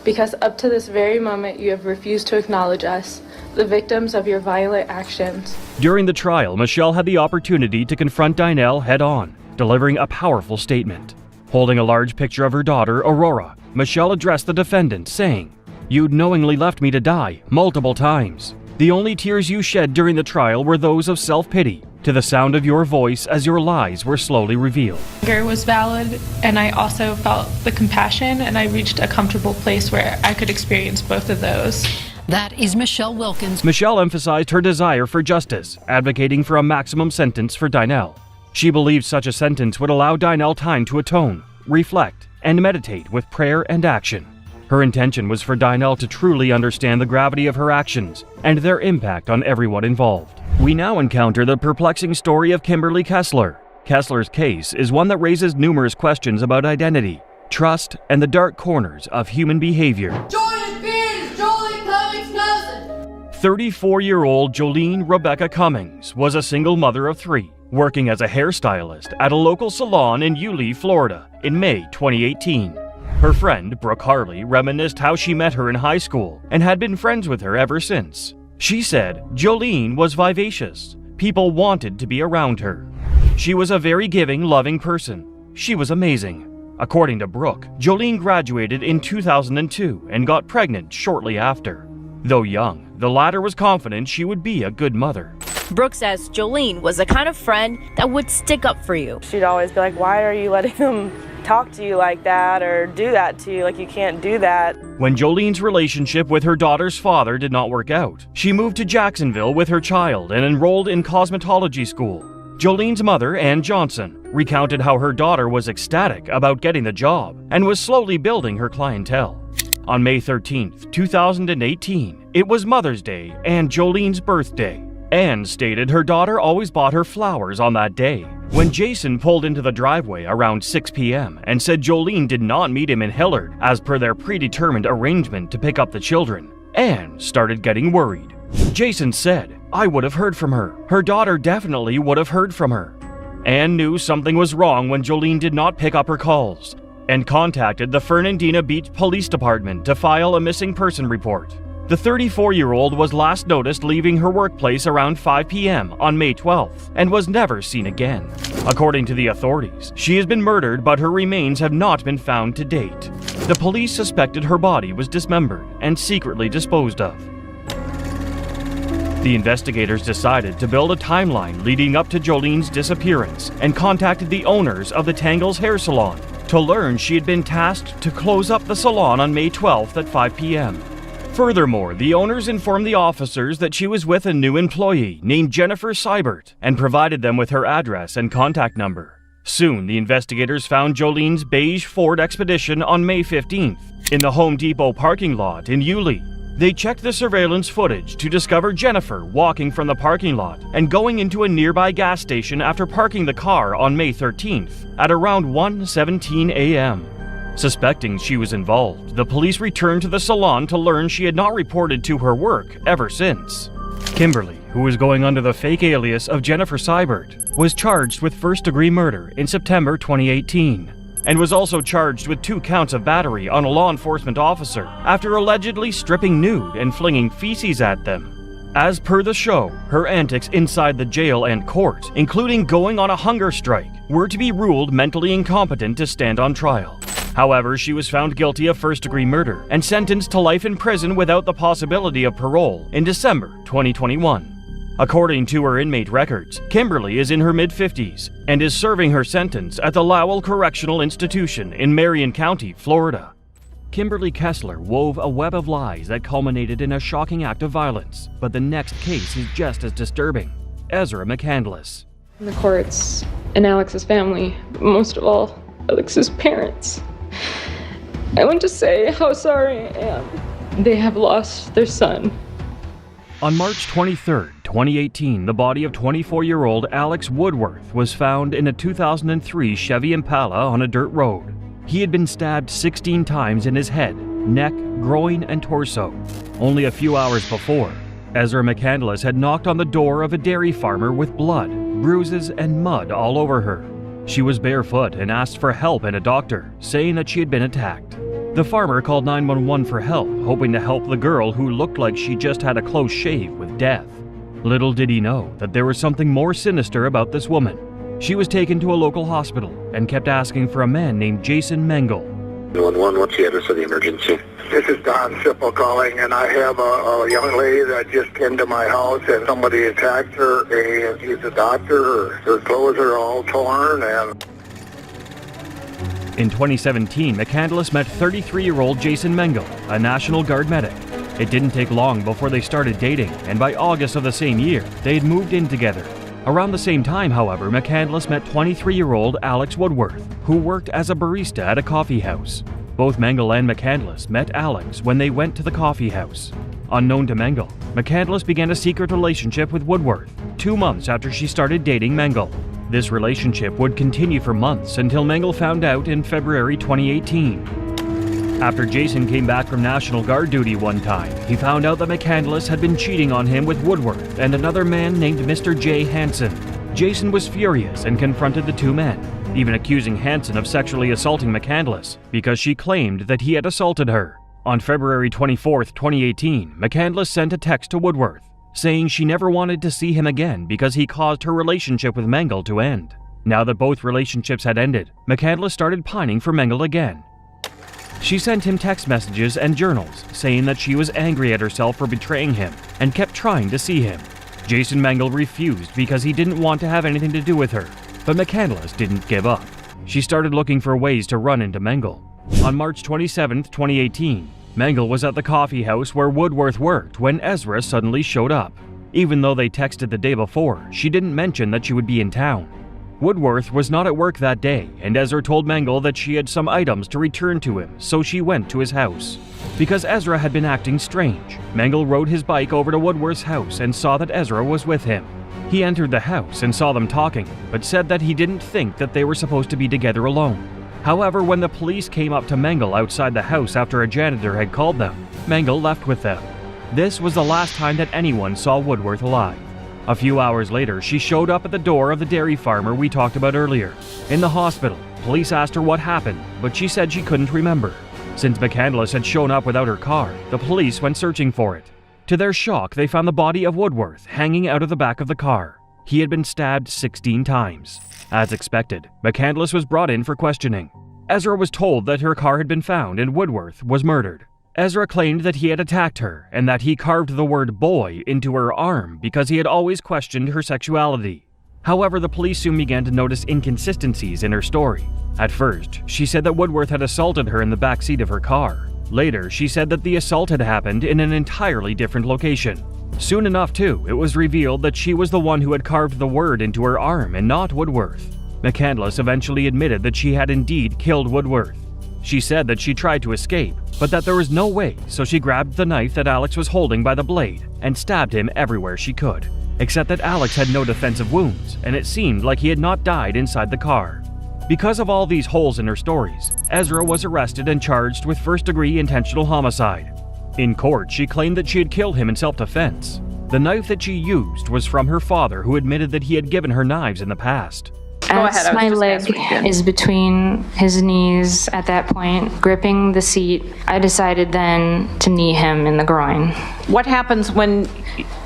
because up to this very moment you have refused to acknowledge us, the victims of your violent actions. During the trial, Michelle had the opportunity to confront Dinell head-on, delivering a powerful statement. Holding a large picture of her daughter, Aurora, Michelle addressed the defendant, saying, "You'd knowingly left me to die multiple times. The only tears you shed during the trial were those of self-pity, to the sound of your voice as your lies were slowly revealed." Anger was valid, and I also felt the compassion, and I reached a comfortable place where I could experience both of those. That is Michelle Wilkins. Michelle emphasized her desire for justice, advocating for a maximum sentence for Dinell. She believed such a sentence would allow Dinell time to atone, reflect, and meditate with prayer and action. Her intention was for Dinell to truly understand the gravity of her actions and their impact on everyone involved. We now encounter the perplexing story of Kimberly Kessler. Kessler's case is one that raises numerous questions about identity, trust, and the dark corners of human behavior. Jordan Beard is Jolene Cummings' cousin. 34-year-old Jolene Rebecca Cummings was a single mother of 3, working as a hairstylist at a local salon in Yulee, Florida, in May 2018. Her friend, Brooke Harley, reminisced how she met her in high school and had been friends with her ever since. She said Jolene was vivacious, people wanted to be around her. She was a very giving, loving person. She was amazing. According to Brooke, Jolene graduated in 2002 and got pregnant shortly after. Though young, the latter was confident she would be a good mother. Brooke says Jolene was the kind of friend that would stick up for you. She'd always be like, why are you letting them talk to you like that or do that to you? Like, you can't do that. When Jolene's relationship with her daughter's father did not work out, she moved to Jacksonville with her child and enrolled in cosmetology school. Jolene's mother, Ann Johnson, recounted how her daughter was ecstatic about getting the job and was slowly building her clientele. On May 13, 2018, it was Mother's Day and Jolene's birthday. Ann stated her daughter always bought her flowers on that day. When Jason pulled into the driveway around 6 p.m. and said Jolene did not meet him in Hillard as per their predetermined arrangement to pick up the children, Ann started getting worried. Jason said, "I would have heard from her. Her daughter definitely would have heard from her." Ann knew something was wrong when Jolene did not pick up her calls and contacted the Fernandina Beach Police Department to file a missing person report. The 34-year-old was last noticed leaving her workplace around 5 p.m. on May 12th and was never seen again. According to the authorities, she has been murdered, but her remains have not been found to date. The police suspected her body was dismembered and secretly disposed of. The investigators decided to build a timeline leading up to Jolene's disappearance and contacted the owners of the Tangles Hair Salon to learn she had been tasked to close up the salon on May 12th at 5 p.m. Furthermore, the owners informed the officers that she was with a new employee named Jennifer Seibert and provided them with her address and contact number. Soon, the investigators found Jolene's beige Ford Expedition on May 15th in the Home Depot parking lot in Yulee. They checked the surveillance footage to discover Jennifer walking from the parking lot and going into a nearby gas station after parking the car on May 13th at around 1:17 a.m. Suspecting she was involved, the police returned to the salon to learn she had not reported to her work ever since. Kimberly, who was going under the fake alias of Jennifer Seibert, was charged with first-degree murder in September 2018 and was also charged with 2 counts of battery on a law enforcement officer after allegedly stripping nude and flinging feces at them. As per the show, her antics inside the jail and court, including going on a hunger strike, were to be ruled mentally incompetent to stand on trial. However, she was found guilty of first-degree murder and sentenced to life in prison without the possibility of parole in December 2021. According to her inmate records, Kimberly is in her mid-50s and is serving her sentence at the Lowell Correctional Institution in Marion County, Florida. Kimberly Kessler wove a web of lies that culminated in a shocking act of violence, but the next case is just as disturbing. Ezra McCandless. The courts and Alex's family, but most of all, Alex's parents. I want to say how sorry I am. They have lost their son. On March 23, 2018, the body of 24-year-old Alex Woodworth was found in a 2003 Chevy Impala on a dirt road. He had been stabbed 16 times in his head, neck, groin, and torso. Only a few hours before, Ezra McCandless had knocked on the door of a dairy farmer with blood, bruises, and mud all over her. She was barefoot and asked for help and a doctor, saying that she had been attacked. The farmer called 911 for help, hoping to help the girl who looked like she just had a close shave with death. Little did he know that there was something more sinister about this woman. She was taken to a local hospital and kept asking for a man named Jason Mengel. 911, what's the address of the emergency? This is Don Sipple calling, and I have a young lady that just came to my house, and somebody attacked her, and she's a doctor. Her clothes are all torn, and... In 2017, McCandless met 33-year-old Jason Mengel, a National Guard medic. It didn't take long before they started dating, and by August of the same year, they had moved in together. Around the same time, however, McCandless met 23-year-old Alex Woodworth, who worked as a barista at a coffee house. Both Mengel and McCandless met Alex when they went to the coffee house. Unknown to Mengel, McCandless began a secret relationship with Woodworth 2 months after she started dating Mengel. This relationship would continue for months until Mengel found out in February 2018. After Jason came back from National Guard duty one time, he found out that McCandless had been cheating on him with Woodworth and another man named Mr. J. Hansen. Jason was furious and confronted the 2 men, even accusing Hansen of sexually assaulting McCandless because she claimed that he had assaulted her. On February 24, 2018, McCandless sent a text to Woodworth. saying she never wanted to see him again because he caused her relationship with Mengele to end. Now that both relationships had ended, McCandless started pining for Mengele again. She sent him text messages and journals saying that she was angry at herself for betraying him and kept trying to see him. Jason Mengele refused because he didn't want to have anything to do with her, but McCandless didn't give up. She started looking for ways to run into Mengele. On March 27, 2018, Mengele was at the coffee house where Woodworth worked when Ezra suddenly showed up. Even though they texted the day before, she didn't mention that she would be in town. Woodworth was not at work that day, and Ezra told Mengele that she had some items to return to him, so she went to his house. Because Ezra had been acting strange, Mengele rode his bike over to Woodworth's house and saw that Ezra was with him. He entered the house and saw them talking, but said that he didn't think that they were supposed to be together alone. However, when the police came up to Mengele outside the house after a janitor had called them, Mengele left with them. This was the last time that anyone saw Woodworth alive. A few hours later, she showed up at the door of the dairy farmer we talked about earlier. In the hospital, police asked her what happened, but she said she couldn't remember. Since McCandless had shown up without her car, the police went searching for it. To their shock, they found the body of Woodworth hanging out of the back of the car. He had been stabbed 16 times. As expected, McCandless was brought in for questioning. Ezra was told that her car had been found and Woodworth was murdered. Ezra claimed that he had attacked her and that he carved the word boy into her arm because he had always questioned her sexuality. However, the police soon began to notice inconsistencies in her story. At first, she said that Woodworth had assaulted her in the back seat of her car. Later, she said that the assault had happened in an entirely different location. Soon enough, too, it was revealed that she was the one who had carved the word into her arm and not Woodworth. McCandless eventually admitted that she had indeed killed Woodworth. She said that she tried to escape, but that there was no way, so she grabbed the knife that Alex was holding by the blade and stabbed him everywhere she could. Except that Alex had no defensive wounds, and it seemed like he had not died inside the car. Because of all these holes in her stories, Ezra was arrested and charged with first-degree intentional homicide. In court, she claimed that she had killed him in self-defense. The knife that she used was from her father, who admitted that he had given her knives in the past. As my leg is between his knees at that point, gripping the seat, I decided then to knee him in the groin. What happens when,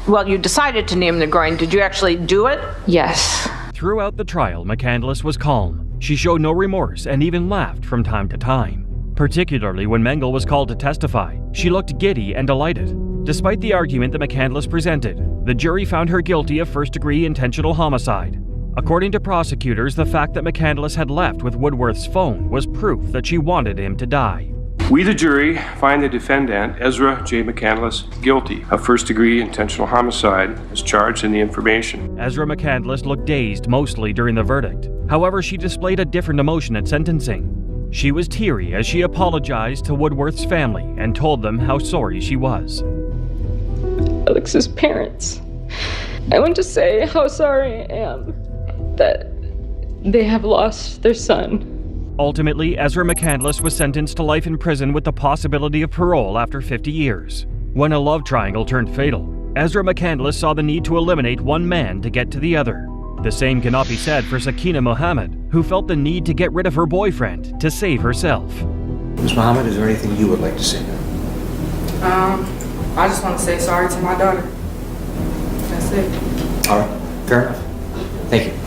well, you decided to knee him in the groin? Did you actually do it? Yes. Throughout the trial, McCandless was calm. She showed no remorse and even laughed from time to time. Particularly when Mengele was called to testify, she looked giddy and delighted. Despite the argument that McCandless presented, the jury found her guilty of first-degree intentional homicide. According to prosecutors, the fact that McCandless had left with Woodworth's phone was proof that she wanted him to die. We, the jury, find the defendant, Ezra J. McCandless, guilty of first-degree intentional homicide as charged in the information. Ezra McCandless looked dazed mostly during the verdict. However, she displayed a different emotion at sentencing. She was teary as she apologized to Woodworth's family and told them how sorry she was. Alex's parents, I want to say how sorry I am that they have lost their son. Ultimately, Ezra McCandless was sentenced to life in prison with the possibility of parole after 50 years. When a love triangle turned fatal, Ezra McCandless saw the need to eliminate one man to get to the other. The same cannot be said for Sakina Mohammed, who felt the need to get rid of her boyfriend to save herself. Ms. Mohammed, is there anything you would like to say? I just want to say sorry to my daughter. That's it. All right, fair enough. Thank you.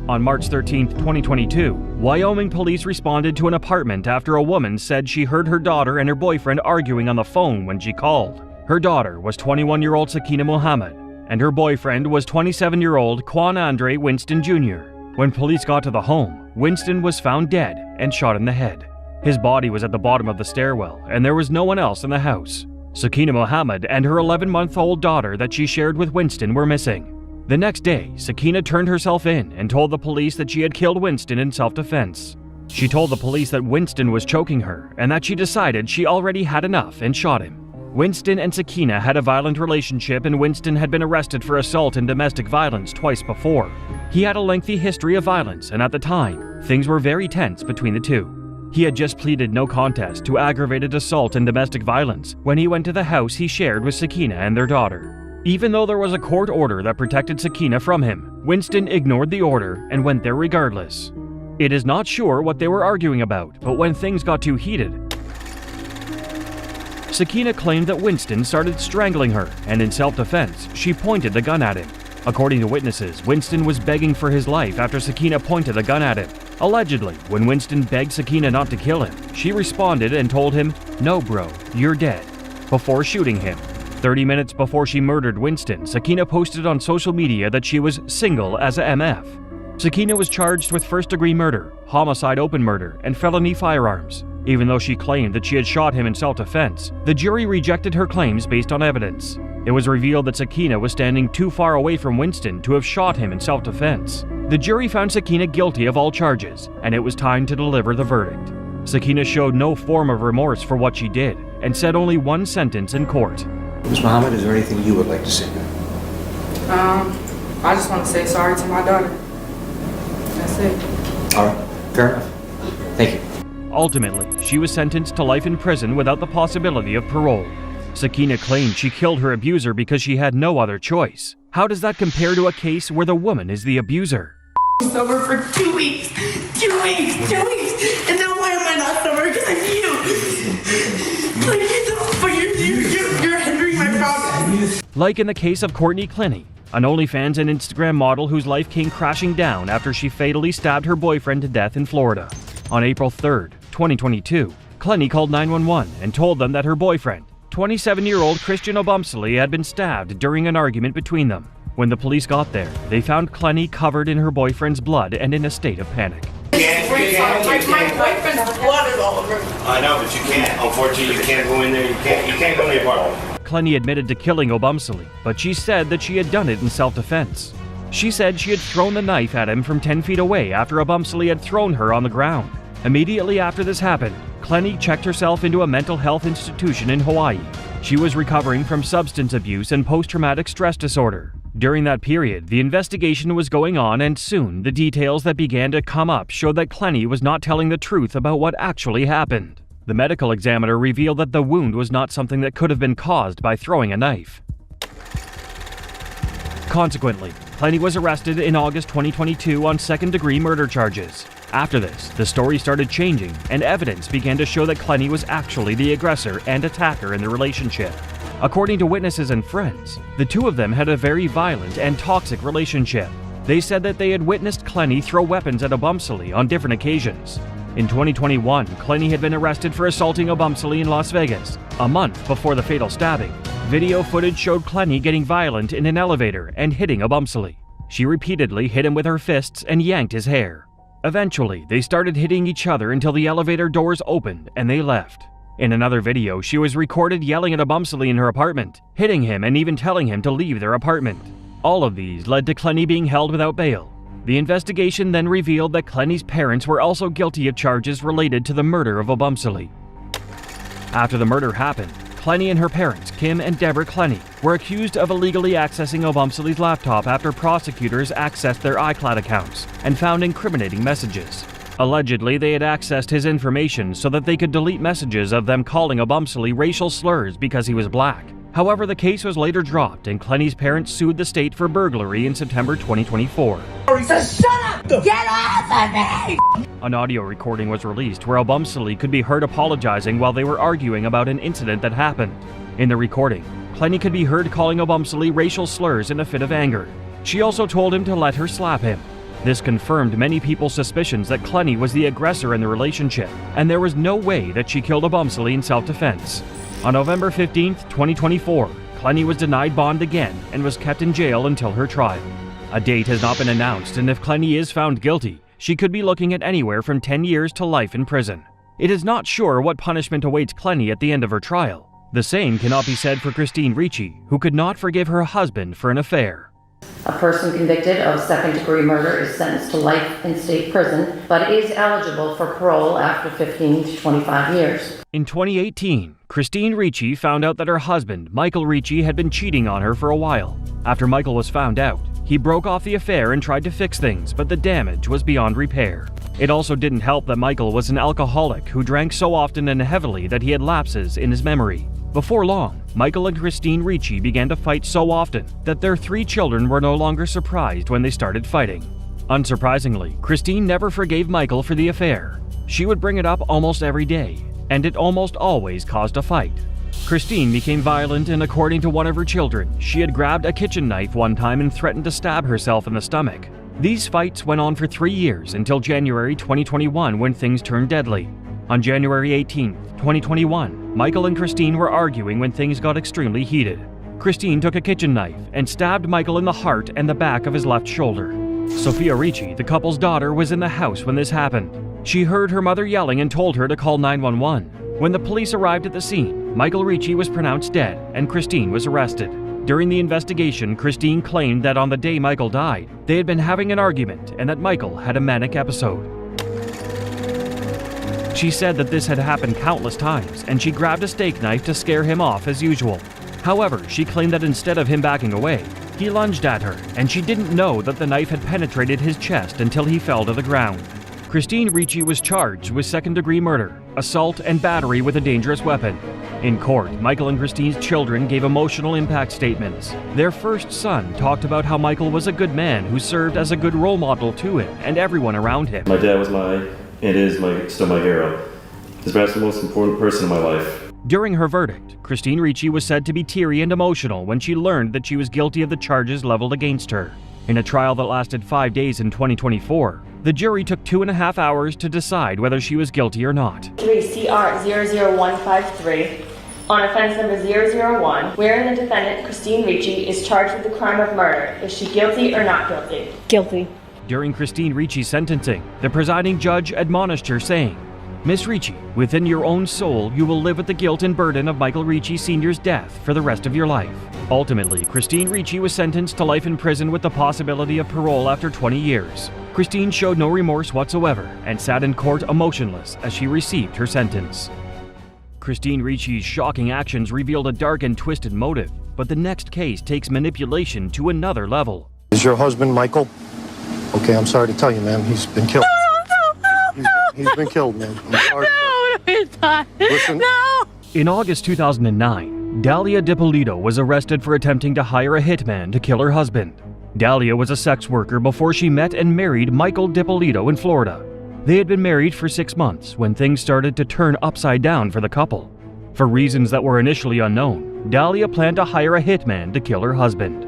On March 13, 2022, Wyoming police responded to an apartment after a woman said she heard her daughter and her boyfriend arguing on the phone when she called. Her daughter was 21-year-old Sakina Mohammed, and her boyfriend was 27-year-old Quan Andre Winston Jr. When police got to the home, Winston was found dead and shot in the head. His body was at the bottom of the stairwell, and there was no one else in the house. Sakina Mohammed and her 11-month-old daughter that she shared with Winston were missing. The next day, Sakina turned herself in and told the police that she had killed Winston in self-defense. She told the police that Winston was choking her and that she decided she already had enough and shot him. Winston and Sakina had a violent relationship, and Winston had been arrested for assault and domestic violence twice before. He had a lengthy history of violence, and at the time, things were very tense between the two. He had just pleaded no contest to aggravated assault and domestic violence when he went to the house he shared with Sakina and their daughter. Even though there was a court order that protected Sakina from him, Winston ignored the order and went there regardless. It is not sure what they were arguing about, but when things got too heated, Sakina claimed that Winston started strangling her, and in self-defense, she pointed the gun at him. According to witnesses, Winston was begging for his life after Sakina pointed the gun at him. Allegedly, when Winston begged Sakina not to kill him, she responded and told him, "No, bro, you're dead," before shooting him. 30 minutes before she murdered Winston, Sakina posted on social media that she was single as a MF. Sakina was charged with first-degree murder, homicide open murder, and felony firearms. Even though she claimed that she had shot him in self-defense, the jury rejected her claims based on evidence. It was revealed that Sakina was standing too far away from Winston to have shot him in self-defense. The jury found Sakina guilty of all charges, and it was time to deliver the verdict. Sakina showed no form of remorse for what she did, and said only one sentence in court. Ms. Muhammad, is there anything you would like to say? I just want to say sorry to my daughter. That's it. All right, fair enough. Thank you. Ultimately, she was sentenced to life in prison without the possibility of parole. Sakina claimed she killed her abuser because she had no other choice. How does that compare to a case where the woman is the abuser? Sober for 2 weeks. 2 weeks. 2 weeks. And now why am I not sober? Because of you. Like, you're hindering my progress. Like in the case of Courtney Clinny, an OnlyFans and Instagram model whose life came crashing down after she fatally stabbed her boyfriend to death in Florida. On April 3rd, 2022, Clinny called 911 and told them that her boyfriend, 27-year-old Christian Obumsley, had been stabbed during an argument between them. When the police got there, they found Clinny covered in her boyfriend's blood and in a state of panic. My boyfriend's blood is all over. I know, but you can't. Unfortunately, you can't go in there. You can't go in the apartment. Clinny admitted to killing Obumsley, but she said that she had done it in self-defense. She said she had thrown the knife at him from 10 feet away after Obumsley had thrown her on the ground. Immediately after this happened, Clinny checked herself into a mental health institution in Hawaii. She was recovering from substance abuse and post-traumatic stress disorder. During that period, the investigation was going on, and soon the details that began to come up showed that Clinny was not telling the truth about what actually happened. The medical examiner revealed that the wound was not something that could have been caused by throwing a knife. Consequently, Clinny was arrested in August 2022 on second-degree murder charges. After this, the story started changing, and evidence began to show that Clinny was actually the aggressor and attacker in the relationship. According to witnesses and friends, the two of them had a very violent and toxic relationship. They said that they had witnessed Clinny throw weapons at Obumsley on different occasions. In 2021, Clinny had been arrested for assaulting Obumsley in Las Vegas, a month before the fatal stabbing. Video footage showed Clinny getting violent in an elevator and hitting Obumsley. She repeatedly hit him with her fists and yanked his hair. Eventually, they started hitting each other until the elevator doors opened and they left. In another video, she was recorded yelling at Obumsley in her apartment, hitting him and even telling him to leave their apartment. All of these led to Clinny being held without bail. The investigation then revealed that Clinny's parents were also guilty of charges related to the murder of Obumsley. After the murder happened, Clinny and her parents, Kim and Deborah Clinny, were accused of illegally accessing Obumsley's laptop after prosecutors accessed their iCloud accounts and found incriminating messages. Allegedly, they had accessed his information so that they could delete messages of them calling Obumsley racial slurs because he was black. However, the case was later dropped and Clinny's parents sued the state for burglary in September 2024. So shut up! Get off of me! An audio recording was released where Obumsley could be heard apologizing while they were arguing about an incident that happened. In the recording, Clinny could be heard calling Obumsley racial slurs in a fit of anger. She also told him to let her slap him. This confirmed many people's suspicions that Clinny was the aggressor in the relationship, and there was no way that she killed Obumsley in self-defense. On November 15, 2024, Clinny was denied bond again and was kept in jail until her trial. A date has not been announced, and if Clinny is found guilty, she could be looking at anywhere from 10 years to life in prison. It is not sure what punishment awaits Clinny at the end of her trial. The same cannot be said for Christine Ricci, who could not forgive her husband for an affair. A person convicted of second-degree murder is sentenced to life in state prison, but is eligible for parole after 15 to 25 years. In 2018, Christine Ricci found out that her husband, Michael Ricci, had been cheating on her for a while. After Michael was found out, he broke off the affair and tried to fix things, but the damage was beyond repair. It also didn't help that Michael was an alcoholic who drank so often and heavily that he had lapses in his memory. Before long, Michael and Christine Ricci began to fight so often that their 3 children were no longer surprised when they started fighting. Unsurprisingly, Christine never forgave Michael for the affair. She would bring it up almost every day, and it almost always caused a fight. Christine became violent, and according to one of her children, she had grabbed a kitchen knife one time and threatened to stab herself in the stomach. These fights went on for 3 years until January 2021, when things turned deadly. On January 18, 2021, Michael and Christine were arguing when things got extremely heated. Christine took a kitchen knife and stabbed Michael in the heart and the back of his left shoulder. Sophia Ricci, the couple's daughter, was in the house when this happened. She heard her mother yelling and told her to call 911. When the police arrived at the scene, Michael Ricci was pronounced dead and Christine was arrested. During the investigation, Christine claimed that on the day Michael died, they had been having an argument and that Michael had a manic episode. She said that this had happened countless times, and she grabbed a steak knife to scare him off as usual. However, she claimed that instead of him backing away, he lunged at her, and she didn't know that the knife had penetrated his chest until he fell to the ground. Christine Ricci was charged with second-degree murder, assault, and battery with a dangerous weapon. In court, Michael and Christine's children gave emotional impact statements. Their first son talked about how Michael was a good man who served as a good role model to him and everyone around him. My dad was still my hero. He's perhaps the most important person in my life. During her verdict, Christine Ricci was said to be teary and emotional when she learned that she was guilty of the charges leveled against her. In a trial that lasted 5 days in 2024, the jury took 2.5 hours to decide whether she was guilty or not. 3 CR 00153 on offense number 001, wherein the defendant, Christine Ricci, is charged with the crime of murder. Is she guilty or not guilty? Guilty. During Christine Ricci's sentencing, the presiding judge admonished her, saying, "Miss Ricci, within your own soul, you will live with the guilt and burden of Michael Ricci Sr.'s death for the rest of your life." Ultimately, Christine Ricci was sentenced to life in prison with the possibility of parole after 20 years. Christine showed no remorse whatsoever and sat in court emotionless as she received her sentence. Christine Ricci's shocking actions revealed a dark and twisted motive, but the next case takes manipulation to another level. Is your husband Michael? Okay, I'm sorry to tell you, ma'am, he's been killed. He's been killed, man. I'm sorry. No, he's not. Listen. No. In August 2009, Dalia DiPolito was arrested for attempting to hire a hitman to kill her husband. Dalia was a sex worker before she met and married Michael DiPolito in Florida. They had been married for 6 months when things started to turn upside down for the couple. For reasons that were initially unknown, Dalia planned to hire a hitman to kill her husband.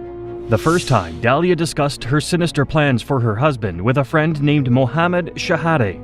The first time, Dalia discussed her sinister plans for her husband with a friend named Mohammed Shahade.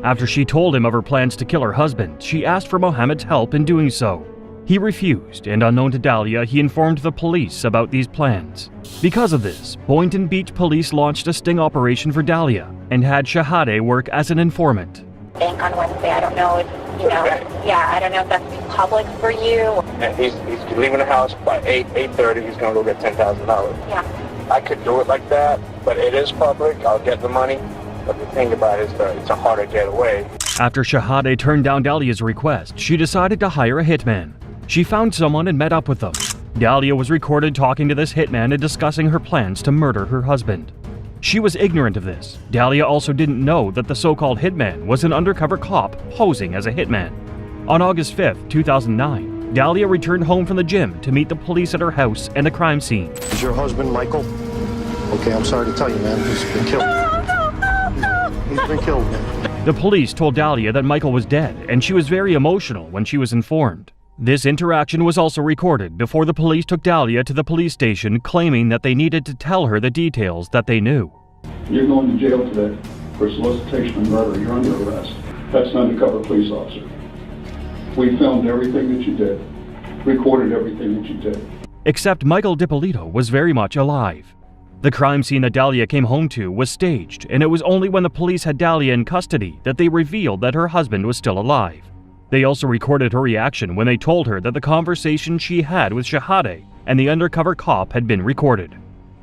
After she told him of her plans to kill her husband, she asked for Mohammed's help in doing so. He refused, and unknown to Dalia, he informed the police about these plans. Because of this, Boynton Beach police launched a sting operation for Dalia and had Shahade work as an informant. Bank on Wednesday, I don't know if, I don't know if that's public for you. And he's leaving the house by 8:30, he's gonna go get $10,000. Yeah. I could do it like that, but it is public, I'll get the money. But the thing about it is that it's a harder getaway. After Shahade turned down Dalia's request, she decided to hire a hitman. She found someone and met up with them. Dalia was recorded talking to this hitman and discussing her plans to murder her husband. She was ignorant of this. Dalia also didn't know that the so-called hitman was an undercover cop posing as a hitman. On August 5th, 2009, Dalia returned home from the gym to meet the police at her house and a crime scene. Is your husband Michael? Okay, I'm sorry to tell you, man, he's been killed. He's been killed, man. The police told Dalia that Michael was dead, and she was very emotional when she was informed. This interaction was also recorded before the police took Dalia to the police station, claiming that they needed to tell her the details that they knew. You're going to jail today for solicitation and murder. You're under arrest. That's an undercover police officer. We filmed everything that you did, recorded everything that you did. Except Michael DiPolito was very much alive. The crime scene that Dalia came home to was staged, and it was only when the police had Dalia in custody that they revealed that her husband was still alive. They also recorded her reaction when they told her that the conversation she had with Shahade and the undercover cop had been recorded.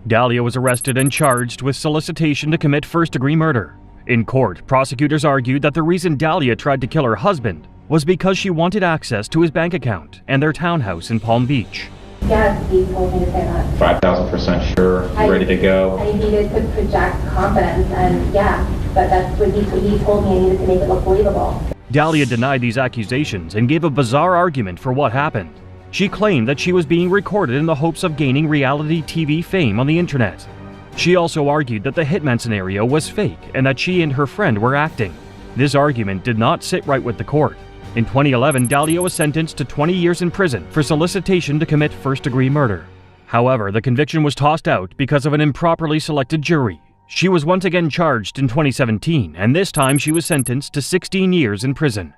Dalia was arrested and charged with solicitation to commit first-degree murder. In court, prosecutors argued that the reason Dalia tried to kill her husband was because she wanted access to his bank account and their townhouse in Palm Beach. Yes, he told me to say that. 5,000% sure, ready to go. I needed to project confidence, and but that's what he told me. I needed to make it look believable. Dalia denied these accusations and gave a bizarre argument for what happened. She claimed that she was being recorded in the hopes of gaining reality TV fame on the internet. She also argued that the hitman scenario was fake and that she and her friend were acting. This argument did not sit right with the court. In 2011, Dahlia was sentenced to 20 years in prison for solicitation to commit first-degree murder. However, the conviction was tossed out because of an improperly selected jury. She was once again charged in 2017, and this time she was sentenced to 16 years in prison.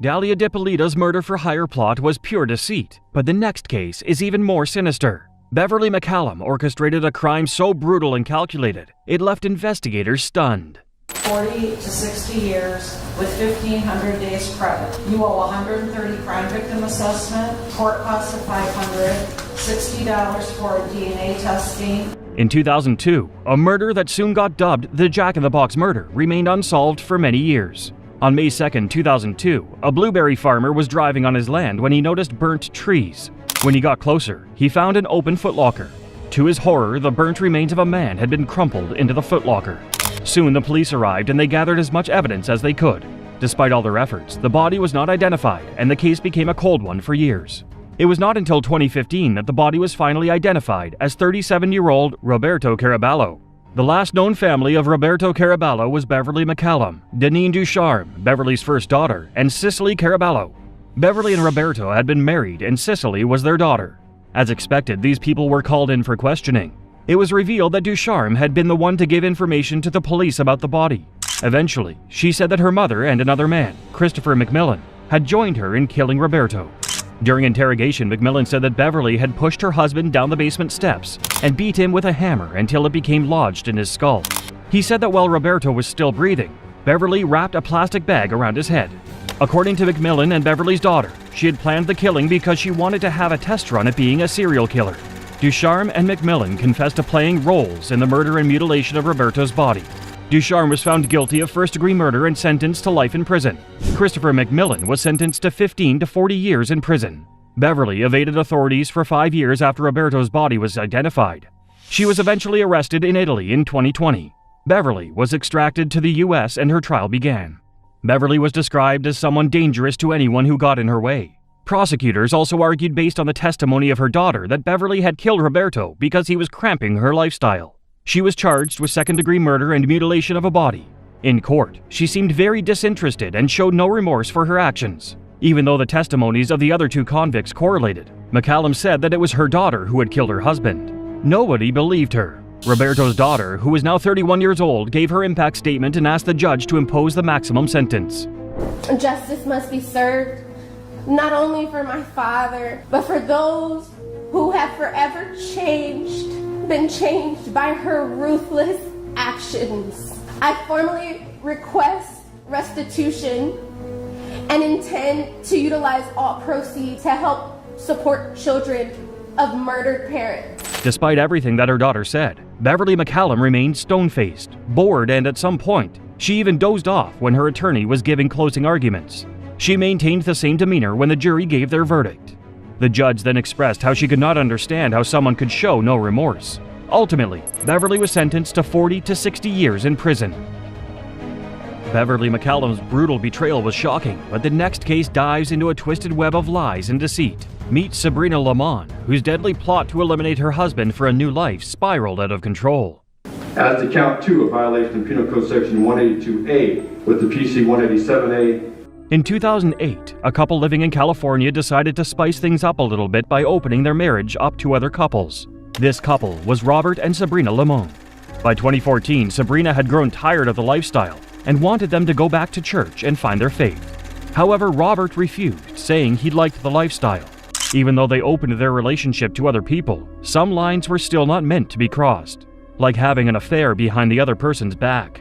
Dahlia DiPolito's murder-for-hire plot was pure deceit, but the next case is even more sinister. Beverly McCallum orchestrated a crime so brutal and calculated, it left investigators stunned. 40 to 60 years with 1,500 days credit. You owe 130 crime victim assessment, court costs of $500, $60 for DNA testing. In 2002, a murder that soon got dubbed the Jack-in-the-Box murder remained unsolved for many years. On May 2, 2002, a blueberry farmer was driving on his land when he noticed burnt trees. When he got closer, he found an open footlocker. To his horror, the burnt remains of a man had been crumpled into the footlocker. Soon the police arrived and they gathered as much evidence as they could. Despite all their efforts, the body was not identified and the case became a cold one for years. It was not until 2015 that the body was finally identified as 37-year-old Roberto Caraballo. The last known family of Roberto Caraballo was Beverly McCallum, Deneen Ducharme, Beverly's first daughter, and Cicely Caraballo. Beverly and Roberto had been married and Cicely was their daughter. As expected, these people were called in for questioning. It was revealed that Ducharme had been the one to give information to the police about the body. Eventually, she said that her mother and another man, Christopher McMillan, had joined her in killing Roberto. During interrogation, McMillan said that Beverly had pushed her husband down the basement steps and beat him with a hammer until it became lodged in his skull. He said that while Roberto was still breathing, Beverly wrapped a plastic bag around his head. According to McMillan and Beverly's daughter, she had planned the killing because she wanted to have a test run at being a serial killer. Ducharme and McMillan confessed to playing roles in the murder and mutilation of Roberto's body. Ducharme was found guilty of first-degree murder and sentenced to life in prison. Christopher McMillan was sentenced to 15 to 40 years in prison. Beverly evaded authorities for 5 years after Roberto's body was identified. She was eventually arrested in Italy in 2020. Beverly was extracted to the U.S. and her trial began. Beverly was described as someone dangerous to anyone who got in her way. Prosecutors also argued based on the testimony of her daughter that Beverly had killed Roberto because he was cramping her lifestyle. She was charged with second-degree murder and mutilation of a body. In court, she seemed very disinterested and showed no remorse for her actions. Even though the testimonies of the other two convicts correlated, McCallum said that it was her daughter who had killed her husband. Nobody believed her. Roberto's daughter, who is now 31 years old, gave her impact statement and asked the judge to impose the maximum sentence. Justice must be served, not only for my father, but for those who have forever been changed by her ruthless actions. I formally request restitution and intend to utilize all proceeds to help support children of murdered parents. Despite everything that her daughter said, Beverly McCallum remained stone-faced, bored, and at some point, she even dozed off when her attorney was giving closing arguments. She maintained the same demeanor when the jury gave their verdict. The judge then expressed how she could not understand how someone could show no remorse. Ultimately, Beverly was sentenced to 40 to 60 years in prison. Beverly McCallum's brutal betrayal was shocking, but the next case dives into a twisted web of lies and deceit. Meet Sabrina Lamont, whose deadly plot to eliminate her husband for a new life spiraled out of control. As to count 2, a violation of Penal Code Section 182A with the PC 187A. In 2008, a couple living in California decided to spice things up a little bit by opening their marriage up to other couples. This couple was Robert and Sabrina Lamont. By 2014, Sabrina had grown tired of the lifestyle and wanted them to go back to church and find their faith. However, Robert refused, saying he liked the lifestyle. Even though they opened their relationship to other people, some lines were still not meant to be crossed, like having an affair behind the other person's back.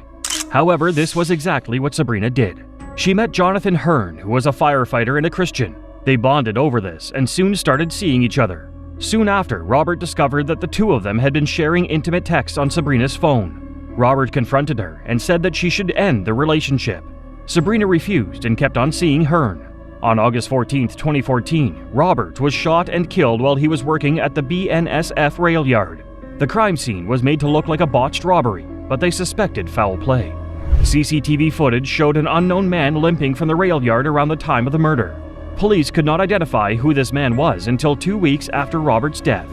However, this was exactly what Sabrina did. She met Jonathan Hearn, who was a firefighter and a Christian. They bonded over this and soon started seeing each other. Soon after, Robert discovered that the two of them had been sharing intimate texts on Sabrina's phone. Robert confronted her and said that she should end the relationship. Sabrina refused and kept on seeing Hearn. On August 14, 2014, Robert was shot and killed while he was working at the BNSF rail yard. The crime scene was made to look like a botched robbery, but they suspected foul play. CCTV footage showed an unknown man limping from the rail yard around the time of the murder. Police could not identify who this man was until 2 weeks after Robert's death.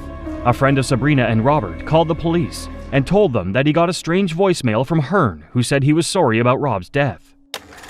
A friend of Sabrina and Robert called the police and told them that he got a strange voicemail from Hearn who said he was sorry about Rob's death.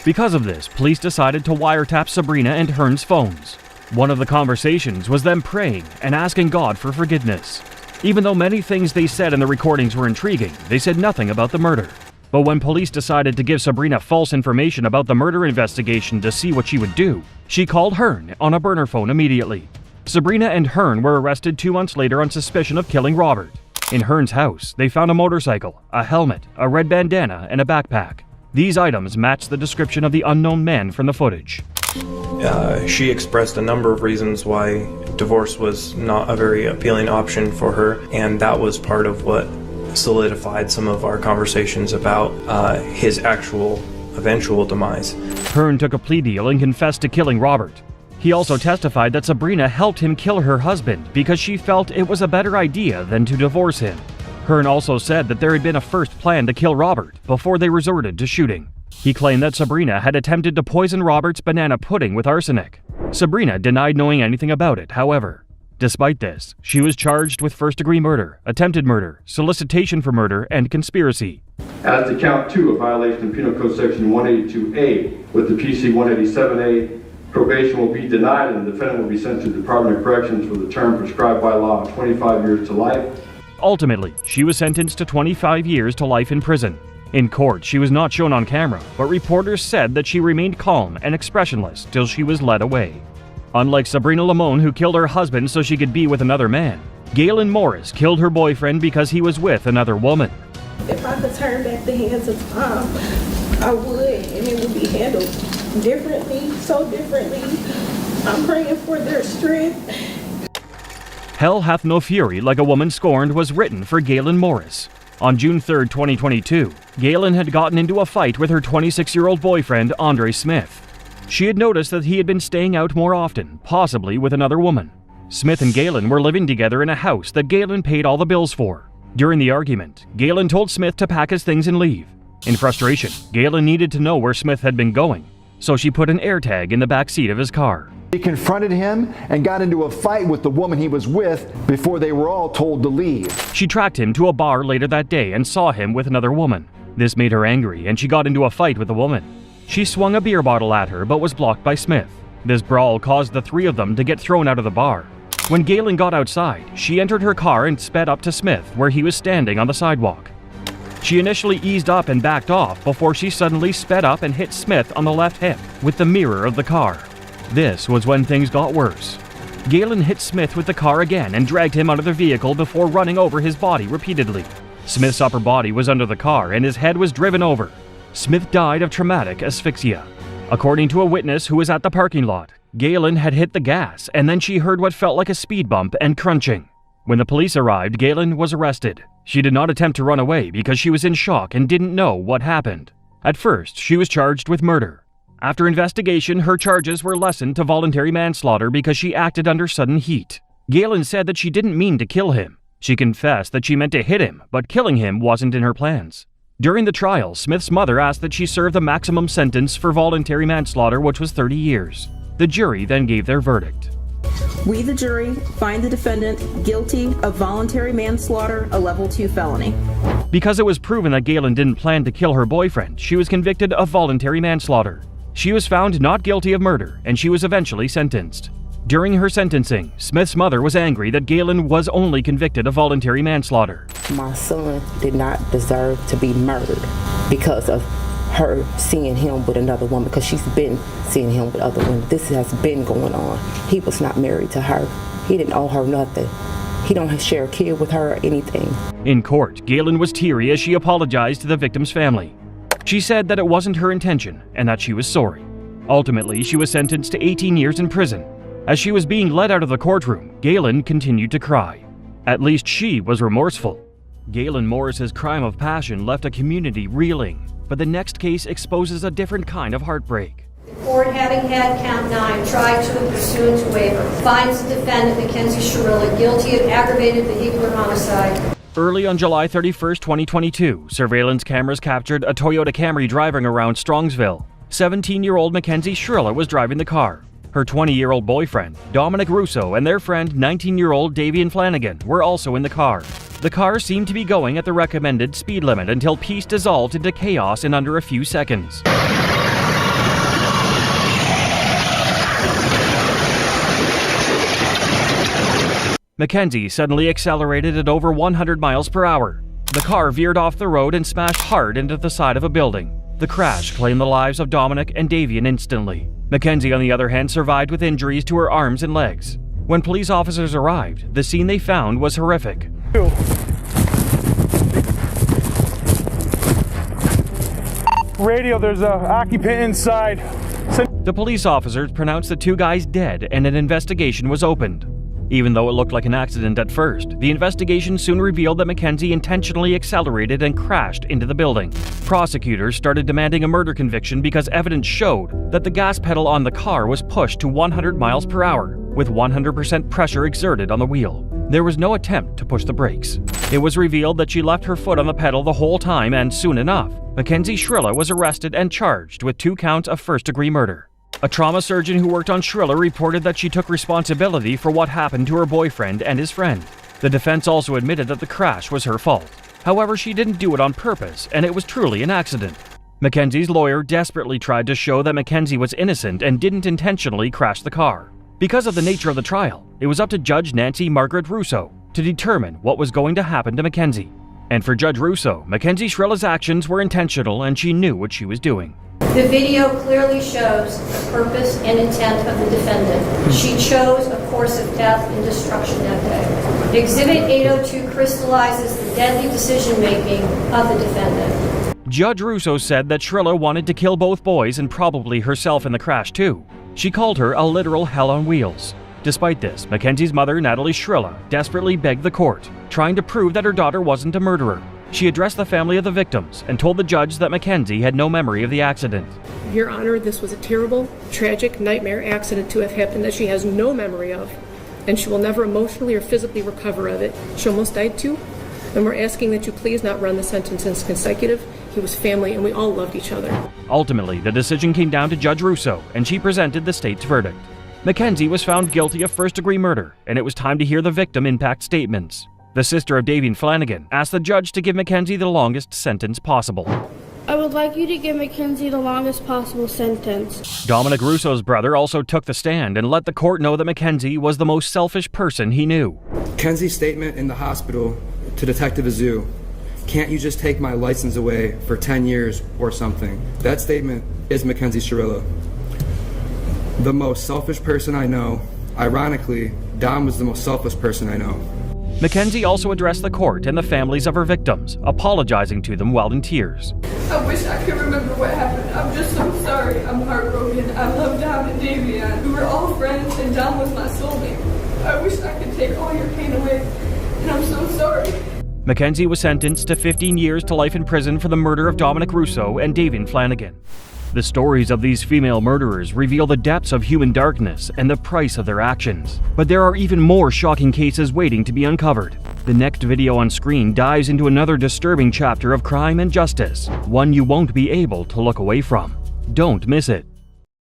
Because of this, police decided to wiretap Sabrina and Hearn's phones. One of the conversations was them praying and asking God for forgiveness. Even though many things they said in the recordings were intriguing, they said nothing about the murder. But when police decided to give Sabrina false information about the murder investigation to see what she would do, she called Hearn on a burner phone immediately. Sabrina and Hearn were arrested 2 months later on suspicion of killing Robert. In Hearn's house, they found a motorcycle, a helmet, a red bandana, and a backpack. These items matched the description of the unknown man from the footage. She expressed a number of reasons why divorce was not a very appealing option for her, and that was part of what solidified some of our conversations about his eventual demise. Hearn took a plea deal and confessed to killing Robert. He also testified that Sabrina helped him kill her husband because she felt it was a better idea than to divorce him. Hearn also said that there had been a first plan to kill Robert before they resorted to shooting. He claimed that Sabrina had attempted to poison Robert's banana pudding with arsenic. Sabrina denied knowing anything about it, however. Despite this, she was charged with first-degree murder, attempted murder, solicitation for murder, and conspiracy. As to count 2, a violation of Penal Code Section 182A with the PC 187A, probation will be denied and the defendant will be sent to the Department of Corrections for the term prescribed by law of 25 years to life. Ultimately, she was sentenced to 25 years to life in prison. In court, she was not shown on camera, but reporters said that she remained calm and expressionless till she was led away. Unlike Sabrina Lamone, who killed her husband so she could be with another man, Galen Morris killed her boyfriend because he was with another woman. If I could turn back the hands of time, I would, and it would be handled differently, so differently. I'm praying for their strength. Hell Hath No Fury Like a Woman Scorned was written for Galen Morris. On June 3, 2022, Galen had gotten into a fight with her 26-year-old boyfriend, Andre Smith. She had noticed that he had been staying out more often, possibly with another woman. Smith and Galen were living together in a house that Galen paid all the bills for. During the argument, Galen told Smith to pack his things and leave. In frustration, Galen needed to know where Smith had been going, so she put an AirTag in the back seat of his car. He confronted him and got into a fight with the woman he was with before they were all told to leave. She tracked him to a bar later that day and saw him with another woman. This made her angry and she got into a fight with the woman. She swung a beer bottle at her but was blocked by Smith. This brawl caused the 3 of them to get thrown out of the bar. When Galen got outside, she entered her car and sped up to Smith where he was standing on the sidewalk. She initially eased up and backed off before she suddenly sped up and hit Smith on the left hip with the mirror of the car. This was when things got worse. Galen hit Smith with the car again and dragged him out of the vehicle before running over his body repeatedly. Smith's upper body was under the car and his head was driven over. Smith died of traumatic asphyxia. According to a witness who was at the parking lot, Galen had hit the gas and then she heard what felt like a speed bump and crunching. When the police arrived, Galen was arrested. She did not attempt to run away because she was in shock and didn't know what happened. At first, she was charged with murder. After investigation, her charges were lessened to voluntary manslaughter because she acted under sudden heat. Galen said that she didn't mean to kill him. She confessed that she meant to hit him, but killing him wasn't in her plans. During the trial, Smith's mother asked that she serve the maximum sentence for voluntary manslaughter, which was 30 years. The jury then gave their verdict. We, the jury, find the defendant guilty of voluntary manslaughter, a level 2 felony. Because it was proven that Galen didn't plan to kill her boyfriend, she was convicted of voluntary manslaughter. She was found not guilty of murder, and she was eventually sentenced. During her sentencing, Smith's mother was angry that Galen was only convicted of voluntary manslaughter. My son did not deserve to be murdered because of her seeing him with another woman, because she's been seeing him with other women. This has been going on. He was not married to her. He didn't owe her nothing. He don't share a kid with her or anything. In court, Galen was teary as she apologized to the victim's family. She said that it wasn't her intention and that she was sorry. Ultimately, she was sentenced to 18 years in prison. As she was being led out of the courtroom, Galen continued to cry. At least she was remorseful. Galen Morris's crime of passion left a community reeling, but the next case exposes a different kind of heartbreak. The court, having had count 9 tried to pursue its waiver, finds the defendant, Mackenzie Shirilla, guilty of aggravated vehicular homicide. Early on July 31, 2022, surveillance cameras captured a Toyota Camry driving around Strongsville. 17-year-old Mackenzie Shirilla was driving the car. Her 20-year-old boyfriend, Dominic Russo, and their friend, 19-year-old Davian Flanagan, were also in the car. The car seemed to be going at the recommended speed limit until peace dissolved into chaos in under a few seconds. Mackenzie suddenly accelerated at over 100 miles per hour. The car veered off the road and smashed hard into the side of a building. The crash claimed the lives of Dominic and Davian instantly. Mackenzie, on the other hand, survived with injuries to her arms and legs. When police officers arrived, the scene they found was horrific. Radio, there's an occupant inside. The police officers pronounced the two guys dead and an investigation was opened. Even though it looked like an accident at first, the investigation soon revealed that Mackenzie intentionally accelerated and crashed into the building. Prosecutors started demanding a murder conviction because evidence showed that the gas pedal on the car was pushed to 100 miles per hour, with 100% pressure exerted on the wheel. There was no attempt to push the brakes. It was revealed that she left her foot on the pedal the whole time, and soon enough, Mackenzie Shrilla was arrested and charged with 2 counts of first-degree murder. A trauma surgeon who worked on Shrilla reported that she took responsibility for what happened to her boyfriend and his friend. The defense also admitted that the crash was her fault. However, she didn't do it on purpose, and it was truly an accident. Mackenzie's lawyer desperately tried to show that Mackenzie was innocent and didn't intentionally crash the car. Because of the nature of the trial, it was up to Judge Nancy Margaret Russo to determine what was going to happen to Mackenzie. And for Judge Russo, Mackenzie Shrilla's actions were intentional and she knew what she was doing. The video clearly shows the purpose and intent of the defendant. She chose a course of death and destruction that day. Exhibit 802 crystallizes the deadly decision-making of the defendant. Judge Russo said that Shrilla wanted to kill both boys and probably herself in the crash too. She called her a literal hell on wheels. Despite this, Mackenzie's mother, Natalie Shrilla, desperately begged the court, trying to prove that her daughter wasn't a murderer. She addressed the family of the victims and told the judge that Mackenzie had no memory of the accident. Your Honor, this was a terrible, tragic nightmare accident to have happened that she has no memory of, and she will never emotionally or physically recover of it. She almost died too, and we're asking that you please not run the sentence as consecutive. He was family, and we all loved each other. Ultimately, the decision came down to Judge Russo, and she presented the state's verdict. Mackenzie was found guilty of first-degree murder, and it was time to hear the victim impact statements. The sister of Davian Flanagan asked the judge to give Mackenzie the longest sentence possible. I would like you to give Mackenzie the longest possible sentence. Dominic Russo's brother also took the stand and let the court know that Mackenzie was the most selfish person he knew. Mackenzie's statement in the hospital to Detective Azu, "Can't you just take my license away for 10 years or something?" That statement is Mackenzie Shrilla. The most selfish person I know. Ironically, Dom was the most selfless person I know. Mackenzie also addressed the court and the families of her victims, apologizing to them while in tears. I wish I could remember what happened. I'm just so sorry. I'm heartbroken. I love Dom and Davian. We were all friends and Dom was my soulmate. I wish I could take all your pain away, and I'm so sorry. Mackenzie was sentenced to 15 years to life in prison for the murder of Dominic Russo and Davian Flanagan. The stories of these female murderers reveal the depths of human darkness and the price of their actions. But there are even more shocking cases waiting to be uncovered. The next video on screen dives into another disturbing chapter of crime and justice, one you won't be able to look away from. Don't miss it.